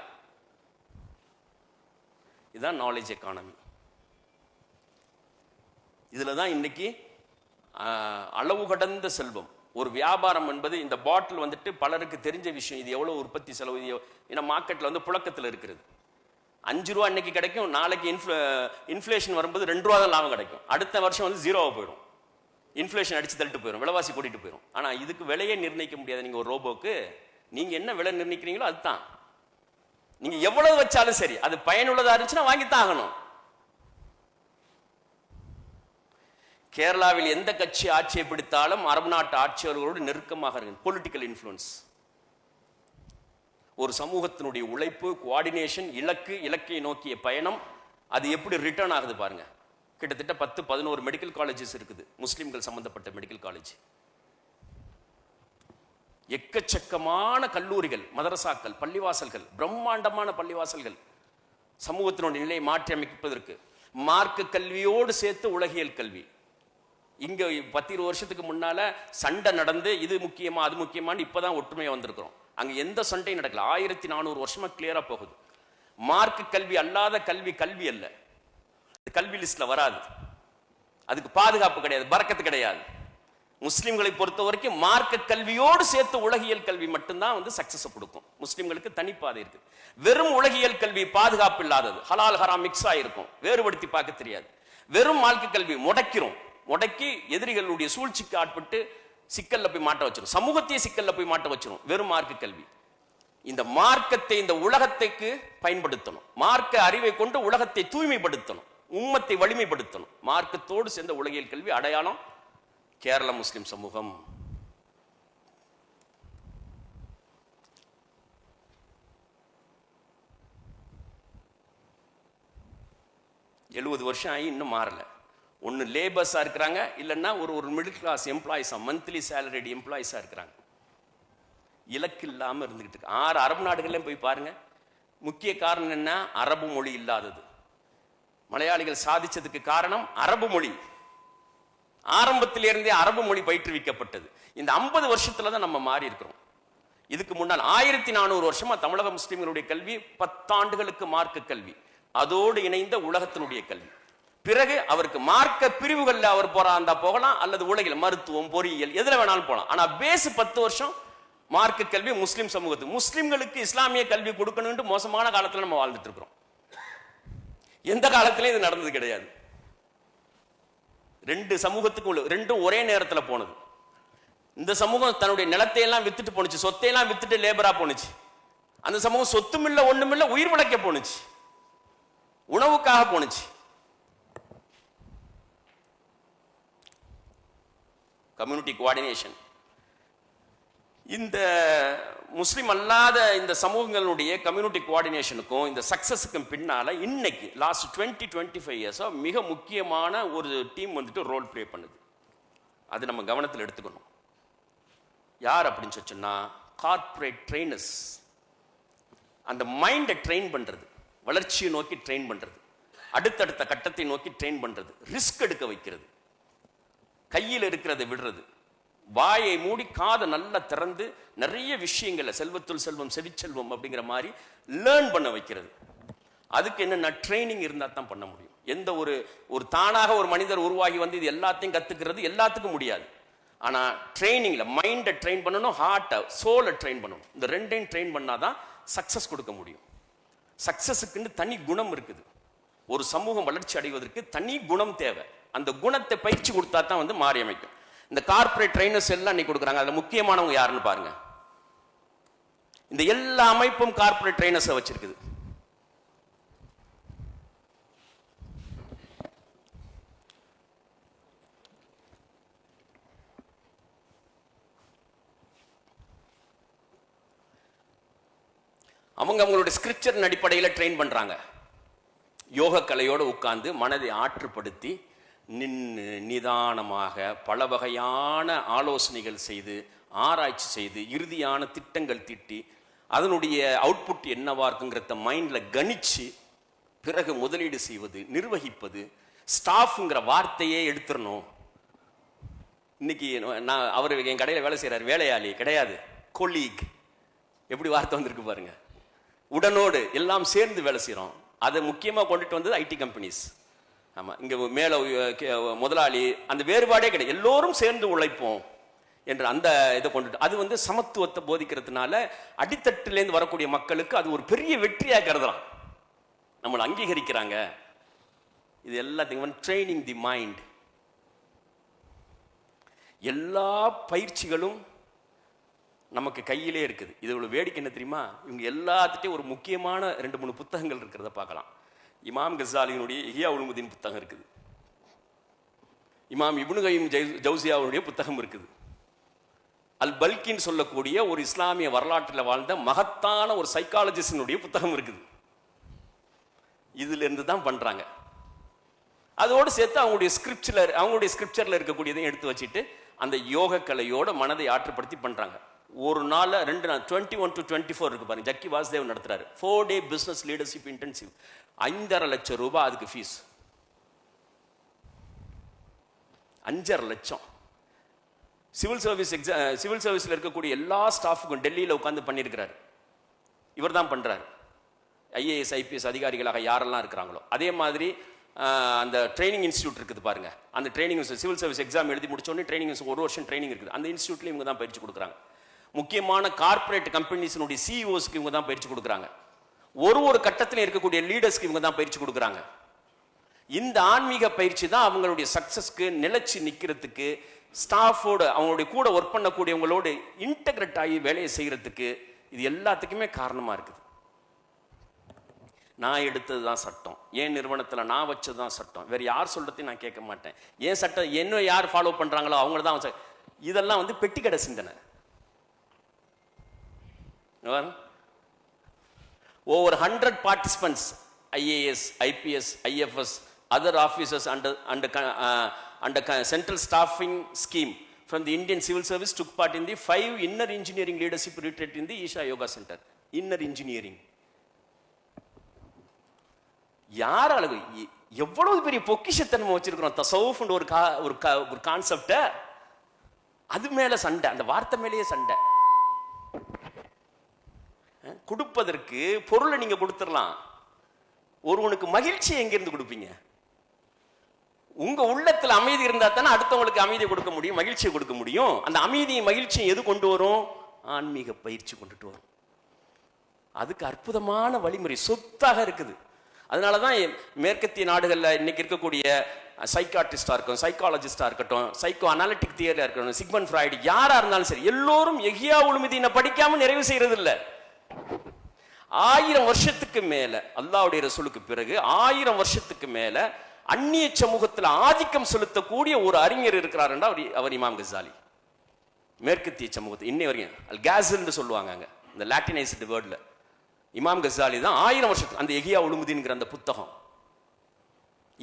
இதுதான் நாலேஜ் எக்கானமி. இதுல தான் இன்னைக்கு அளவு கடந்த செல்வம். ஒரு வியாபாரம் என்பது, இந்த பாட்டில் வந்துட்டு பலருக்கு தெரிஞ்ச விஷயம். இது எவ்வளவு உற்பத்தி செலவு, ஏன்னா மார்க்கெட்ல வந்து புழக்கத்தில் இருக்கிறது. 5 ரூபா இன்னைக்கு கிடைக்கும், நாளைக்கு இன்ஃப்ளேஷன் வரும்போது 2 ரூபா தான் லாபம் கிடைக்கும். அடுத்த வருஷம் வந்து 0 போயிடும். இன்ஃப்ளேஷன் அடிச்சு தள்ளிட்டு போயிடும், விலைவாசி கூட்டிட்டு போயிடும். ஆனா இதுக்கு விலையே நிர்ணயிக்க முடியாது. நீங்க ஒரு ரோபோக்கு நீங்க என்ன விலை நிர்ணயிக்கிறீங்களோ அதுதான். நீங்க எவ்வளவு வச்சாலும் சரி, அது பயனுள்ளதா இருந்துச்சுன்னா வாங்கித்தான் ஆகணும். கேரளாவில் எந்த கட்சி ஆட்சியை பிடித்தாலும் அரபு நாட்டு ஆட்சியாளர்களோடு நெருக்கமாக இருக்கு. Political influence. ஒரு சமூகத்தினுடைய உழைப்பு, கோஆர்டினேஷன், இலக்கை நோக்கிய பயணம், அது எப்படி ரிட்டர்ன் ஆகுது பாருங்க. கிட்டத்தட்ட 10-11 மெடிக்கல் காலேஜஸ் இருக்குது, முஸ்லிம்கள் சம்பந்தப்பட்ட மெடிக்கல் காலேஜ். எக்கச்சக்கமான கல்லூரிகள், மதரசாக்கள், பள்ளிவாசல்கள், பிரம்மாண்டமான பள்ளிவாசல்கள். சமூகத்தினுடைய நிலையை மாற்றி அமைப்பதற்கு மார்க்க கல்வியோடு சேர்த்து உலகியல் கல்வி. இங்க 10-20 வருஷத்துக்கு முன்னால சண்டை நடந்து இது முக்கியமா அது முக்கியமான்னு இப்பதான் ஒற்றுமையா வந்திருக்கிறோம். அங்க எந்த சண்டையும் நடக்கல. 1400 வருஷமா கிளியரா போகுது. மார்க்க கல்வி அல்லாத கல்வி கல்வி அல்ல, கல்வி லிஸ்ட்ல வராது. அதுக்கு பாதுகாப்பு கிடையாது, பரக்கத்து கிடையாது. முஸ்லிம்களை பொறுத்த வரைக்கும் மார்க்க கல்வியோடு சேர்த்து உலகியல் கல்வி மட்டும்தான் வந்து சக்சஸ் கொடுக்கும். முஸ்லிம்களுக்கு தனிப்பாதை இருக்கு. வெறும் உலகியல் கல்வி பாதுகாப்பு இல்லாதது, ஹலால் ஹராம் மிக்ஸ் ஆயிருக்கும், வேறுபடுத்தி பார்க்க தெரியாது. வெறும் மார்க்க கல்வி முடக்கி எதிரிகளுடைய சூழ்ச்சிக்கு ஆட்பட்டு சிக்கல்ல போய் மாட்ட வச்சிரும், சமூகத்தையே சிக்கல்ல போய் மாட்ட வச்சிரும் வெறும் மார்க்க கல்வி. இந்த மார்க்கத்தை இந்த உலகத்துக்கு பயன்படுத்தணும். மார்க்க அறிவை கொண்டு உலகத்தை தூய்மைப்படுத்தணும், உம்மத்தை வலிமைப்படுத்தணும். மார்க்கத்தோடு சேர்ந்த உலகியல் கல்வி அடையாளம் கேரள முஸ்லிம் சமூகம். எழுபது வருஷம் ஆகி இன்னும் மாறல. ஒன்னு லேபர்ஸா இருக்கிறாங்க, இல்லைன்னா ஒரு மிடில் கிளாஸ் எம்ப்ளாயிஸா, மந்த்லி சேலரிடு எம்ப்ளாயிஸா இருக்கிறாங்க. இலக்கு இல்லாம இருந்துகிட்டு இருக்கு. 6 அரபு நாடுகள்லையும் போய் பாருங்க. முக்கிய காரணம் என்ன? அரபு மொழி இல்லாதது. மலையாளிகள் சாதிச்சதுக்கு காரணம் அரபு மொழி. ஆரம்பத்திலிருந்தே அரபு மொழி பயிற்றுவிக்கப்பட்டது. இந்த 50 வருஷத்துல தான் நம்ம மாறி இருக்கிறோம். இதுக்கு முன்னால் 1400 வருஷமா தமிழக முஸ்லிம்களுடைய கல்வி 10 ஆண்டுகளுக்கு மார்க்க கல்வி, அதோடு இணைந்த உலகத்தினுடைய கல்வி. பிறகு அவருக்கு மார்க்க பிரிவுகள்ல அவர் போகலாம், அல்லது உலகில் மருத்துவம், பொறியியல், எதுல வேணாலும் போகலாம். ஆனா பேஸ் 10 வருஷம் மார்க்க கல்வி முஸ்லிம் சமூகத்துக்கு. முஸ்லிம்களுக்கு இஸ்லாமிய கல்வி கொடுக்கணும் மோசமான காலத்துல நம்ம வாழ்ந்துட்டு இருக்கிறோம். எந்த காலத்திலையும் இது நடந்தது கிடையாது. 2 சமூகத்துக்கு ரெண்டும் ஒரே நேரத்தில் போனது. இந்த சமூகம் தன்னுடைய நிலத்தை எல்லாம் வித்துட்டு போனுச்சு, சொத்தையெல்லாம் வித்துட்டு லேபரா போனுச்சு. அந்த சமூகம் சொத்தும் இல்ல ஒண்ணும் இல்ல, உயிர் பிழைக்க போனுச்சு, உணவுக்காக போனுச்சு. Community coordination. இந்த முஸ்லிம் அல்லாத இந்த சமூகங்களுடைய கம்யூனிட்டி கோஆர்டினேஷனுக்கும் இந்த சக்சஸுக்கும் பின்னால இன்னைக்கு லாஸ்ட் 20-25 இயர்ஸா மிக முக்கியமான ஒரு டீம் வந்துட்டு ரோல் பிளே பண்ணுது. அது நம்ம கவனத்தில் எடுத்துக்கணும். யார் அப்படின்னு சொன்னா கார்ப்பரேட் ட்ரெயினர்ஸ். அந்த மைண்டை ட்ரெயின் பண்றது, வளர்ச்சியை நோக்கி ட்ரெயின் பண்றது, அடுத்தடுத்த கட்டத்தை நோக்கி ட்ரெயின் பண்றது, ரிஸ்க் எடுக்க வைக்கிறது, கையில் இருக்கிறதை விடுறது, வாயை மூடி காதை நல்லா திறந்து நிறைய விஷயங்களை செல்வத்துள் செல்வம் செவிச்செல்வம் அப்படிங்கிற மாதிரி லேர்ன் பண்ண வைக்கிறது. அதுக்கு என்னென்ன ட்ரைனிங் இருந்தா தான் பண்ண முடியும். எந்த ஒரு தானாக ஒரு மனிதர் உருவாகி வந்து இது எல்லாத்தையும் கத்துக்கிறது எல்லாத்துக்கும் முடியாது. ஆனா ட்ரைனிங்ல மைண்டை ட்ரெயின் பண்ணணும், ஹார்ட்டை சோலை ட்ரெயின் பண்ணணும். இந்த ரெண்டையும் ட்ரெயின் பண்ணாதான் சக்சஸ் கொடுக்க முடியும். சக்சஸுக்குன்னு தனி குணம் இருக்குது. ஒரு சமூகம் வளர்ச்சி அடைவதற்கு தனி குணம் தேவை. அந்த குணத்தை பயிற்சி கொடுத்தா தான் வந்து மாறி அமைக்கும். இந்த கார்ப்பரேட் ட்ரைனர்ஸ் எல்லாம் இன்னைக்கு கொடுக்குறாங்க. அதுல முக்கியமானவங்க யாருன்னு பாருங்க. இந்த எல்லா அமைப்பும் கார்ப்பரேட் ட்ரைனர்ஸை வச்சிருக்குது. அவங்களுடைய ஸ்கிரிப்சர் அடிப்படையில் ட்ரெயின் பண்றாங்க. யோக கலையோடு உட்கார்ந்து மனதை ஆற்றுப்படுத்தி நின்று நிதானமாக பல வகையான ஆலோசனைகள் செய்து ஆராய்ச்சி செய்து இறுதியான திட்டங்கள் தீட்டி அதனுடைய அவுட்புட் என்னவா இருக்குங்கிறத மைண்ட்ல கணிச்சு பிறகு முதலீடு செய்வது, நிர்வகிப்பது. ஸ்டாஃப்ங்கிற வார்த்தையே எடுத்துடணும். இன்னைக்கு நான் அவர் என் கடையில் வேலை செய்யறாரு, வேலையாளி கிடையாது, கொலீக். எப்படி வார்த்தை வந்திருக்கு பாருங்க. உடனோடு எல்லாம் சேர்ந்து வேலை செய்யறோம். அதை முக்கியமாக கொண்டுட்டு வந்தது ஐடி கம்பெனிஸ். ஆமா, இங்க மேல முதலாளி அந்த வேறுபாடே கிடையாது, எல்லோரும் சேர்ந்து உழைப்போம் என்று அந்த இதை கொண்டுட்டு அது வந்து சமத்துவத்தை போதிக்கிறதுனால அடித்தட்டிலேருந்து வரக்கூடிய மக்களுக்கு அது ஒரு பெரிய வெற்றியா கருதலாம். நம்மளை அங்கீகரிக்கிறாங்க. இது எல்லாத்தையும் ட்ரைனிங் தி மைண்ட். எல்லா பயிற்சிகளும் நமக்கு கையிலே இருக்குது. இது ஒரு வேடிக்கை என்ன தெரியுமா? இவங்க எல்லாத்துட்டையும் ஒரு முக்கியமான 2-3 புத்தகங்கள் இருக்கிறத பார்க்கலாம். இமாம் கசாலியினுடைய இஹ்யா உலுமுதீன் புத்தகம் இருக்குது. இமாம் இப்னு கய்யிம் ஜௌசியாவுடைய புத்தகம் இருக்குது. அல் பல்கின்னு சொல்லக்கூடிய ஒரு இஸ்லாமிய வரலாற்றில் வாழ்ந்த மகத்தான ஒரு சைக்காலஜிஸ்டினுடைய புத்தகம் இருக்குது. இதுல இருந்து தான் பண்றாங்க. அதோடு சேர்த்து அவங்களுடைய ஸ்கிரிப்சர்ல இருக்கக்கூடியதையும் எடுத்து வச்சுட்டு அந்த யோக கலையோட மனதை ஆற்றுப்படுத்தி பண்றாங்க. ஒரு நாள் 2 நாள் 21 to 24 இருக்கு பாருங்க. ஜக்கி வாசுதேவ் நடத்துறாரு 4-day பிசினஸ் லீடர்ஷிப் இன்டென்சிவ். 5.5 லட்சம் ரூபாய் அதுக்கு ஃபீஸ். 5.5 லட்சம். சிவில் சர்வீஸ்ல இருக்கக்கூடிய எல்லா ஸ்டாஃபுக்கும் டெல்லியில் உட்காந்து பண்ணியிருக்கிறாரு. இவர் தான் பண்றாரு. IAS IPS அதிகாரிகளாக யாரெல்லாம் இருக்கிறாங்களோ. அதே மாதிரி அந்த ட்ரைனிங் இன்ஸ்டியூட் இருக்குது பாருங்க. அந்த ட்ரைனிங் சிவில் சர்வீஸ் எக்ஸாம் எழுதி முடிச்சோடனே ட்ரைனிங் 1 வருஷம் ட்ரைனிங் இருக்குது. அந்த இன்ஸ்டியூட்ல இவங்க தான் பயிற்சி கொடுக்குறாங்க. முக்கியமான கார்பரேட் கம்பெனிஸினுடைய CEOஸ்க்கு இவங்க தான் பயிற்சி கொடுக்குறாங்க. ஒரு கட்டத்தில் இருக்கக்கூடிய லீடர்ஸ்க்கு இவங்க தான் பயிற்சி கொடுக்குறாங்க. இந்த ஆன்மீக பயிற்சி தான் அவங்களுடைய சக்சஸ்க்கு நிலைச்சு நிற்கிறதுக்கு, ஸ்டாஃபோட அவங்களுடைய கூட ஒர்க் பண்ணக்கூடியவங்களோடு இன்டகிரேட் ஆகி வேலையை செய்யறதுக்கு, இது எல்லாத்துக்குமே காரணமா இருக்குது. நான் எடுத்தது தான் சட்டம், என் நிறுவனத்தில் நான் வச்சது தான் சட்டம், வேற யார் சொல்றதையும் நான் கேட்க மாட்டேன். ஏன் சட்டம் என்ன யார் ஃபாலோ பண்றாங்களோ அவங்க தான். இதெல்லாம் வந்து பெட்டிக்கடை சிந்தனை. Over 100 participants, IAS IPS IFS other officers under central staffing scheme from the Indian Civil Service took part in the 5 inner engineering leadership retreat in the Isha Yoga Center. Inner engineering யார் அழகு, எவ்வளவு பெரிய பொக்கிஷத்தை நம்ம வச்சிருக்கிறோம். தசவுஃப் ஒரு கான்செப்ட, அது மேல சண்டை, அந்த வார்த்தை மேலேயே சண்டை. கொடுப்பதற்கு பொருளை நீங்க கொடுத்துடலாம், ஒருவனுக்கு மகிழ்ச்சியை எங்கிருந்து கொடுப்பீங்க? உங்க உள்ளத்துல அமைதி இருந்தா தானே அடுத்தவங்களுக்கு அமைதியை கொடுக்க முடியும், மகிழ்ச்சியை கொடுக்க முடியும். அந்த அமைதியை மகிழ்ச்சியை எது கொண்டு வரும்? ஆன்மீக பயிற்சி கொண்டுட்டு வரும். அதுக்கு அற்புதமான வழிமுறை சொத்தாக இருக்குது. அதனாலதான் மேற்கத்திய நாடுகளில் இன்னைக்கு இருக்கக்கூடிய சைக்காட்ரிஸ்டா இருக்கட்டும், சைக்காலஜிஸ்டா இருக்கட்டும், சைக்கோ அனாலிட்டிக் தியரியா இருக்கட்டும், சிக்மண்ட் ஃப்ராய்டு, யாரா இருந்தாலும் சரி, எல்லோரும் எஹ்யா உலுமுதீனை படிக்காம நிறைவு செய்யறது இல்லை. 1000 வருஷத்துக்கு மேல அல்லாஹ்வுடைய ரசூலுக்கு பிறகு 1000 வருஷத்துக்கு மேல அந்நிய சமூகத்தில் ஆதிக்கம் செலுத்தக்கூடிய ஒரு அறிஞர் இருக்கிறார் என்றால் அவர் இமாம் கசாலி. மேற்கத்திய சமூகத்தை இன்னை வரைக்கும் அல் காசில் சொல்லுவாங்க அங்க, இந்த லாட்டினைஸ்டு வேர்ட்ல. இமாம் கசாலி தான் 1000 வருஷத்துக்கு அந்த எஹ்யா உலுமுதீன்ங்கிற அந்த புத்தகம்.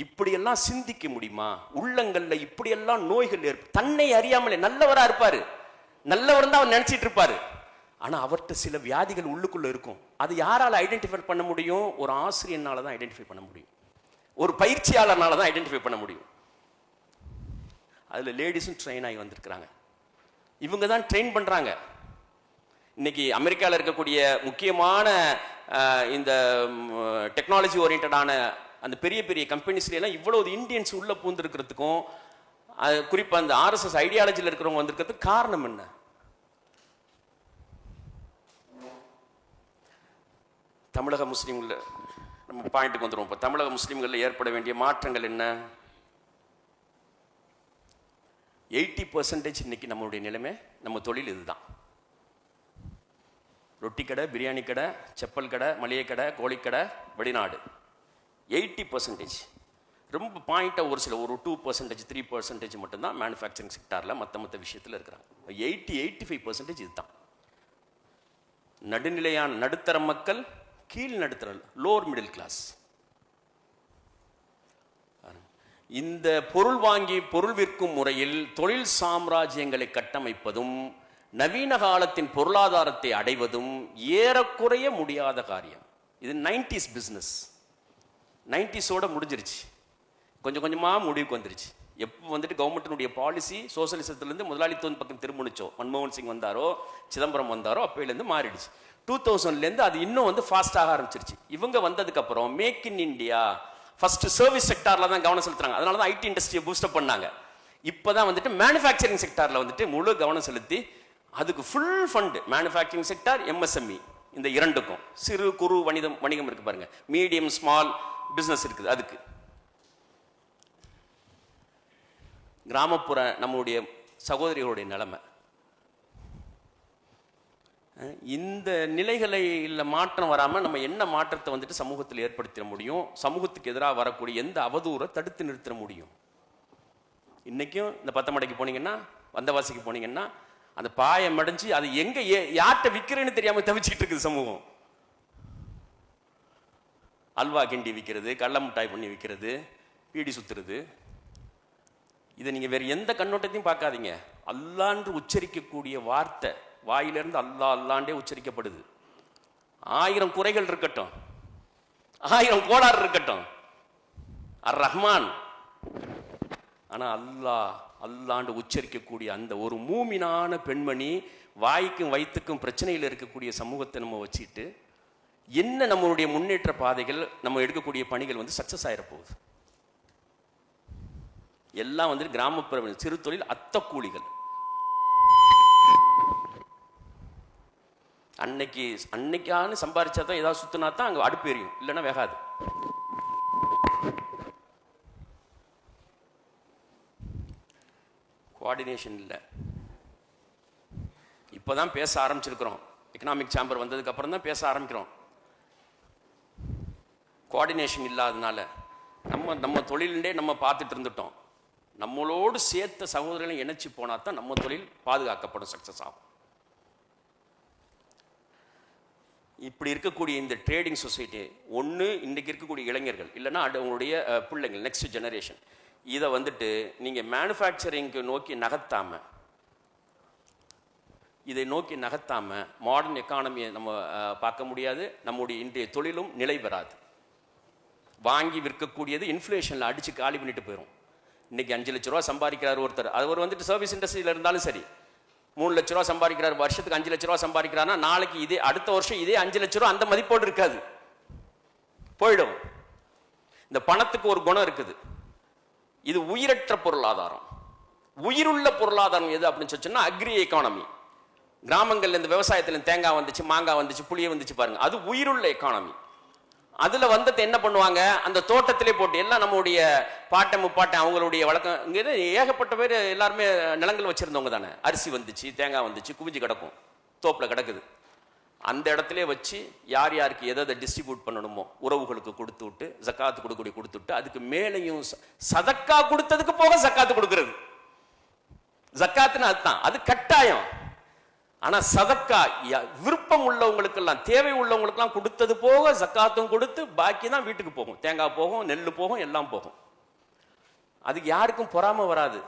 இப்படியெல்லாம் சிந்திக்க முடியுமா? உள்ளங்கள்ல இப்படியெல்லாம் நோய்கள் தன்னை அறியாமலே நல்லவரா இருப்பாரு, நல்லவர் தான் அவர் நினைச்சிட்டு இருப்பாரு. ஆனா அவர்கிட்ட சில வியாதிகள் உள்ளுக்குள்ள இருக்கும். அது யாரால ஐடென்டிஃபை பண்ண முடியும்? ஒரு ஆசிரியனால தான் ஐடென்டிஃபை பண்ண முடியும், ஒரு பயிற்சியாளர்னால தான் ஐடென்டிஃபை பண்ண முடியும். அதுல லேடிஸும் ட்ரெயின் ஆகி வந்திருக்கிறாங்க. இவங்க தான் ட்ரெயின் பண்றாங்க. இன்னைக்கு அமெரிக்காவில் இருக்கக்கூடிய முக்கியமான இந்த டெக்னாலஜி ஓரியன்டான அந்த பெரிய பெரிய கம்பெனிஸ்ல எல்லாம் இவ்வளவு இந்தியன்ஸ் உள்ள பூந்திருக்கிறதுக்கும், குறிப்பா அந்த RSS ஐடியாலஜியில் இருக்கிறவங்க வந்திருக்கிறதுக்கு காரணம் என்ன? தமிழக முஸ்லீம்கள், நம்ம பாயிண்ட்டுக்கு வந்துடும். இப்போ தமிழக முஸ்லீம்களில் ஏற்பட வேண்டிய மாற்றங்கள் என்ன? 80% இன்னைக்கு நம்மளுடைய நிலைமை, நம்ம தொழில் இதுதான். ரொட்டி கடை, பிரியாணி கடை, செப்பல் கடை, மளிகை கடை, கோழிக்கடை, வெளிநாடு. 80%. ரொம்ப பாயிண்டாக ஒரு 2%, 3% மட்டும்தான் மேனுஃபேக்சரிங் செக்டாரில் மற்ற விஷயத்தில் இருக்கிறாங்க. 85% இதுதான். நடுநிலையான நடுத்தர மக்கள், கீழ் நடுத்தர லோவர் மிடில் கிளாஸ். இந்த பொருள் வாங்கி பொருள் விற்கும் முறையில் தொழில் சாம்ராஜ்யங்களை கட்டமைப்பதும் நவீன காலத்தின் பொருளாதாரத்தை அடைவதும் ஏறக்குறைய முடியாத காரியம். இது 90s பிசினஸ். 90ஸோட முடிஞ்சிருச்சு, கொஞ்சம் கொஞ்சமா முடிவுக்கு வந்துருச்சு. எப்போ வந்துட்டு கவர்மெண்ட்டினுடைய பாலிசி சோசியலிசத்திலிருந்து முதலாளித்துவம் பக்கம் திரும்பிச்சோ, மன்மோகன் சிங் வந்தாரோ, சிதம்பரம் வந்தாரோ, அப்பையிலேருந்து மாறிடுச்சு. 2000லேருந்து அது இன்னும் வந்து ஃபாஸ்டாக ஆரம்பிச்சிருச்சு. இவங்க வந்ததுக்கு அப்புறம் make in India first service செக்டார்ல தான் கவனம் செலுத்துறாங்க. அதனால தான் IT இண்டஸ்ட்ரியை பூஸ்டப் பண்ணாங்க. இப்போதான் வந்துட்டு மேனுஃபேக்சரிங் செக்டார்ல வந்துட்டு முழு கவனம் செலுத்தி அதுக்கு full fund, manufacturing sector, MSME, இந்த இரண்டுக்கும் சிறு குறு வணிகம் இருக்கு பாருங்க, மீடியம் ஸ்மால் பிசினஸ் இருக்குது. அதுக்கு கிராமப்புற நம்மளுடைய சகோதரிகளுடைய நிலைமை. இந்த நிலைகளை இல்லை மாற்றம் வராமல் நம்ம என்ன மாற்றத்தை வந்துட்டு சமூகத்தில் ஏற்படுத்த முடியும்? சமூகத்துக்கு எதிராக வரக்கூடிய எந்த அவதூறை தடுத்து நிறுத்த முடியும்? இன்னைக்கும் இந்த பத்தமடைக்கு போனீங்கன்னா, வந்தவாசிக்கு போனீங்கன்னா, அந்த பாயை மடைஞ்சு அது எங்க யார்கிட்ட விற்கிறேன்னு தெரியாம தவிச்சிட்டு இருக்குது சமூகம். அல்வா கிண்டி விற்கிறது, கடல மிட்டாய் பண்ணி விற்கிறது, பீடி சுத்துறது. இதை நீங்க வேற எந்த கண்ணோட்டத்தையும் பார்க்காதீங்க. அல்லான்று உச்சரிக்கக்கூடிய வார்த்தை வாயிலிருந்து அல்லா அல்லாண்டே உச்சரிக்கப்படுது. 1000 குறைகள் இருக்கட்டும், 1000 கோளாறு இருக்கட்டும், அர் ரஹ்மான். ஆனா அல்லாஹ் அல்லாண்டு உச்சரிக்கக்கூடிய அந்த ஒரு மூமினான பெண்மணி வாய்க்கும் வயிற்றுக்கும் பிரச்சனையில் இருக்கக்கூடிய சமூகத்தை நம்ம வச்சுட்டு என்ன நம்மளுடைய முன்னேற்ற பாதைகள், நம்ம எடுக்கக்கூடிய பணிகள் வந்து சக்சஸ் ஆயிட போகுது. எல்லாம் வந்து கிராமப்புற சிறு தொழில் அத்த கூலிகள். அன்னைக்கான சம்பாரிச்சா தான் ஏதாவது சுத்தினா தான் அங்கே அடுப்பு எரியும், இல்லைன்னா வேகாது. கோஆர்டினேஷன் இல்லை. இப்போதான் பேச ஆரம்பிச்சிருக்கிறோம். எக்கனாமிக் சேம்பர் வந்ததுக்கு அப்புறம் தான் பேச ஆரம்பிக்கிறோம். கோஆர்டினேஷன் இல்லாதனால நம்ம தொழிலே நம்ம பார்த்துட்டு இருந்துட்டோம். நம்மளோடு சேர்த்த சகோதரர்களை இணைச்சு போனா தான் நம்ம தொழில் பாதுகாக்கப்படும், சக்சஸ் ஆகும். இப்படி இருக்கக்கூடிய இந்த ட்ரேடிங் சொசைட்டி ஒன்று இன்னைக்கு இருக்கக்கூடிய இளைஞர்கள், இல்லைன்னா அவங்களுடைய பிள்ளைங்கள், நெக்ஸ்ட் ஜெனரேஷன், இதை வந்துட்டு நீங்கள் மேனுஃபேக்சரிங்க்கு நோக்கி நகர்த்தாம மாடர்ன் எக்கானமியை நம்ம பார்க்க முடியாது. நம்முடைய இன்றைய தொழிலும் நிலை பெறாது. வாங்கி விற்கக்கூடியது இன்ஃப்ளேஷனில் அடித்து காலி பண்ணிட்டு போயிடும். இன்னைக்கு 5 லட்ச ரூபா சம்பாதிக்கிறார் ஒருத்தர், அவர் வந்துட்டு சர்வீஸ் இண்டஸ்ட்ரியில் இருந்தாலும் சரி, 3 லட்ச ரூபா சம்பாதிக்கிறார், வருஷத்துக்கு 5 லட்ச ரூபா சம்பாதிக்கிறாருன்னா நாளைக்கு இதே அடுத்த வருஷம் இதே 5 லட்ச ரூபா அந்த மதிப்போடு இருக்காது, போயிடும். இந்த பணத்துக்கு ஒரு குணம் இருக்குது. இது உயிரற்ற பொருளாதாரம். உயிருள்ள பொருளாதாரம் எது அப்படின்னு சொன்னா அக்ரி எக்கானமி. கிராமங்கள்ல இந்த விவசாயத்துல தேங்காய் வந்துச்சு, மாங்காய் வந்துச்சு, புளிய வந்துச்சு பாருங்க, அது உயிருள்ள எக்கானமி. அதுல வந்தது என்ன பண்ணுவாங்க, அந்த தோட்டத்திலே போட்டு எல்லாம் நம்மளுடைய பாட்டன் முப்பாட்டன் அவங்களுடைய வழக்கம். இங்க ஏகப்பட்ட பேர் எல்லாருமே நிலங்கள் வச்சிருந்தவங்க தானே. அரிசி வந்துச்சு, தேங்காய் வந்துச்சு, குவிஞ்சு கிடக்கும், தோப்புல கிடக்குது. அந்த இடத்துல வச்சு யார் யாருக்கு எதை டிஸ்ட்ரிபியூட் பண்ணணுமோ உறவுகளுக்கு கொடுத்து விட்டு, ஜக்காத்து கொடுத்து விட்டு, அதுக்கு மேலையும் சதக்கா கொடுத்ததுக்கு போக ஜக்காத்து கொடுக்கிறது. ஜக்காத்துன்னு அதுதான், அது கட்டாயம். ஆனா சதக்கா விருப்பம் உள்ளவங்களுக்கு எல்லாம், தேவை உள்ளவங்களுக்கு எல்லாம் கொடுத்தது போக ஜக்காத்தும் கொடுத்து பாக்கி தான் வீட்டுக்கு போகும். தேங்காய் போகும், நெல் போகும், எல்லாம் போகும். அதுக்கு யாருக்கும் பொறாம வராது.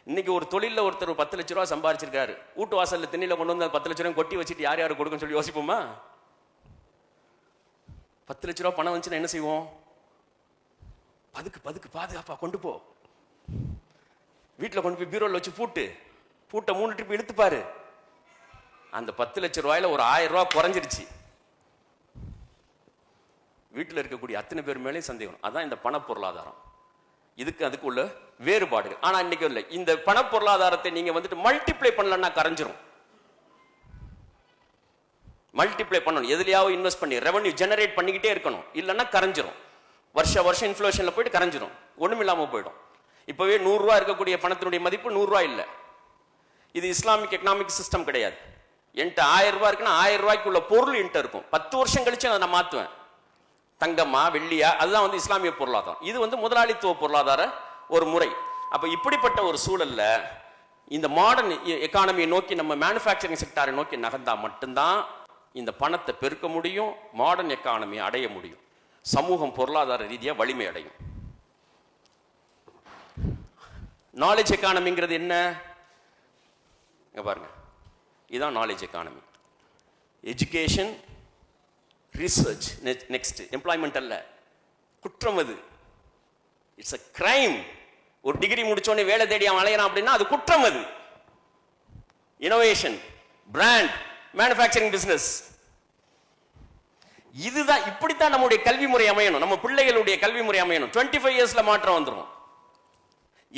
இன்னைக்கு ஒரு தொழில ஒருத்தர் 10 லட்ச ரூபா சம்பாதிச்சிருக்காரு, வீட்டு வாசல்ல திண்ணில கொண்டு வந்து 10 லட்ச ரூபாய் கொட்டி வச்சுட்டு யார் யாரு கொடுக்குன்னு சொல்லி யோசிப்போமா? 10 லட்ச ரூபா பணம் வந்துச்சுன்னா என்ன செய்வோம்? பதுக்கு பாதுகாப்பா கொண்டு போ, வீட்டுல கொண்டு போய் பீரோல வச்சு பூட்டை 3 ட்ரிப் இழுத்துப்பாரு. அந்த 10 லட்ச ரூபாயில ஒரு 1000 ரூபாய் குறைஞ்சிருச்சு, வீட்டுல இருக்கக்கூடிய அத்தனை பேர் மேலே சந்தேகம். அதான் இந்த பண பொருளாதாரம். அதுக்கு உள்ள வேறுபாடுகள். ஆனா இன்னைக்கு இல்லை. இந்த பண பொருளாதாரத்தை நீங்க வந்துட்டு மல்டிப்ளை பண்ணலன்னா கரைஞ்சிரும். மல்டிப்ளை பண்ணணும், எதுலயாவது இன்வெஸ்ட் பண்ணி ரெவன்யூ ஜெனரேட் பண்ணிக்கிட்டே இருக்கணும், இல்லைன்னா கரைஞ்சிரும். வருஷம் இன்ஃப்ளேஷன்ல போயிட்டு கரைஞ்சிரும், ஒண்ணும் இல்லாம போயிடும். இப்பவே 100 ரூபாய் இருக்கக்கூடிய பணத்தினுடைய மதிப்பு 100 ரூபாய் இல்லை. இது இஸ்லாமிக் எக்கனாமிக் சிஸ்டம் கிடையாது. என்கிட்ட 1000 ரூபாய் இருக்குன்னா 1000 ரூபாய்க்குள்ள பொருள் என்கிட்ட இருக்கும். 10 வருஷம் கழிச்சு அதை நான் மாத்துவேன், தங்கமா வெள்ளியா, அதுதான் வந்து இஸ்லாமிய பொருளாதாரம். இது வந்து முதலாளித்துவ பொருளாதார ஒரு முறை. அப்ப இப்படிப்பட்ட ஒரு சூழல்ல இந்த மாடர்ன் எக்கானமியை நோக்கி, நம்ம மேனுஃபேக்சரிங் செக்டாரை நோக்கி நகர்ந்தா மட்டும்தான் இந்த பணத்தை பெருக்க முடியும், மாடர்ன் எக்கானமியை அடைய முடியும், சமூகம் பொருளாதார ரீதியா வலிமை அடையும். நாலேஜ் எக்கானமிங்கிறது என்ன பாருங்க, இதுதான் knowledge economy. Education, research, next employment அல்ல, குற்றம். அது இட்ஸ் a crime. ஒரு டிகிரி முடிச்சோடனே வேலை தேடி அவன் அலையறான் அப்படின்னா அது குற்றம். அது இனோவேஷன், பிராண்ட், மேனுஃபேக்சரிங் பிசினஸ். இதுதான், இப்படித்தான் நம்முடைய கல்வி முறை அமையணும், நம்ம பிள்ளைகளுடைய கல்வி முறை அமையணும். 25 இயர்ஸ்ல மாற்றம் வந்துடும்.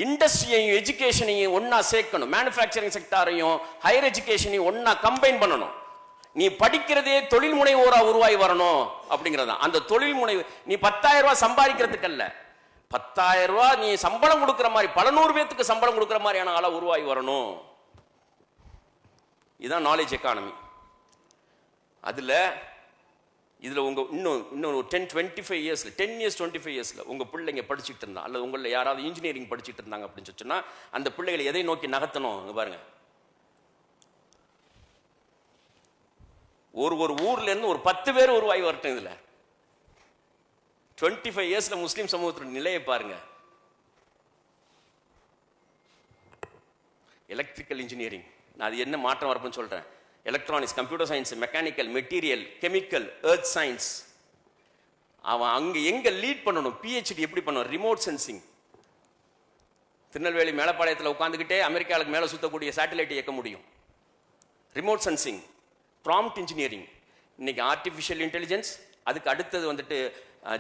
இண்டஸ்ட்ரியையும் எஜுகேஷனையும் ஒன்னா சேர்க்கணும், மேனுஃபேக்சரிங் செக்டாரையும் ஹையர் எஜுகேஷனையும் ஒன்னா கம்பைன் பண்ணணும். நீ படிக்கிறதே தொழில் முனைவோரா உருவாகி வரணும் அப்படிங்கிறதா. அந்த தொழில் முனைவு நீ 10,000 ரூபாய் சம்பாதிக்கிறதுக்கு அல்ல, 10,000 ரூபாய் நீ சம்பளம் கொடுக்கிற மாதிரி, பல 100 பேத்துக்கு சம்பளம் கொடுக்கிற மாதிரியான ஆளா உருவாகி வரணும். இதுதான் நாலேஜ் எக்கானமி. இதுல உங்க இன்னும் 10-25 இயர்ஸ்ல 10 இயர்ஸ் 25 இயர்ஸ்ல உங்க பிள்ளைங்க படிச்சுட்டு இருந்தா, அல்லது உங்களை யாராவது இன்ஜினியரிங் படிச்சுட்டு இருந்தாங்க அப்படின்னு சொன்னா, அந்த பிள்ளைகளை எதை நோக்கி நகர்த்தணும் பாருங்க. ஒரு ஊர்ல இருந்து ஒரு 10 பேர் உருவாகி வரட்டும். இதுல 25 இயர்ஸ்ல முஸ்லீம் சமூகத்தோட நிலையை பாருங்க. எலக்ட்ரிக்கல் இன்ஜினியரிங், நான் அது என்ன மாற்றம் வரப்புன்னு சொல்றேன். Electronics, computer science, mechanical, material, chemical, earth science. அவன் அங்க எங்க லீட் பண்ணணும், பிஹெச்டி எப்படி பண்ணணும், ரிமோட் சென்சிங். திருநெல்வேலி மேலப்பாளையத்தில் உட்காந்துக்கிட்டே அமெரிக்காவுக்கு மேலே சுத்தக்கூடிய சேட்டலைட் இயக்க முடியும். Remote sensing, prompt engineering. இன்னைக்கு ஆர்டிஃபிஷியல் இன்டெலிஜென்ஸ், அதுக்கு அடுத்தது வந்துட்டு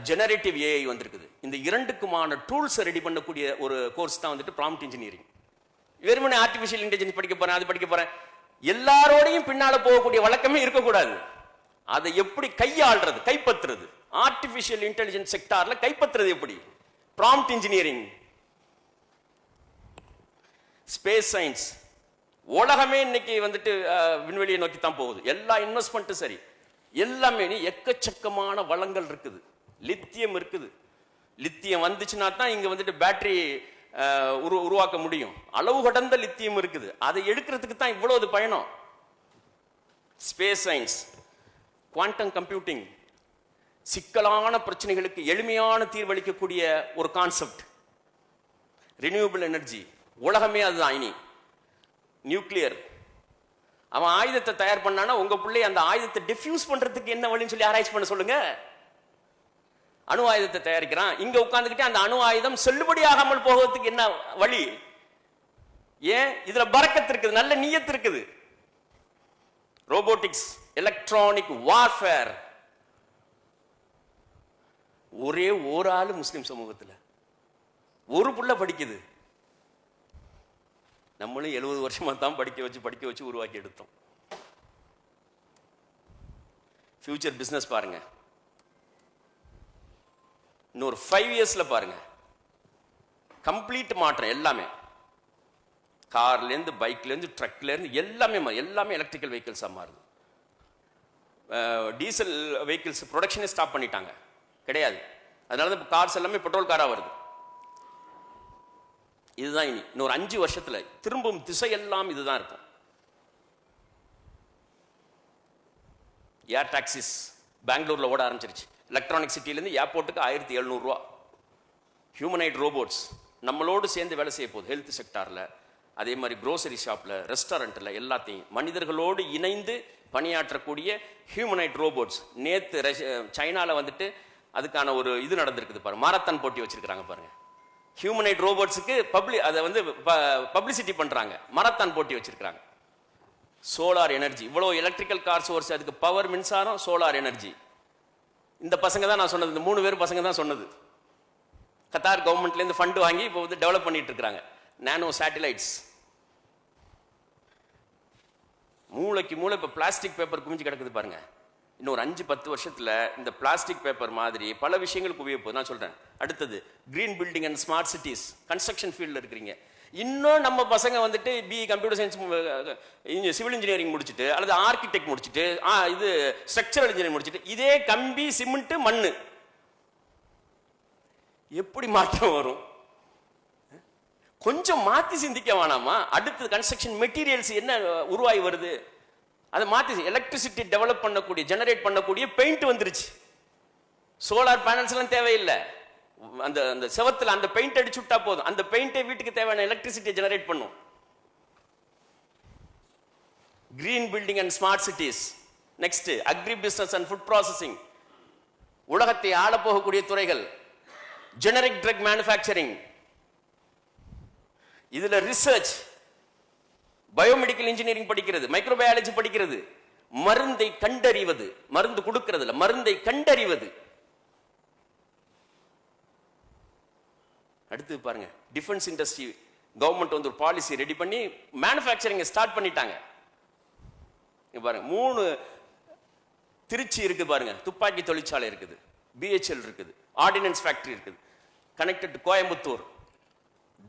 ஜெனரேட்டிவ் ஏஐ வந்திருக்குது. இந்த இரண்டுக்குமான டூல்ஸை ரெடி பண்ணக்கூடிய ஒரு கோர்ஸ் தான் வந்துட்டு ப்ராம்ப்ட் இன்ஜினியரிங். வெறுமனே ஆர்டிஃபிஷியல் இன்டெலிஜென்ஸ் படிக்க போறேன், அது படிக்க போறேன், எல்லாரோடையும் பின்னால போகக்கூடிய வழக்கமே இருக்கக்கூடாது. அதை எப்படி கையாள்றது, கைப்பற்றுறது, ஆர்டிஃபிஷியல் இன்டெலிஜென்ஸ் செக்டார்ல கைப்பற்றுறது எப்படி, ப்ராம்ப்ட் இன்ஜினியரிங். ஸ்பேஸ் சயின்ஸ், உலகமே இன்னைக்கு வந்துட்டு விண்வெளியை நோக்கி தான் போகுது. எல்லா இன்வெஸ்ட்மெண்ட்டும் சரி, எல்லாமே எக்கச்சக்கமான வளங்கள் இருக்குது. லித்தியம் இருக்குது. லித்தியம் வந்துச்சுன்னா தான் இங்க வந்துட்டு பேட்டரி உருவாக்க முடியும். அளவு கடந்த லித்தியம் இருக்குது. அதை எடுக்கிறதுக்கு தான் இவ்வளவு பயணம். ஸ்பேஸ் சயின்ஸ், குவாண்டம் கம்ப்யூட்டிங், சிக்கலான பிரச்சனைகளுக்கு எளிமையான தீர்வளிக்கக்கூடிய ஒரு கான்செப்ட். ரினியூவபிள் எனர்ஜி, உலகமே அதுதான். இனி நியூக்ளியர், அவன் ஆயுதத்தை தயார் பண்ணானா உங்க பிள்ளை அந்த ஆயுதத்தை டிஃப்யூஸ் பண்றதுக்கு என்ன வழின்னு சொல்லி ஆராய்ச்சி பண்ண சொல்லுங்க. அணு ஆயுதத்தை தயாரிக்கிறான், இங்க உட்கார்ந்துக்கிட்டே அந்த அணு ஆயுதம் செல்லுபடியாகாமல் போகிறதுக்கு என்ன வழி? ஏன்? இதுல பரக்கத்து இருக்குது, நல்ல நியத்து இருக்குது. Robotics, electronic warfare. ஒரே ஒரு ஆளு முஸ்லிம் சமூகத்துல ஒரு புள்ள படிக்குது. நம்மளும் 70 வருஷமா தான் படிக்க வச்சு உருவாக்கி எடுத்தோம். ஃபியூச்சர் பிசினஸ் பாருங்க, இன்னொரு 5 இயர்ஸ்ல பாருங்க கம்ப்ளீட் மாற்றம். எல்லாமே கார்ல இருந்து, பைக்ல இருந்து, ட்ரக்ல இருந்து எல்லாமே எலக்ட்ரிக்கல் வெஹிக்கிள்ஸா மாறுது. டீசல் வெஹிக்கிள்ஸ் ப்ரொடக்ஷனே ஸ்டாப் பண்ணிட்டாங்க, கிடையாது. அதனால தான் கார்ஸ் எல்லாமே பெட்ரோல் காரா வருது. இதுதான் இனி இன்னொரு 5 வருஷத்துல திரும்பும் திசை எல்லாம் இதுதான் இருக்கும். ஏர் டாக்ஸிஸ் பெங்களூர்ல ஓட ஆரம்பிச்சிருச்சு. எலக்ட்ரானிக் சிட்டிலேருந்து ஏர்போர்ட்டுக்கு 1700 ரூபா. ஹியூமனைட் ரோபோட்ஸ் நம்மளோடு சேர்ந்து வேலை செய்ய போகுது. ஹெல்த் செக்டார்ல, அதே மாதிரி க்ரோசரி ஷாப்ல, ரெஸ்டாரண்ட்ல, எல்லாத்தையும் மனிதர்களோடு இணைந்து பணியாற்றக்கூடிய ஹியூமனைட் ரோபோட்ஸ். நேத்து சைனால வந்துட்டு அதுக்கான ஒரு இது நடந்திருக்குது பாருங்க, மாரத்தான் போட்டி வச்சிருக்காங்க பாருங்க. ஹியூமனைட் ரோபோட்ஸுக்கு அதை வந்து பப்ளிசிட்டி பண்றாங்க, மாரத்தான் போட்டி வச்சிருக்காங்க. சோலார் எனர்ஜி, இவ்வளவு எலக்ட்ரிக்கல் கார் சோர்ஸ், அதுக்கு பவர், மின்சாரம், சோலார் எனர்ஜி. இந்த பசங்க தான் நான் சொன்னது, இந்த 3 பேர் பசங்க தான் சொன்னது. கத்தார் கவர்மெண்ட்ல இருந்து ஃபண்ட் வாங்கி இப்போ வந்து டெவலப் பண்ணிட்டு இருக்காங்க. நானோ சேட்டலைட்ஸ். மூளைக்கு மூளை இப்போ பிளாஸ்டிக் பேப்பர் குமிஞ்சு கிடக்குது பாருங்க. இன்னொரு 5-10 வருஷத்துல இந்த பிளாஸ்டிக் பேப்பர் மாதிரி பல விஷயங்களுக்கு உபயோகப்போகுது. நான் சொல்றேன். அடுத்தது green building and smart cities. Construction ஃபீல்ட்ல இருக்கிறீங்க. இன்னும் நம்ம பசங்க வந்துட்டு BE computer science, civil engineering முடிச்சுட்டு, அல்லது ஆர்கிடெக்ட் முடிச்சுட்டு, இது ஸ்ட்ரக்சரல் இன்ஜினியரிங் முடிச்சுட்டு, இதே கம்பி, சிமெண்ட், மண்ணு, எப்படி மாற்றம் வரும்? கொஞ்சம் மாத்தி சிந்திக்க வேணாமா? அடுத்து கன்ஸ்ட்ரக்ஷன் மெட்டீரியல்ஸ் என்ன உருவாகி வருது, அதை மாத்தி எலக்ட்ரிசிட்டி டெவலப் பண்ணக்கூடிய, ஜெனரேட் பண்ணக்கூடிய பெயிண்ட் வந்துருச்சு. சோலார் பேனல்ஸ் எல்லாம் தேவையில்லை. அந்த செவத்துல அந்த பெயிண்ட் அடிச்சு விட்டா போதும், அந்த பெயிண்டே வீட்டுக்கு தேவையான எலக்ட்ரிசிட்டி ஜெனரேட் பண்ணும். Green building and smart cities. Next agri business and food processing. உலகத்தை ஆள போகக்கூடிய துறைகள். ஜெனரிக் ட்ரக் மேனுஃபேக்சரிங், இதுல ரிசர்ச், பயோமெடிக்கல் இன்ஜினியரிங் படிக்கிறது, மைக்ரோபயாலஜி படிக்கிறது, மருந்தை கண்டறிவது, மருந்து கொடுக்கிறது இல்ல, மருந்தை கண்டறிவது. அடுத்து பாருங்க, டிஃபென்ஸ் இண்டஸ்ட்ரி. கவர்மெண்ட் வந்து ஒரு பாலிசி ரெடி பண்ணி மேனுஃபேக்சரிங் ஸ்டார்ட் பண்ணிட்டாங்க. பாருங்க, 3 திருச்சி இருக்கு பாருங்க, துப்பாக்கி தொழிற்சாலை இருக்குது, பிஹெச்எல் இருக்குது, ஆர்டினன்ஸ் ஃபேக்டரி இருக்குது, கனெக்டட் கோயம்புத்தூர்.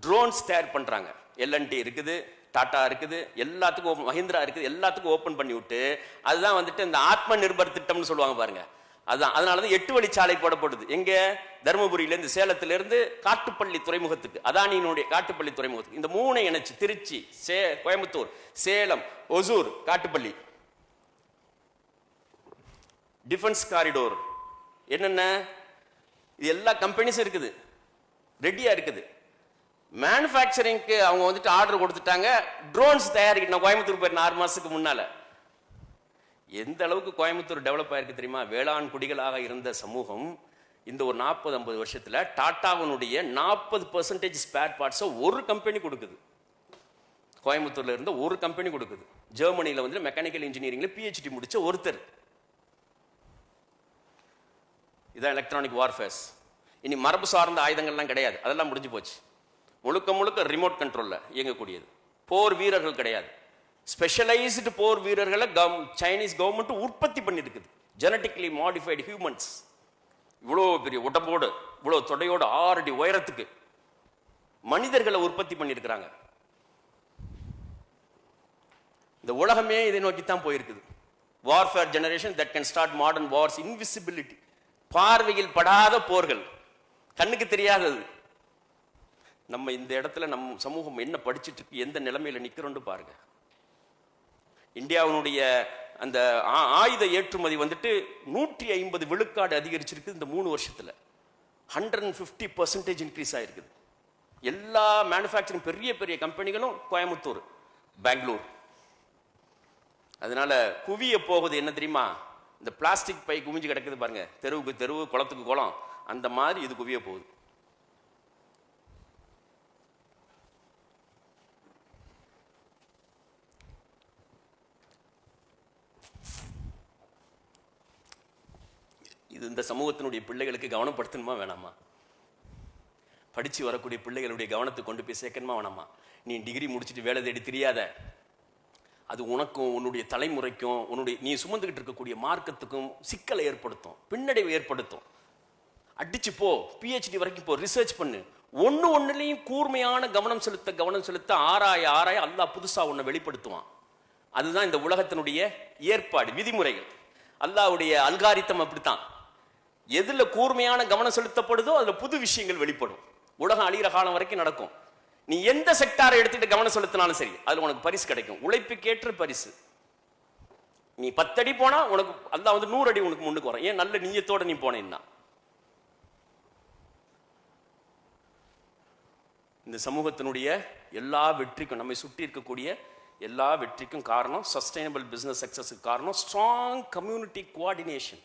ட்ரோன்ஸ் தயார் பண்றாங்க, எல்என்டி இருக்குது, டாடா இருக்குது, எல்லாத்துக்கும் மஹிந்திரா இருக்குது, எல்லாத்துக்கும் ஓபன் பண்ணி விட்டு, அதுதான் வந்துட்டு இந்த ஆத்ம நிர்பர் திட்டம்னு சொல்லுவாங்க பாருங்க. அதுதான், அதனாலதான் 8 வழிச்சாலை போடப்படுது. எங்க? தருமபுரியில இருந்து, சேலத்துல இருந்து காட்டுப்பள்ளி துறைமுகத்துக்கு, அதானியினுடைய காட்டுப்பள்ளி துறைமுகத்துக்கு. இந்த 3 இணைச்சு திருச்சி, கோயம்புத்தூர், சேலம், ஒசூர், காட்டுப்பள்ளி. டிஃபென்ஸ் காரிடோர் என்னென்ன? இது எல்லா கம்பெனிஸும் இருக்குது, ரெடியா இருக்குது. மேனுஃபேக்சரிங்க்கு அவங்க வந்துட்டு ஆர்டர் கொடுத்துட்டாங்க. ட்ரோன்ஸ் தயாரிக்கணும். கோயம்புத்தூர் போயிருந்தேன் 6 மாசத்துக்கு முன்னால. எந்த அளவுக்கு கோயம்புத்தூர் டெவலப் ஆயிருக்கு தெரியுமா? வேளாண் குடிகளாக இருந்த சமூகம் இந்த ஒரு 40-50 வருஷத்துல டாட்டாவினுடைய 40% ஸ்பேர் பார்ட்ஸை ஒரு கம்பெனி கொடுக்குது. கோயம்புத்தூர்ல இருந்த ஒரு கம்பெனி கொடுக்குது. ஜெர்மனியில வந்து மெக்கானிக்கல் இன்ஜினியரிங்ல PhD முடிச்ச ஒருத்தர். இதான் எலக்ட்ரானிக் வார்ஃபேர்ஸ். இனி மரபு சார்ந்த ஆயுதங்கள்லாம் கிடையாது, அதெல்லாம் முடிஞ்சு போச்சு. முழுக்க முழுக்க ரிமோட் கண்ட்ரோல்ல இயங்கக்கூடியது. போர் வீரர்கள் கிடையாது. ஸ்பெஷலைஸ்டு போர் வீரர்களை சைனீஸ் கவர்மெண்ட் உற்பத்தி பண்ணிருக்குது. ஜெனட்டிக்கலி மாடிஃபைடு ஹியூமன்ஸ், இவ்வளோ பெரிய உடம்போடு, இவ்வளோ தொடையோடு 6 அடி உயரத்துக்கு மனிதர்களை உற்பத்தி பண்ணியிருக்கிறாங்க. இந்த உலகமே இதை நோக்கித்தான் போயிருக்குது. Warfare generation that can start modern Wars. Invisibility, பார்வையில் படாத போர்கள், கண்ணுக்கு தெரியாதது. நம்ம இந்த இடத்துல நம் சமூகம் என்ன படிச்சுட்டு இருக்கு, எந்த நிலைமையில நிக்கிறோம்னு பாருங்க. இந்தியாவினுடைய அந்த ஆயுத ஏற்றுமதி வந்துட்டு 150 விழுக்காடு அதிகரிச்சிருக்கு இந்த 3 வருஷத்துல. 150% இன்க்ரீஸ் ஆயிருக்குது. எல்லா மேனுஃபேக்சரிங் பெரிய பெரிய கம்பெனிகளும் கோயம்புத்தூர், பெங்களூர். அதனால குவிய போகுது என்ன தெரியுமா? இந்த பிளாஸ்டிக் பை குவிஞ்சு கிடக்குது பாருங்க, தெருவுக்கு தெருவு, குளத்துக்கு குளம், அந்த மாதிரி இது குவிய போகுது. இது இந்த சமூகத்தினுடைய பிள்ளைகளுக்கு கவனப்படுத்தணுமா வேணாமா? படிச்சு வரக்கூடிய பிள்ளைகளுடைய கவனத்தை கொண்டு போய் சேர்க்கணுமா வேணாமா? நீ டிகிரி முடிச்சுட்டு வேலை தேடி தெரியாத, அது உனக்கும் உன்னுடைய தலைமுறைக்கும் உன்னுடைய நீ சுமந்துக்கிட்டு இருக்கக்கூடிய மார்க்கத்துக்கும் சிக்கலை ஏற்படுத்தும், பின்னடைவை ஏற்படுத்தும். அடிச்சு போ, PhD வரைக்கும் போ, ரிசர்ச் பண்ணு. ஒன்னுலையும் கூர்மையான கவனம் செலுத்த ஆராய அல்லாஹ் புதுசா உன்னை வெளிப்படுத்துவான். அதுதான் இந்த உலகத்தினுடைய ஏற்பாடு, விதிமுறைகள். அல்லாஹ்வுடைய அல்காரித்தம் அப்படித்தான். எதுல கூர்மையான கவனம் செலுத்தப்படுதோ அதுல புது விஷயங்கள் வெளிப்படும். உலகம் அழிகிற காலம் வரைக்கும் நடக்கும். நீ எந்த செக்டாரை எடுத்துட்டு கவனம் செலுத்தினாலும் சரி, அதுல உனக்கு பரிசு கிடைக்கும், உழைப்புக்கேற்ற பரிசு. நீ 10 அடி போனா உனக்கு அல்லாஹ் வந்து 100 அடி உனக்கு முன்னுக்கு வரும். ஏன்? நல்ல நியத்தோட நீ போனேன்னா. இந்த சமூகத்தினுடைய எல்லா வெற்றிக்கும், நம்மை சுற்றி இருக்கக்கூடிய எல்லா வெற்றிக்கும் காரணம், சஸ்டைனபிள் பிசினஸ் சக்சஸுக்கு காரணம் ஸ்ட்ராங் கம்யூனிட்டி கோஆர்டினேஷன்.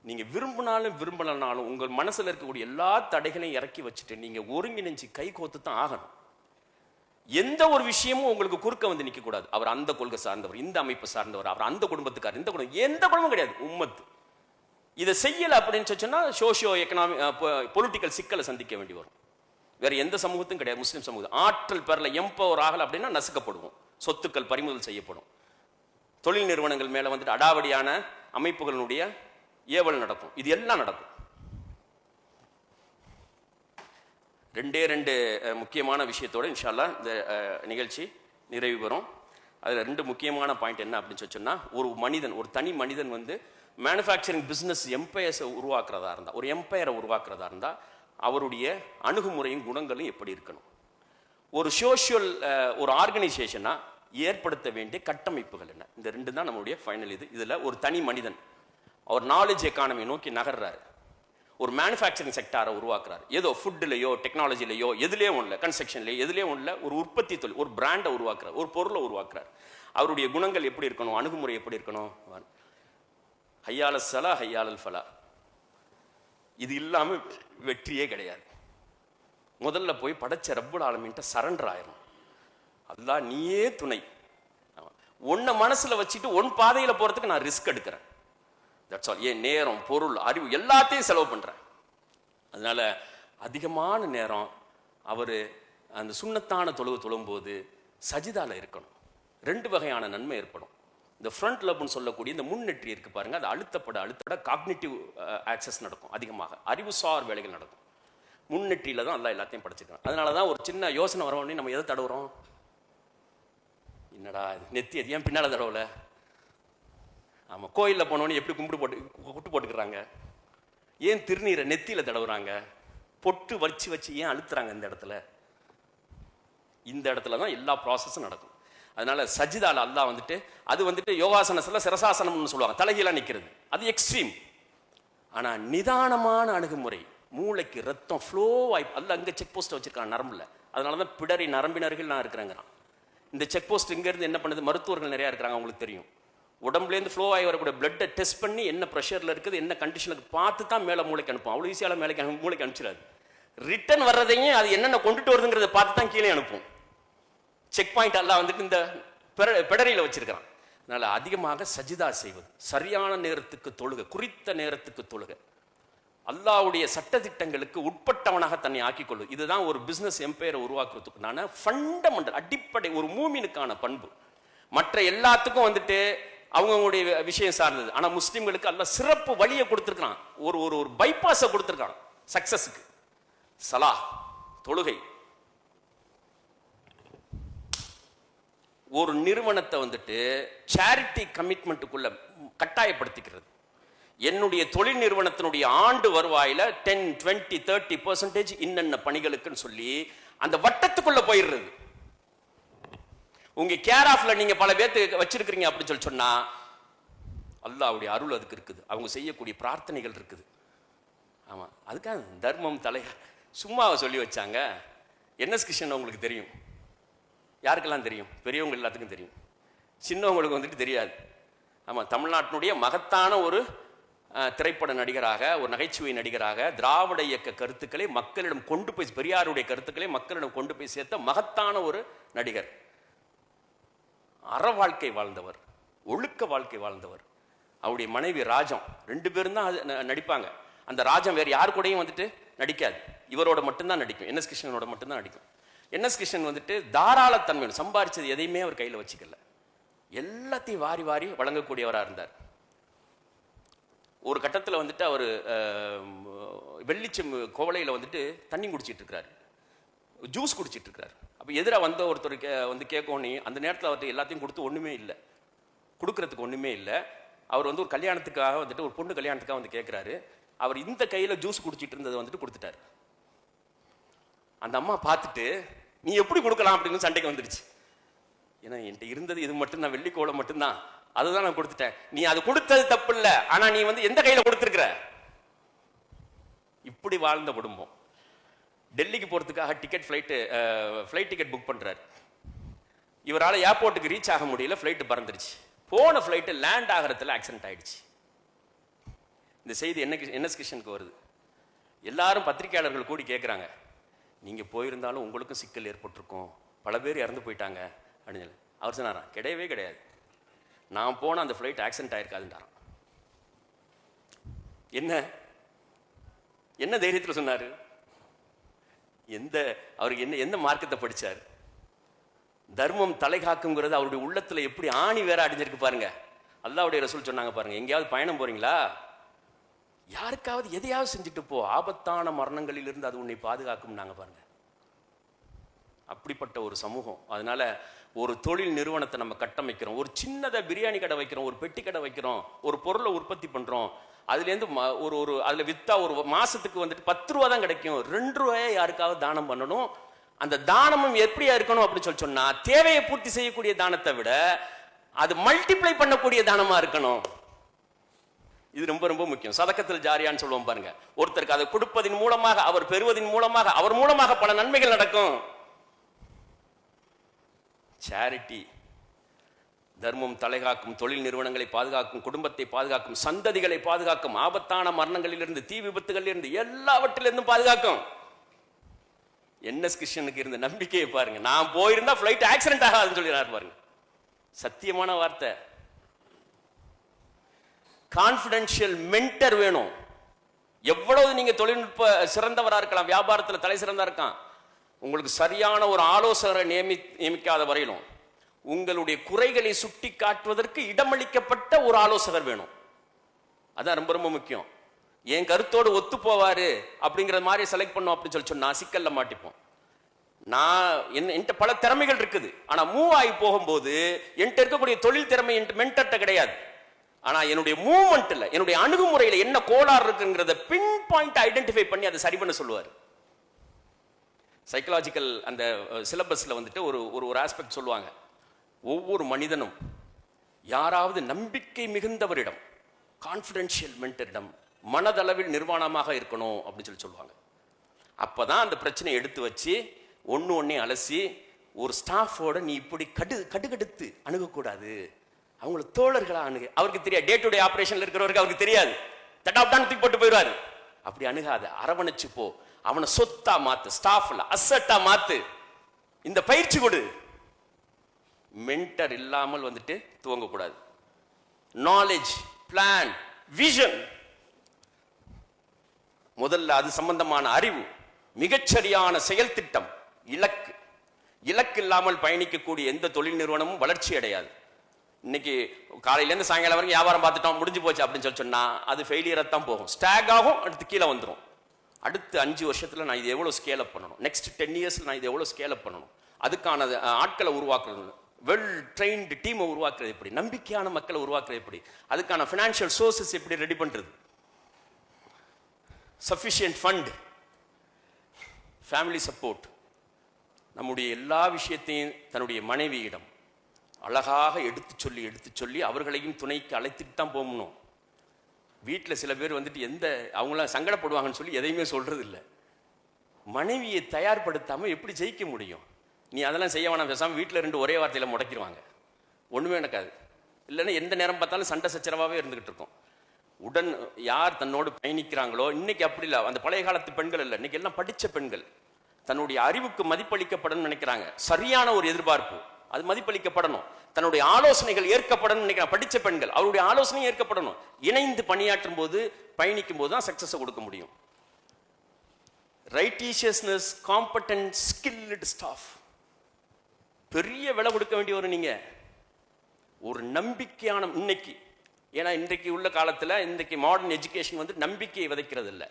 நீங்க விரும்பினாலும் விரும்பலனாலும் உங்கள் மனசுல இருக்கக்கூடிய எல்லா தடைகளையும் இறக்கி வச்சுட்டு நீங்க ஒருங்கிணைஞ்சு கை கோத்து தான் ஆகணும். எந்த ஒரு விஷயமும் உங்களுக்கு குறுக்க வந்து நிக்க கூடாது. அவர் அந்த கொள்கை சார்ந்தவர், இந்த அமைப்பு சார்ந்தவர், அவர் அந்த குடும்பத்துக்காரர், இந்த குடும்பம், எந்த குடும்பம் கிடையாது. உம்மத்து இதை செய்யல அப்படின்னு சொன்னா சோசியோ எக்கனாமிக் பொலிட்டிக்கல் சிக்கலை சந்திக்க வேண்டி வரும். வேற எந்த சமூகத்தும் கிடையாது. முஸ்லிம் சமூகம் ஆற்றல் பெறல, எம்பவர் ஆகல அப்படின்னா நசுக்கப்படுவோம், சொத்துக்கள் பறிமுதல் செய்யப்படும், தொழில் நிறுவனங்கள் மேல வந்துட்டு அடாவடியான அமைப்புகளுடைய ஏவல் நடக்கும். இது எல்லாம் நடக்கும். 2 முக்கியமான விஷயத்தோட இன்ஷா அல்லாஹ் இந்த நிகழ்ச்சி நிறைவு பெறும். அதுல 2 முக்கியமான பாயிண்ட் என்ன அப்படின்னு சொன்னா, ஒரு மனிதன், ஒரு தனி மனிதன் வந்து மேனுஃபேக்சரிங் பிசினஸ் எம்பையர்ஸை உருவாக்குறதா இருந்தா, ஒரு எம்பையரை உருவாக்குறதா இருந்தா அவருடைய அணுகுமுறையும் குணங்களும் எப்படி இருக்கணும்? ஒரு சோஷியல் ஒரு ஆர்கனைசேஷனா ஏற்படுத்த வேண்டிய கட்டமைப்புகள் என்ன? இந்த 2 தான் நம்மளுடைய ஃபைனல். இதுல ஒரு தனி மனிதன் அவர் நாலேஜ் எக்கானமி நோக்கி நகர்றாரு, ஒரு மேனுஃபேக்சரிங் செக்டாரை உருவாக்குறாரு. ஏதோ ஃபுட்லையோ டெக்னாலஜிலையோ எதுலேயே ஒன்றில், கன்ஸ்ட்ரக்ஷன்லையோ எதுலேயே ஒன்றில் ஒரு உற்பத்தி தொழில், ஒரு பிராண்டை உருவாக்குறாரு, ஒரு பொருளை உருவாக்குறாரு. அவருடைய குணங்கள் எப்படி இருக்கணும், அணுகுமுறை எப்படி இருக்கணும்? ஹையால சலா ஹையாலல் ஃபலா. இது இல்லாமல் வெற்றியே கிடையாது. முதல்ல போய் படைச்ச ரப்புல் ஆலமீன்ட்ட சரண்டர் ஆயிரும். அல்லாஹ் நீயே துணை. உன்னை மனசுல வச்சுட்டு உன் பாதையில போறதுக்கு நான் ரிஸ்க் எடுக்கிறேன். That's all. என் நேரம், பொருள், அறிவு எல்லாத்தையும் செலவு பண்றேன். அதனால அதிகமான நேரம் அவர் அந்த சுண்ணத்தான தொழும்போது சஜிதால இருக்கணும். 2 வகையான நன்மை ஏற்படும். இந்த ஃப்ரண்ட் லப்னு சொல்லக்கூடிய இந்த முன்னெற்றி இருக்கு பாருங்க, அது அழுத்தப்பட காக்னிட்டிவ் ஆக்சஸ் நடக்கும், அதிகமாக அறிவுசார் வேலைகள் நடக்கும். முன்னெற்றியில தான் அல்லாஹ் எல்லாத்தையும் படைச்சிருக்கான். அதனாலதான் ஒரு சின்ன யோசனை வரவொடனே நம்ம எதை தடவுறோம்? என்னடா இது நெத்தி, அது ஏன் பின்னால தடவல? ஆமா, கோயிலில் போனோன்னு எப்படி குட்டு போட்டுக்கிறாங்க? ஏன் திருநீரை நெத்தியில தடவுறாங்க? பொட்டு வச்சு ஏன் அழுத்துறாங்க? இந்த இடத்துல தான் எல்லா ப்ராசஸும் நடக்கும். அதனால சஜிதால அல்லாஹ் வந்துட்டு, அது வந்துட்டு யோகாசனத்துல சிரசாசனம்னு சொல்லுவாங்க, தலைகீழா நிக்கிறது, அது எக்ஸ்ட்ரீம். ஆனா நிதானமான அணுகுமுறை, மூளைக்கு ரத்தம் ஃப்ளோ ஆகி அல்ல அங்கே செக் போஸ்ட்டை வச்சிருக்கான் நரம்புல. அதனால தான் பிடரி நரம்பினர்கள் நான் இருக்கிறேங்கிறான். இந்த செக் போஸ்ட் இங்கேருந்து என்ன பண்ணுது, மருத்துவர்கள் நிறையா இருக்கிறாங்க, அவங்களுக்கு தெரியும். உடம்புலேருந்து ஃப்ளோ ஆகி வரக்கூடிய பிளட்டை டெஸ்ட் பண்ணி என்ன ப்ரெஷரில் இருக்குது, என்ன கண்டிஷனுக்கு பார்த்து தான் மேலே மூளைக்கு அனுப்பும். அவ்வளோ ஈஸியால மூளைக்கு அனுப்பிச்சிடாது. ரிட்டர்ன் வர்றதையும் அது என்னென்ன கொண்டுட்டு வருதுங்கிறத பார்த்து தான் கீழே அனுப்பும். செக் பாயிண்ட் எல்லாம் வந்துட்டு இந்த பிடரியில் வச்சிருக்கிறான். அதனால அதிகமாக சஜிதா செய்வது, சரியான நேரத்துக்கு தொழுக, குறித்த நேரத்துக்கு தொழுக, அல்லாஹ்வுடைய சட்டதிட்டங்களுக்கு உட்பட்டவனாக தன்னை ஆக்கிக் கொள்வது. இதுதான் ஒரு பிசினஸ் எம்பையரை உருவாக்குறதுக்குனான ஃபண்டமெண்டல் அடிப்படை ஒரு மூமினுக்கான பண்பு. மற்ற எல்லாத்துக்கும் வந்துட்டு அவங்களுடைய விஷயம் சார்ந்தது. ஆனா முஸ்லிம்களுக்கு அல்லாஹ் சிறப்பு வழியை கொடுத்திருக்கான், ஒரு ஒரு ஒரு பைபாஸை கொடுத்திருக்கான் சக்சஸுக்கு. சலாஹ், தொழுகை. ஒரு நிறுவனத்தை வந்துட்டு சேரிட்டி கமிட்மெண்ட்டுக்குள்ள கட்டாயப்படுத்திக்கிறது. என்னுடைய தொழில் நிறுவனத்தினுடைய ஆண்டு வருவாயில 10, 20, 30% இன்னென்ன பணிகளுக்குன்னு சொல்லி அந்த வட்டத்துக்குள்ள போயிடுறது. உங்க கேர் ஆஃப்ல நீங்க பல பேர்த்து வச்சிருக்கிறீங்க அப்படின்னு சொல்லி சொன்னா அல்லாஹ்வுடைய அருள் அதுக்கு இருக்குது, அவங்க செய்யக்கூடிய பிரார்த்தனைகள் இருக்குது. ஆமா, அதுக்காக தர்மம் தலையா சும்மாவை சொல்லி வச்சாங்க. என்எஸ் கிருஷ்ணன் உங்களுக்கு தெரியும், யாருக்கெல்லாம் தெரியும்? பெரியவங்க எல்லாத்துக்கும் தெரியும், சின்னவங்களுக்கு வந்துட்டு தெரியாது. ஆமாம், தமிழ்நாட்டினுடைய மகத்தான ஒரு திரைப்பட நடிகராக, ஒரு நகைச்சுவை நடிகராக, திராவிட இயக்க கருத்துக்களை மக்களிடம் கொண்டு போய், பெரியாருடைய கருத்துக்களை மக்களிடம் கொண்டு போய் சேர்த்த மகத்தான ஒரு நடிகர். அற வாழ்க்கை வாழ்ந்தவர், ஒழுக்க வாழ்க்கை வாழ்ந்தவர். அவருடைய மனைவி ராஜம், 2 பேரும் தான் நடிப்பாங்க. அந்த ராஜம் வேறு யாரு கூடயும் வந்துட்டு நடிக்காது, இவரோட மட்டும்தான் நடிக்கும், என்எஸ் கிருஷ்ணனோட மட்டும்தான் நடிக்கும். என்எஸ் கிருஷ்ணன் வந்துட்டு தாராளத்தன்மை, சம்பாரிச்சது எதையுமே அவர் கையில் வச்சுக்கல, எல்லாத்தையும் வாரி வாரி வழங்கக்கூடியவராக இருந்தார். ஒரு கட்டத்தில் வந்துட்டு அவர் வெள்ளிச்சம் கோவலையில் வந்துட்டு தண்ணி குடிச்சிட்டு இருக்கிறாரு, ஜூஸ் குடிச்சிட்டு இருக்கிறார். அப்போ எதிராக வந்த ஒருத்தர் வந்து கேட்கணும், அந்த நேரத்தில் அவர்கிட்ட எல்லாத்தையும் கொடுத்து ஒன்றுமே இல்லை, கொடுக்கறதுக்கு ஒன்றுமே இல்லை. அவர் வந்து ஒரு கல்யாணத்துக்காக வந்துட்டு, ஒரு பொண்ணு கல்யாணத்துக்காக வந்து கேட்குறாரு. அவர் இந்த கையில் ஜூஸ் குடிச்சிட்டு இருந்ததை வந்துட்டு கொடுத்துட்டார். அந்த அம்மா பார்த்துட்டு நீ எப்படி கொடுக்கலாம் அப்படின்னு சண்டைக்கு வந்துடுச்சு. ஏன்னா என்கிட்ட இருந்தது இது மட்டும்தான், வெள்ளிக்கோளம் மட்டும்தான், அதுதான் நான் கொடுத்துட்டேன். நீ அது கொடுத்தது தப்பு இல்லை, ஆனா நீ வந்து எந்த கையில கொடுத்துருக்கிற? இப்படி வாழ்ந்த குடும்பம். டெல்லிக்கு போறதுக்காக ஃப்ளைட் டிக்கெட் புக் பண்றாரு. இவரால் ஏர்போர்ட்டுக்கு ரீச் ஆக முடியல, ஃப்ளைட் பறந்துருச்சு. போன ஃப்ளைட்டு லேண்ட் ஆகிறதுல ஆக்சிடென்ட் ஆயிடுச்சு. இந்த செய்தி என்எஸ் கிருஷ்ணனுக்கு வருது. எல்லாரும் பத்திரிகையாளர்கள் கூடி கேட்குறாங்க, நீங்கள் போயிருந்தாலும் உங்களுக்கும் சிக்கல் ஏற்பட்டிருக்கும், பல பேர் இறந்து போயிட்டாங்க அப்படின்னு. அவர் சொன்னாராம், கிடையவே கிடையாது, நான் போன அந்த ஃப்ளைட் ஆக்சிடென்ட் ஆயிருக்காதுன்றாராம். என்ன தைரியத்தில் சொன்னார்? அவருக்கு எந்த மார்க்கத்தை படிச்சார்? தர்மம் தலை காக்குங்கிறது அவருடைய உள்ளத்துல எப்படி ஆணி வேற அடிஞ்சிருக்கு பாருங்க. அல்லாஹ்வுடைய ரசூல் சொன்னாங்க பாருங்க, எங்கேயாவது பயணம் போறீங்களா, யாருக்காவது எதையாவது செஞ்சுட்டு போ, ஆபத்தான மரணங்களில் இருந்து அது உன்னை பாதுகாக்கும் நாங்க பாருங்க. அப்படிப்பட்ட ஒரு சமூகம். அதனால ஒரு தொழில் நிறுவனத்தை நம்ம கட்டமைக்கிறோம், ஒரு சின்னதை பிரியாணி கடை வைக்கிறோம், ஒரு பெட்டி கடை வைக்கிறோம், ஒரு பொருளை உற்பத்தி பண்றோம், அதுலேருந்து அதில் விற்றா ஒரு மாசத்துக்கு வந்துட்டு 10 ரூபா தான் கிடைக்கும், 2 ரூபாயை யாருக்காவது தானம் பண்ணணும். அந்த தானமும் எப்படியா இருக்கணும் அப்படின்னு சொன்னா, தேவையை பூர்த்தி செய்யக்கூடிய தானத்தை விட அது மல்டிப்ளை பண்ணக்கூடிய தானமா இருக்கணும். இது ரொம்ப ரொம்ப முக்கியம். சதக்கத்தில் ஜாரியான்னு சொல்லுவோம் பாருங்க. ஒருத்தருக்கு அதை கொடுப்பதன் மூலமாக, அவர் பெறுவதன் மூலமாக, அவர் மூலமாக பல நன்மைகள் நடக்கும். சேரிட்டி, தர்மம் தலைகாக்கும், தொழில் நிறுவனங்களை பாதுகாக்கும், குடும்பத்தை பாதுகாக்கும், சந்ததிகளை பாதுகாக்கும், ஆபத்தான மரணங்களிலிருந்து, தீ விபத்துகளிலிருந்து, எல்லாவற்றிலிருந்தும் பாதுகாக்கும். என்எஸ் கிருஷ்ணனுக்கு இருந்த நம்பிக்கையை பாருங்க. நான் போயிருந்தா ஃப்ளைட் ஆக்சிடென்ட் ஆகாதுன்னு சொல்லிடுறாரு பாருங்க. சத்தியமான வார்த்தை. கான்பிடென்ஷியல் மென்டர் வேணும். எவ்வளவு நீங்க தொழில்நுட்ப சிறந்தவரா இருக்கலாம், வியாபாரத்தில் தலை சிறந்தா இருக்கான், உங்களுக்கு சரியான ஒரு ஆலோசகரை நியமிக்காத வரையிலும் உங்களுடைய குறைகளை சுட்டி காட்டுவதற்கு இடமளிக்கப்பட்ட ஒரு ஆலோசகர் வேணும். அதான் ரொம்ப ரொம்ப முக்கியம். என் கருத்தோடு ஒத்து போவாரு அப்படிங்கிற மாதிரி செலக்ட் பண்ணோம் அப்படின்னு சொல்லி சொன்னா சிக்கல்ல மாட்டிப்போம். நான் என்கிட்ட பல திறமைகள் இருக்குது, ஆனா மூவ் ஆகி போகும்போது என்கிட்ட இருக்கக்கூடிய தொழில் திறமை மென்டர்ட்ட கிடையாது. ஆனா என்னுடைய மூவ்மெண்ட்ல, என்னுடைய அணுகுமுறையில என்ன கோளாறு இருக்குங்கிறத பின் பாயிண்ட் ஐடென்டிஃபை பண்ணி அதை சரி பண்ண சொல்லுவார். சைக்கலாஜிக்கல் அந்த சிலபஸ்ல வந்துட்டு ஒரு ஆஸ்பெக்ட் சொல்லுவாங்க. ஒவ்வொரு மனிதனும் யாராவது நம்பிக்கை மிகுந்தவரிடம், கான்பிடென்ஷியல் மென்டரிடம் மனதளவில் நிர்வாணமாக இருக்கணும் அப்படின்னு சொல்லுவாங்க. அப்பதான் அந்த பிரச்சனையை எடுத்து வச்சு ஒன்னே அலசி ஒரு ஸ்டாஃபோட நீ இப்படி கடுகடுத்து அணுகக்கூடாது, அவங்கள தோழர்களா அணுகு. அவருக்கு தெரியாது, டே டு டே ஆபரேஷன்ல இருக்கிறவருக்கு அவருக்கு தெரியாது, தட்டாப்டான்னு தூக்கி போட்டு போயிடுவாரு. அப்படி அணுகாத, அரவணைச்சு போ, அவனை சொத்தா மாத்து, ஸ்டாஃப்ல அசட்டா மாத்து, இந்த பயிற்சி கொடு. மென்டர் இல்லாமல் வந்துட்டு துவங்கக்கூடாது. நாலேஜ், பிளான், விஷன், முதல்ல அது சம்பந்தமான அறிவு, மிகச்சரியான செயல் திட்டம், இலக்கு. இலக்கு இல்லாமல் பயணிக்கக்கூடிய எந்த தொழில் நிறுவனமும் வளர்ச்சி அடையாது. இன்னைக்கு காலையிலேருந்து சாயங்காலம் வரைக்கும் வியாபாரம் பார்த்துட்டோம், முடிஞ்சு போச்சு அப்படின்னு சொன்னா அது ஃபெயிலியராக தான் போகும், ஸ்டாக் ஆகும், அடுத்து கீழே வந்துடும். அடுத்து 5 வருஷத்துல நான் இது எவ்வளவு ஸ்கேல் அப் பண்ணணும், நெக்ஸ்ட் 10 இயர்ஸ்ல நான் இது எவ்வளவு ஸ்கேல் அப் பண்ணணும், அதுக்கான ஆட்களை உருவாக்குறது, வெல் ட்ரெயின்டு டீமை உருவாக்குறது எப்படி, நம்பிக்கையான மக்களை உருவாக்குறது எப்படி, அதுக்கான ஃபினான்ஷியல் சோர்சஸ் எப்படி ரெடி பண்றது, சஃபிஷியன்ட் ஃபண்ட், ஃபேமிலி சப்போர்ட். நம்முடைய எல்லா விஷயத்தையும் தன்னுடைய மனைவியிடம் அழகாக எடுத்து சொல்லி அவர்களையும் துணைக்கு அழைத்துட்டு தான் போகணும். வீட்டில் சில பேர் வந்துட்டு அவங்களாம் சங்கடப்படுவாங்கன்னு சொல்லி எதையுமே சொல்றது இல்லை. மனைவியை தயார்படுத்தாமல் எப்படி ஜெயிக்க முடியும்? நீ அதெல்லாம் செய்ய வேணாம், பேசாமல் வீட்டில் 2 ஒரே வார்த்தையில் முடக்கிடுவாங்க, ஒன்றுமே நடக்காது. இல்லைன்னா எந்த நேரம் பார்த்தாலும் சண்டை சச்சரவாகவே இருந்துகிட்டு இருக்கும். உடன் யார் தன்னோடு பயணிக்கிறாங்களோ, இன்னைக்கு அப்படி இல்லை, அந்த பழைய காலத்து பெண்கள் இல்லை, இன்னைக்கு எல்லாம் படித்த பெண்கள், தன்னுடைய அறிவுக்கு மதிப்பளிக்கப்படணும்னு நினைக்கிறாங்க. சரியான ஒரு எதிர்பார்ப்பு, அது மதிப்பளிக்கப்படணும். தன்னுடைய ஆலோசனைகள் ஏற்கப்படணும் நினைக்கிறாங்க. படித்த பெண்கள், அவருடைய ஆலோசனை ஏற்கப்படணும். இணைந்து பணியாற்றும் போது, பயணிக்கும் போது தான் சக்சஸ் கொடுக்க முடியும். ரைட்டிஷியஸ்னஸ், காம்பட்டன்ட், ஸ்கில்டு ஸ்டாஃப், பெரிய விலை கொடுக்க வேண்டிய ஒரு நம்பிக்கையான இன்னைக்கு. ஏன்னா இன்றைக்கு உள்ள காலத்தில் இன்றைக்கு மாடர்ன் எஜுகேஷன் வந்து நம்பிக்கையை விதைக்கிறது இல்லை.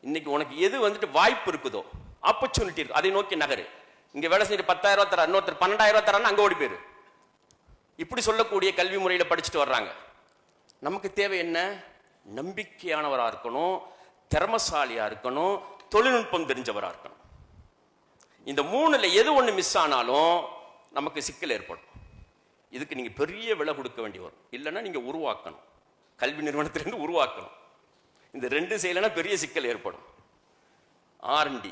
இன்னைக்கு உனக்கு எது வந்துட்டு வாய்ப்பு இருக்குதோ, ஆப்பர்ச்சுனிட்டி இருக்கு, அதை நோக்கி நகரு. இங்க வேலை செஞ்சு 10,000 தர, இன்னொருத்தர் 12,000 தரான்னு அங்க ஓடி போயிரு. இப்படி சொல்லக்கூடிய கல்வி முறையில படிச்சுட்டு வர்றாங்க. நமக்கு தேவை என்ன? நம்பிக்கையானவரா இருக்கணும், திறமசாலியா இருக்கணும், தொழில்நுட்பம் தெரிஞ்சவரா இருக்கணும். இந்த 3ல எது ஒண்ணு மிஸ் ஆனாலும் நமக்கு சிக்கல் ஏற்படும். இதுக்கு நீங்க பெரிய விலை கொடுக்க வேண்டி வரும். இல்லைன்னா நீங்க உருவாக்கணும், கல்வி நிறுவனத்திலிருந்து உருவாக்கணும். இந்த 2 செய்யலைன்னா பெரிய சிக்கல் ஏற்படும். R&D,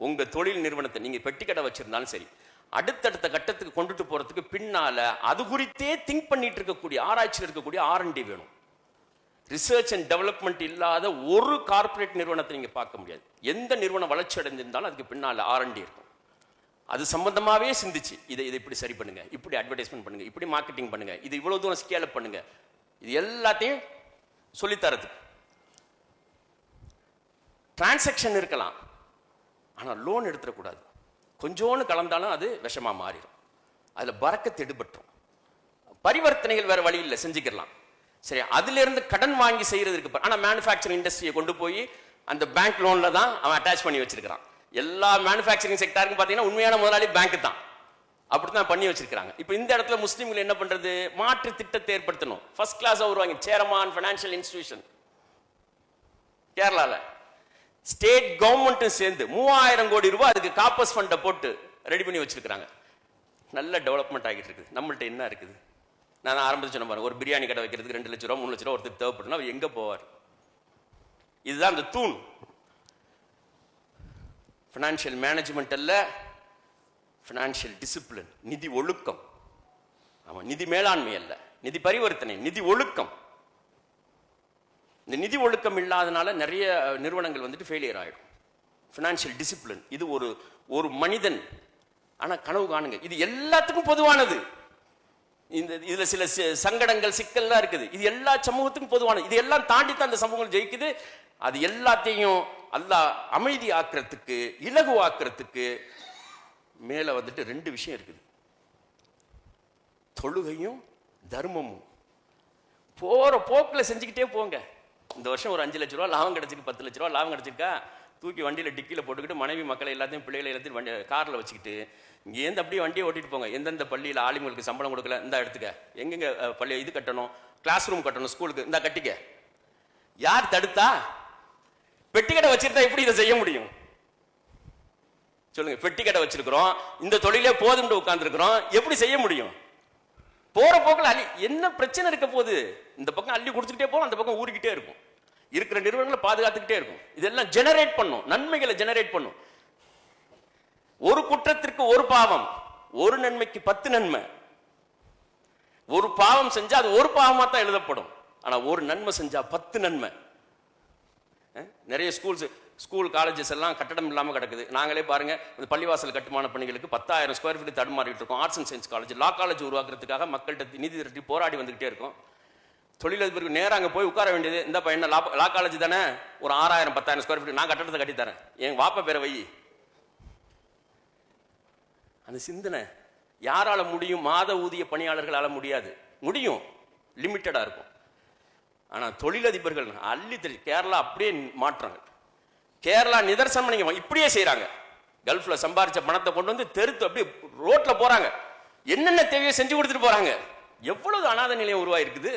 உங்க தொழில் நிறுவனத்தை நீங்க பெட்டிக்கடை வச்சிருந்தாலும் சரி, அடுத்தடுத்த கட்டத்துக்கு கொண்டுட்டு போறதுக்கு பின்னால அது குறித்தே திங்க் பண்ணிட்டு இருக்கக்கூடிய, ஆராய்ச்சியில் இருக்கக்கூடிய R&D வேணும். ரிசர்ச் அண்ட் டெவலப்மெண்ட் இல்லாத ஒரு கார்பரேட் நிறுவனத்தை நீங்க பார்க்க முடியாது. எந்த நிறுவனம் வளர்ச்சி அடைஞ்சிருந்தாலும் அதுக்கு பின்னால R&D இருக்கும். அது சம்பந்தமாவே சிந்திச்சு இதை இப்படி சரி பண்ணுங்க, இப்படி அட்வர்டைஸ்மெண்ட் பண்ணுங்க, இப்படி மார்க்கெட்டிங் பண்ணுங்க, இது இவ்வளவு தூரம் ஸ்கேல் அப் பண்ணுங்க, இது எல்லாத்தையும் சொல்லித்தரதுக்கு. டிரான்சாக்ஷன் இருக்கலாம், ஆனா லோன் எடுத்துடக்கூடாது. கொஞ்சோன்னு கலந்தாலும் அது விஷமா மாறிடும், அதுல பறக்கத்து எடுபட்டுரும். பரிவர்த்தனைகள் வேற வழி இல்லை, செஞ்சுக்கலாம். சரி, அதுல இருந்து கடன் வாங்கி செய்யறது இருக்கு. ஆனா மேனுஃபேக்சரிங் இண்டஸ்ட்ரியை கொண்டு போய் அந்த பேங்க் லோன்ல தான் அவன் அட்டாச் பண்ணி வச்சிருக்கான். எல்லா மேனுஃபேக்சரிங் செக்டாருக்கும் பாத்தீங்கன்னா உண்மையான முதலாளி பேங்க் தான். அப்படித்தான் பண்ணி வச்சிருக்காங்க. இப்ப இந்த இடத்துல முஸ்லீம்கள் என்ன பண்றது? மாற்று திட்டத்தை ஏற்படுத்தணும். ஃபர்ஸ்ட் கிளாஸ் வருவாங்க, சேர்மான் ஃபைனான்சியல் இன்ஸ்டிடியூஷன் கேரளால. ஸ்டேட் கவர்மெண்ட்டும் சேர்ந்து 3000 கோடி ரூபாய் அதுக்கு காப்பஸ் ஃபண்டை போட்டு ரெடி பண்ணி வச்சிருக்காங்க. நல்ல டெவலப்மெண்ட் ஆகிட்டு இருக்குது. நம்மள்ட்ட என்ன இருக்குது? நான் ஆரம்பிச்சு சொன்ன பாருங்க, ஒரு பிரியாணி கடை வைக்கிறதுக்கு 2 லட்ச ரூபா 3 லட்ச ரூபா ஒருத்தர் தேவைப்படுனா அவர் எங்க போவார்? இதுதான் அந்த தூண். ஃபினான்ஷியல் மேனேஜ்மெண்ட் அல்ல, ஃபினான்ஷியல் டிசிப்ளின், நிதி ஒழுக்கம். ஆமா, நிதி மேலாண்மை அல்ல, நிதி பரிவர்த்தனை, நிதி ஒழுக்கம். இந்த நிதி ஒழுக்கம் இல்லாதனால நிறைய நிறுவனங்கள் வந்துட்டு ஃபெயிலியர் ஆயிடும். ஃபினான்ஷியல் டிசிப்ளின், இது ஒரு மனிதன். ஆனா கனவு காணுங்க, இது எல்லாத்துக்கும் பொதுவானது. இதுல சில சங்கடங்கள், சிக்கல்லாம் இருக்குது. இது எல்லா சமூகத்துக்கும் பொதுவானது. இது எல்லாம் தாண்டி தான் அந்த சமூகம் ஜெயிக்குது. அது எல்லாத்தையும் அல்லாஹ் அமைதி ஆக்குறதுக்கு, இலகு ஆக்குறதுக்கு மேல வந்துட்டு 2 விஷயம் இருக்குது: தொழுகையும் தர்மமும். போற போக்குல செஞ்சுக்கிட்டே போங்க. இந்த வருஷம் ஒரு 5 லட்ச ரூபா லாபம் கிடைச்சிருக்கு, 10 லட்ச ரூபா லாபம் கிடைச்சிருக்கா, தூக்கி வண்டியில டிக்கில போட்டுக்கிட்டு மனைவி மக்களை எல்லாத்தையும், பிள்ளைகளை எல்லாத்தையும் வண்டி கார்ல வச்சுக்கிட்டு இங்கேருந்து அப்படியே வண்டியை ஓட்டிட்டு போங்க. எந்தெந்த பள்ளியில் ஆலிம்களுக்கு சம்பளம் கொடுக்கல, இந்த எடுத்துக்க, எங்கெங்க பள்ளி இது கட்டணும், கிளாஸ் ரூம் கட்டணும், ஸ்கூலுக்கு இந்த கட்டிக்க. யார் தடுத்தா? பெட்டிக்கடை வச்சிருந்தா எப்படி இதை செய்ய முடியும் சொல்லுங்க? பெட்டிக்கடை வச்சிருக்கிறோம், இந்த தொழிலே போதும்னு உட்கார்ந்துருக்கிறோம், எப்படி செய்ய முடியும்? போற போக்கில் அள்ளி என்ன பிரச்சனை இருக்க போகுது? இந்த பக்கம் அள்ளி கொடுத்துக்கிட்டே போகும், அந்த பக்கம் ஊறிக்கிட்டே இருக்கும். இருக்கிற நிறுவனங்களை பாதுகாத்துக்கிட்டே இருக்கும். இதெல்லாம் ஜெனரேட் பண்ணும், நன்மைகளை ஜெனரேட் பண்ணும். ஒரு குற்றத்திற்கு ஒரு பாவம், ஒரு நன்மைக்கு 10 நன்மை. ஒரு பாவம் செஞ்சா அது ஒரு பாவமா தான் எழுதப்படும். ஆனா ஒரு நன்மை செஞ்சா 10 நன்மை. நிறைய ஸ்கூல் காலேஜஸ் எல்லாம் கட்டடம் இல்லாம கிடக்குது. நாங்களே பாருங்க, இந்த பள்ளிவாசல் கட்டுமான பணிகளுக்கு 10,000 ஸ்கொயர் ஃபீட் தடுமாறிட்டு இருக்கோம். Arts and science college, law college உருவாக்குறதுக்காக மக்கள்கிட்ட நிதி திரட்டி போராடி வந்துகிட்டே இருக்கும். தொழிலதிபருக்கு நேரம் அங்கே போய் உட்கார வேண்டியது, இந்த பையன் லா காலேஜ் தானே, ஒரு 6,000 10,000 ஸ்கொயர் ஃபீட் நான் கட்டடத்தை கட்டி தரேன், என் வாப்ப பேரை வை. அந்த சிந்தனை யாரால முடியும்? மாத ஊதிய பணியாளர்களால முடியாது. முடியும், லிமிட்டடா இருக்கும். ஆனா தொழிலதிபர்கள் அள்ளி தெரி. கேரளா அப்படியே மாற்றாங்க. கேரளா நிதர்சனம் நீங்க இப்படியே செய்யறாங்க. கல்ஃப்ல சம்பாரிச்ச பணத்தை கொண்டு வந்து தெருத்து அப்படியே ரோட்ல போறாங்க. என்னென்ன தேவையோ செஞ்சு கொடுத்துட்டு போறாங்க. எவ்வளவு அநாத நிலையம் உருவாயிருக்குது,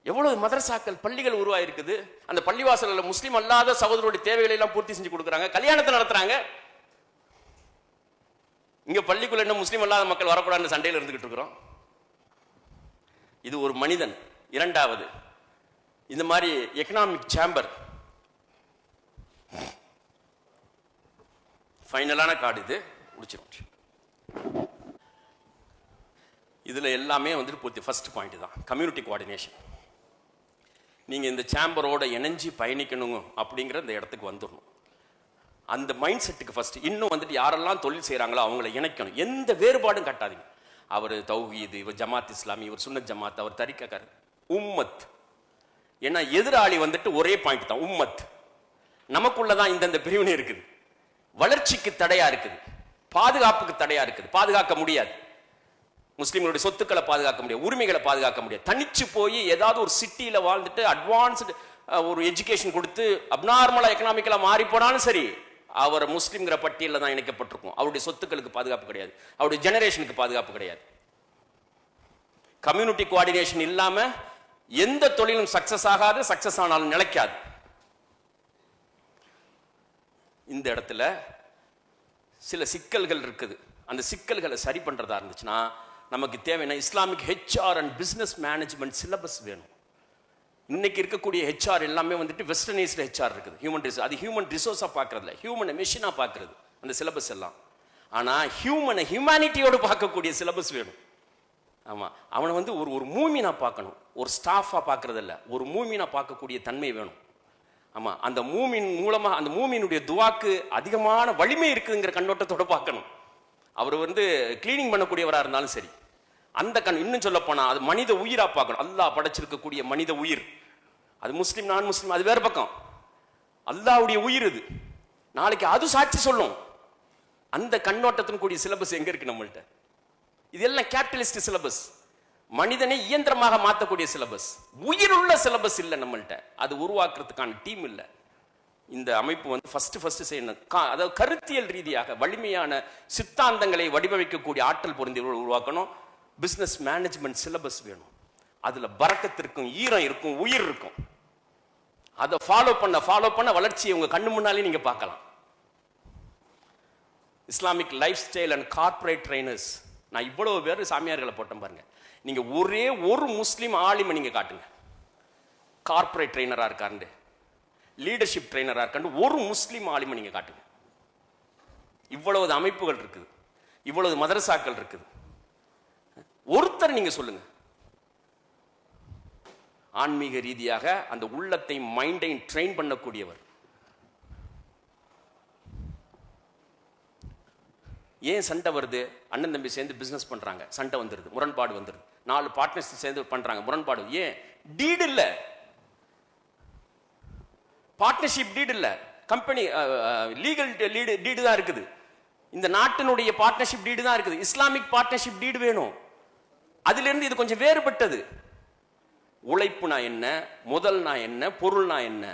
எவ்வளவு மதரசாக்கள் பள்ளிகள் உருவாயிருக்குது. அந்த பள்ளிவாசல்ல முஸ்லீம் அல்லாத சகோதரருடைய தேவைகளை எல்லாம் பூர்த்தி செஞ்சு கொடுக்குறாங்க, கல்யாணத்தை நடத்துறாங்க. இங்க பள்ளிக்குள்ள என்ன முஸ்லீம் அல்லாத மக்கள் வரக்கூடாதுன்னு சண்டையில் இருந்துகிட்டு இருக்கிறோம். இது ஒரு மனிதன். இரண்டாவது, இந்த மாதிரி எக்கனாமிக் சேம்பர் ஃபைனலான கார்டு இது முடிச்சிடும். இதுல எல்லாமே வந்துட்டு பூர்த்தி. ஃபர்ஸ்ட் பாயிண்ட் தான் கம்யூனிட்டி கோஆர்டினேஷன். நீங்க இந்த சேம்பரோட இணைஞ்சு பயணிக்கணும் அப்படிங்கிற இந்த இடத்துக்கு வந்துடணும். அந்த மைண்ட் செட்டுக்கு ஃபர்ஸ்ட். இன்னும் வந்துட்டு யாரெல்லாம் தொழில் செய்யறாங்களோ அவங்களை இணைக்கணும். எந்த வேறுபாடும் காட்டாதீங்க. அவர் தௌஹீத், இவர் ஜமாத் இஸ்லாமி, இவர் சுன்னத் ஜமாத், அவர் தரிக்கார், உம்மத். ஏன்னா எதிராளி வந்துட்டு ஒரே பாயிண்ட் தான், உம்மத். நமக்குள்ளதான் இந்த பிரிவினை இருக்குது. வளர்ச்சிக்கு தடையா இருக்குது, பாதுகாப்புக்கு தடையா இருக்குது. பாதுகாக்க முடியாது. முஸ்லீம்களுடைய சொத்துக்களை பாதுகாக்க முடியாது, உரிமைகளை பாதுகாக்க முடியாது. தனிச்சு போய் ஏதாவது ஒரு சிட்டியில வாழ்ந்துட்டு அட்வான்ஸ்டு ஒரு எஜுகேஷன் கொடுத்து அப்நார்மலா எக்கனாமிக்கலா மாறி போனாலும் சரி, அவர் முஸ்லீம்ங்கிற பட்டியலில் தான் இணைக்கப்பட்டிருக்கும். அவருடைய சொத்துக்களுக்கு பாதுகாப்பு கிடையாது, அவருடைய ஜெனரேஷனுக்கு பாதுகாப்பு கிடையாது. கம்யூனிட்டி கோஆர்டினேஷன் இல்லாம எந்த தொழிலும் சக்சஸ் ஆகாது, சக்சஸ் ஆனாலும் நிலைக்காது. இந்த இடத்துல சில சிக்கல்கள் இருக்குது. அந்த சிக்கல்களை சரி பண்றதா இருந்துச்சுன்னா நமக்கு தேவையான Islamic HR and business management syllabus வேணும். இன்னைக்கு இருக்கக்கூடிய ஹெச்ஆர் எல்லாமே வந்துட்டு வெஸ்டர்னைஸ்டு ஹெச்ஆர் இருக்குது. ஹியூமன் ரிசோர்ஸ், அது ஹியூமன் ரிசோர்ஸா பார்க்கறதுல, ஹியூமனை மெஷினா பார்க்கறது அந்த சிலபஸ் எல்லாம். ஆனா ஹியூமனை ஹியூமனிட்டியோடு பார்க்கக்கூடிய சிலபஸ் வேணும். ஆமா, அவனை வந்து ஒரு மூமினா பார்க்கணும், ஒரு ஸ்டாஃபா பார்க்கறது இல்ல, ஒரு மூமினா பார்க்கக்கூடிய தன்மை வேணும். ஆமா, அந்த மூமின் மூலமா அந்த மூமினுடைய துவாக்கு அதிகமான வலிமை இருக்குங்கிற கண்ணோட்டத்தோட பார்க்கணும். அவர் வந்து கிளீனிங் பண்ணக்கூடியவரா இருந்தாலும் சரி, அந்த இன்னும் சொல்ல போனா அது மனித உயிரா பார்க்கணும். அல்லாஹ் படைச்சிருக்கக்கூடிய மனித உயிர். அது முஸ்லீம் நான் முஸ்லீம் அது வேற பக்கம், அல்லாஹ்வுடைய உயிர் இது. நாளைக்கு அது சாட்சி சொல்லும். அந்த கண்ணோட்டத்தின் கூடிய சிலபஸ் எங்க இருக்கு நம்மள்ட்ட? இதெல்லாம் கேபிட்டலிஸ்ட் சிலபஸ், மனிதனை இயந்திரமாக மாற்றக்கூடிய சிலபஸ். உயிர் உள்ள சிலபஸ் இல்லை நம்மள்ட்ட. அது உருவாக்குறதுக்கான டீம் இல்லை. இந்த அமைப்பு வந்து ஃபர்ஸ்ட் செய்யணும். அதாவது கருத்தியல் ரீதியாக வலிமையான சித்தாந்தங்களை வடிவமைக்கக்கூடிய ஆற்றல் பொருந்தியவர்கள் உருவாக்கணும். பிசினஸ் மேனேஜ்மெண்ட் சிலபஸ் வேணும். அதுல பரக்கத்திற்கும் ஈரம் இருக்கும், உயிர் இருக்கும். அதை ஃபாலோ பண்ண வளர்ச்சியை உங்க கண்ணு முன்னாலே நீங்க பார்க்கலாம். Islamic life style and corporate trainers. நான் இவ்வளவு பேர் சாமியார்களை போட்டேன் பாருங்க. நீங்க ஒரே ஒரு முஸ்லீம் ஆலிமை நீங்க காட்டுங்க, கார்பரேட் ட்ரைனரா இருக்காரு, லீடர்ஷிப் ட்ரைனரா இருக்காரு, ஒரு முஸ்லீம் ஆலிமை நீங்க காட்டுங்க. இவ்வளவு அமைப்புகள் இருக்குது, இவ்வளவு மதரசாக்கள் இருக்குது. ஒருத்தர் நீங்க சொல்லுங்க. ஆன்மீக ரீதியாக அந்த உள்ளத்தை மைண்டை ட்ரெயின் பண்ணக்கூடியவர். ஏன் சண்டை வருது? அண்ணன் தம்பி சேர்ந்து பிசினஸ் பண்றாங்க, சண்டை வந்துருது, முரண்பாடு வந்துருது. 4 பார்ட்னர்ஸ் சேர்ந்து பண்றாங்க, முரண்பாடு. ஏன்? டீட் இல்ல, பார்ட்னர்ஷிப் டீட் இல்ல, கம்பெனி லீகல் டீடு தான் இருக்குது. இந்த நாட்டினுடைய பார்ட்னர்ஷிப் டீடு தான் இருக்குது. இஸ்லாமிக் பார்ட்னர்ஷிப் டீடு வேணும். அதுல இருந்து இது கொஞ்சம் வேறுபட்டது. உழைப்புனா என்ன, முதல்னா என்ன, பொருள்னா என்ன,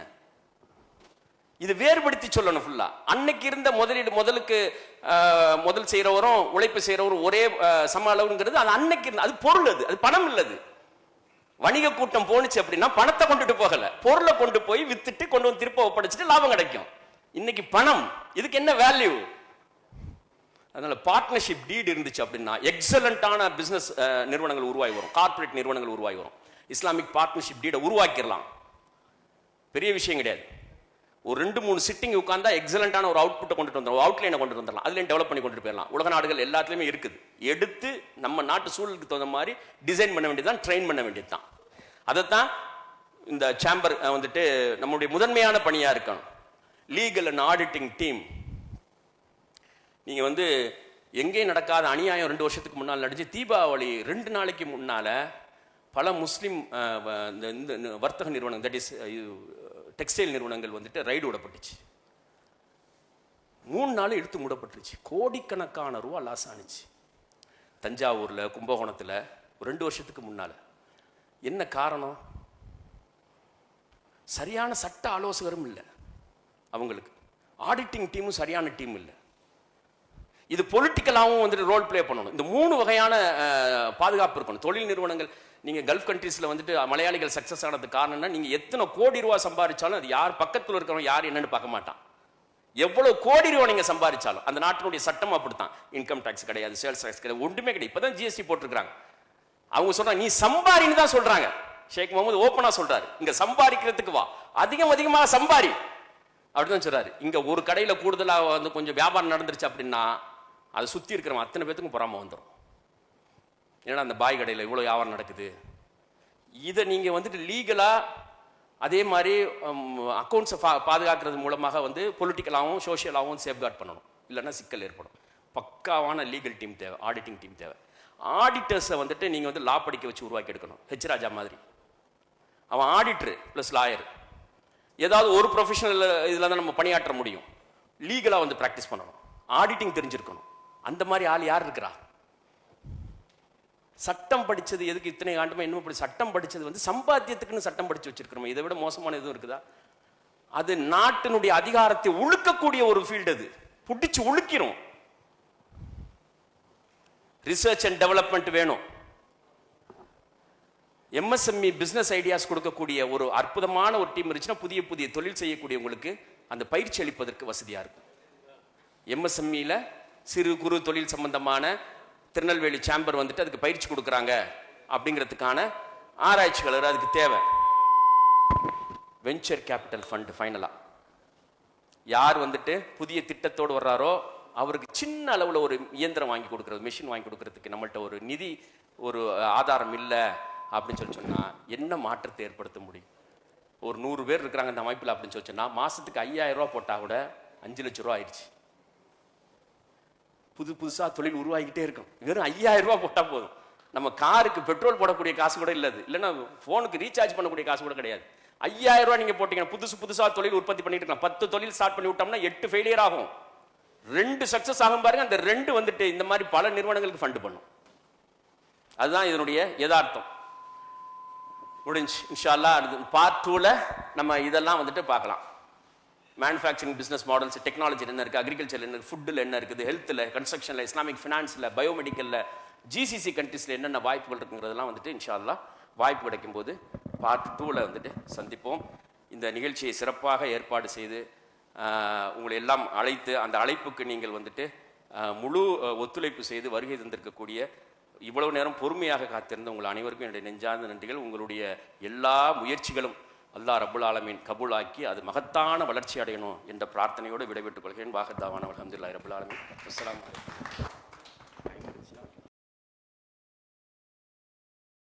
இது வேறுபடுத்தி சொல்லணும் ஃபுல்லா. அன்னைக்கு இருந்த முதலுக்கு முதல் செய்யறவரும் உழைப்பு செய்யறவரும் ஒரே சம அளவுங்கிறது அது அன்னைக்கு இருந்த, அது பொருள், அது பணம் இல்லது. வணிக கூட்டம் போனுச்சு அப்படின்னா பணத்தை கொண்டுட்டு போகல, பொருளை கொண்டு போய் வித்துட்டு கொண்டு வந்து திருப்ப ஒப்படைச்சிட்டு லாபம் கிடைக்கும். இன்னைக்கு பணம், இதுக்கு என்ன வேல்யூ? அதனால பார்ட்னர்ஷிப் டீட் இருந்துச்சு அப்படின்னா எக்ஸலண்டான பிசினஸ் நிறுவனங்கள் உருவாகி வரும், கார்பரேட் நிறுவனங்கள் உருவாகி வரும். இஸ்லாமிக் பார்ட்னர்ஷிப் டீடை உருவாக்கிடலாம். பெரிய விஷயம் கிடையாது. ஒரு 2-3 சிட்டிங் உட்காந்தா எக்ஸலண்டான ஒரு அவுட்புட்டை கொண்டுட்டு வந்துடும், அவுட்லைனை கொண்டுட்டு வந்துடலாம், அதுலேயும் டெவலப் பண்ணி கொண்டு போயிடலாம். உலக நாடுகள் எல்லாத்துலேயுமே இருக்குது. எடுத்து நம்ம நாட்டு சூழலுக்கு தகுந்த மாதிரி டிசைன் பண்ண வேண்டியது தான், ட்ரெயின் பண்ண வேண்டியது தான். அதைத்தான் இந்த சேம்பர் வந்துட்டு நம்மளுடைய முதன்மையான பணியாக இருக்கணும். Legal and auditing team. நீங்கள் வந்து எங்கேயும் நடக்காத அநியாயம் 2 வருஷத்துக்கு முன்னால் நடந்துச்சு. தீபாவளி 2 நாளைக்கு முன்னால் பல முஸ்லீம் இந்த வர்த்தக நிறுவனம், தட் இஸ் டெக்ஸ்டைல் நிறுவனங்கள் வந்துட்டு ரைடு விடப்பட்டுச்சு. 3 நாள் எடுத்து மூடப்பட்டுருச்சு. கோடிக்கணக்கான ரூபா லாஸ் ஆனிச்சு. தஞ்சாவூரில், கும்பகோணத்தில் 2 வருஷத்துக்கு முன்னால். என்ன காரணம்? சரியான சட்ட ஆலோசகரும் இல்லை அவங்களுக்கு, ஆடிட்டிங் டீமும் சரியான டீம் இல்லை. இது பொலிட்டிக்கலாகவும் வந்துட்டு ரோல் பிளே பண்ணணும். இந்த 3 வகையான பாதுகாப்பு இருக்கணும். தொழில் நிறுவனங்கள், நீங்கள் கல்ஃப் கண்ட்ரீஸில் வந்துட்டு மலையாளிகள் சக்ஸஸ் ஆனதுக்கு காரணம்னா, நீங்கள் எத்தனை கோடி ரூபா சம்பாதிச்சாலும் அது யார் பக்கத்தில் இருக்கிறவங்க யார் என்னன்னு பார்க்க மாட்டான். எவ்வளவு கோடி ரூபா நீங்கள் சம்பாதிச்சாலும், அந்த நாட்டினுடைய சட்டம் அப்படித்தான். இன்கம் டேக்ஸ் கிடையாது, சேல்ஸ் டேக்ஸ் கிடையாது, ஒன்றுமே கிடையாது. இப்போ தான் ஜிஎஸ்டி போட்டிருக்காங்க. அவங்க சொல்றாங்க நீ சம்பாரின்னு தான் சொல்றாங்க. ஷேக் முகமது ஓப்பனா சொல்றாரு, இங்க சம்பாதிக்கிறதுக்கு வா, அதிகமாக சம்பாரி அப்படிதான் சொல்றாரு. இங்க ஒரு கடையில கூடுதலாக வந்து கொஞ்சம் வியாபாரம் நடந்துருச்சு அப்படின்னா அதை சுத்தி இருக்கிறவங்க அத்தனை பேத்துக்கும் பொறாம வந்துடும். ஏன்னா அந்த பாய் கடையில் இவ்வளோ வியாபாரம் நடக்குது. இதை நீங்கள் வந்துட்டு லீகலாக அதே மாதிரி அக்கௌண்ட்ஸை பாதுகாக்கிறது மூலமாக வந்து பொலிட்டிக்கலாகவும் சோஷியலாகவும் சேஃப்கார்ட் பண்ணணும். இல்லைன்னா சிக்கல் ஏற்படும். பக்காவான லீகல் டீம் தேவை, ஆடிட்டிங் டீம் தேவை. ஆடிட்டர்ஸை வந்துட்டு நீங்கள் வந்து லா படிக்க வச்சு உருவாக்கி எடுக்கணும். ஹெச் ராஜா மாதிரி அவன் ஆடிட்டரு ப்ளஸ் லாயர். ஏதாவது ஒரு ப்ரொஃபஷனல் இதில் தான் நம்ம பணியாற்ற முடியும். லீகலாக வந்து ப்ராக்டிஸ் பண்ணணும், ஆடிட்டிங் தெரிஞ்சிருக்கணும். அந்த மாதிரி ஆள் யார் இருக்கிறா? சட்டம் படிச்சது எதுக்கு இத்தனை ஆண்டுமே இன்னும் இப்படி சட்டம் படிச்சது வந்து சம்பாத்தியத்துக்குன்னு சட்டம் படிச்சு வச்சிருக்கிறோம். இதை விட மோசமான எதுவும் இருக்குதா? அது நாட்டினுடைய அதிகாரத்தை உழுக்கக்கூடிய ஒரு ஃபீல்டு. அது புடிச்சு உழுக்கிறோம். ரிசர்ச் அண்ட் டெவலப்மெண்ட் வேணும். எம்எஸ்எம்இ பிசினஸ் ஐடியாஸ் கொடுக்கக்கூடிய ஒரு அற்புதமான ஒரு டீம் இருந்துச்சுன்னா புதிய புதிய தொழில் செய்யக்கூடியவங்களுக்கு அந்த பயிற்சி அளிப்பதற்கு வசதியா இருக்கும். எம்எஸ்எம்இல சிறு குறு தொழில் சம்பந்தமான திருநெல்வேலி சேம்பர் வந்துட்டு அதுக்கு பயிற்சி கொடுக்குறாங்க அப்படிங்கிறதுக்கான ஆராய்ச்சிகள் அதுக்கு தேவை. Venture capital fund. ஃபைனலா யார் வந்துட்டு புதிய திட்டத்தோடு வர்றாரோ அவருக்கு சின்ன அளவில் ஒரு இயந்திரம் வாங்கி கொடுக்கறது, மிஷின் வாங்கி கொடுக்கறதுக்கு நம்மள்ட்ட ஒரு நிதி ஒரு ஆதாரம் இல்லை அப்படின்னு சொல்லி சொன்னா என்ன மாற்றத்தை ஏற்படுத்த முடியும்? ஒரு 100 பேர் இருக்கிறாங்க இந்த அமைப்பில் அப்படின்னு சொல்லி சொன்னா மாசத்துக்கு 5000 ரூபா போட்டா கூட 5 லட்சம் ரூபா ஆயிடுச்சு. புதுசா தொழில் உருவாகிக்கிட்டே இருக்கும். வெறும் 5000 ரூபா போட்டா போதும். நம்ம காருக்கு பெட்ரோல் போடக்கூடிய காசு கூட இல்லது, இல்லைன்னா போனுக்கு ரீசார்ஜ் பண்ணக்கூடிய காசு கூட கிடையாது. 5000 ரூபா நீங்க போட்டீங்கன்னா புதுசா தொழில் உற்பத்தி பண்ணிட்டு இருக்கலாம். 10 தொழில் ஸ்டார்ட் பண்ணி விட்டோம்னா 8 ஃபெயிலியர் ஆகும், 2 சக்சஸ் ஆகும் பாருங்க. அந்த 2 வந்துட்டு இந்த மாதிரி பல நிறுவனங்களுக்கு ஃபண்ட் பண்ணும். அதுதான் இதனுடைய யதார்த்தம். முடிஞ்சு இன்ஷா அல்லாஹ் பார்ட் 2ல நம்ம இதெல்லாம் வந்துட்டு பார்க்கலாம். மேனுஃபேக்சரிங் பிசினஸ் மாடல்ஸ், டெக்னாலஜி என்ன இருக்குது, அக்ரிகல்ச்சர் என்ன இருக்குது, ஃபுட்டில் என்ன இருக்குது, ஹெல்த்தில், கன்ஸ்ட்ரக்ஷனில், இஸ்லாமிக் ஃபினான்ஸில், பயோமெடிக்கலில், ஜிசிசி கண்ட்ரீஸில் என்னென்ன வாய்ப்புகள் இருக்குங்கிறதெல்லாம் வந்துட்டு இன்ஷா அல்லாஹ் வாய்ப்பு கிடைக்கும் போது பார்ட் 2ல வந்துட்டு சந்திப்போம். இந்த நிகழ்ச்சியை சிறப்பாக ஏற்பாடு செய்து உங்களை எல்லாம் அழைத்து அந்த அழைப்புக்கு நீங்கள் வந்துட்டு முழு ஒத்துழைப்பு செய்து வருகை தந்திருக்கக்கூடிய இவ்வளவு நேரம் பொறுமையாக காத்திருந்த உங்கள் அனைவருக்கும் என்னுடைய நெஞ்சார்ந்த நன்றிகள். உங்களுடைய எல்லா முயற்சிகளும் அல்லாஹ் ரப்புல் ஆலமீன் கபூலாக்கி அது மகத்தான வளர்ச்சி அடையணும் என்ற பிரார்த்தனையோடு விடைபெற்றுக் கொள்கிறேன். வாஹத்தாவான அல்ஹம்துலில்லாஹி ரப்புல் ஆலமீன். அஸ்ஸலாமு அலைக்கும்.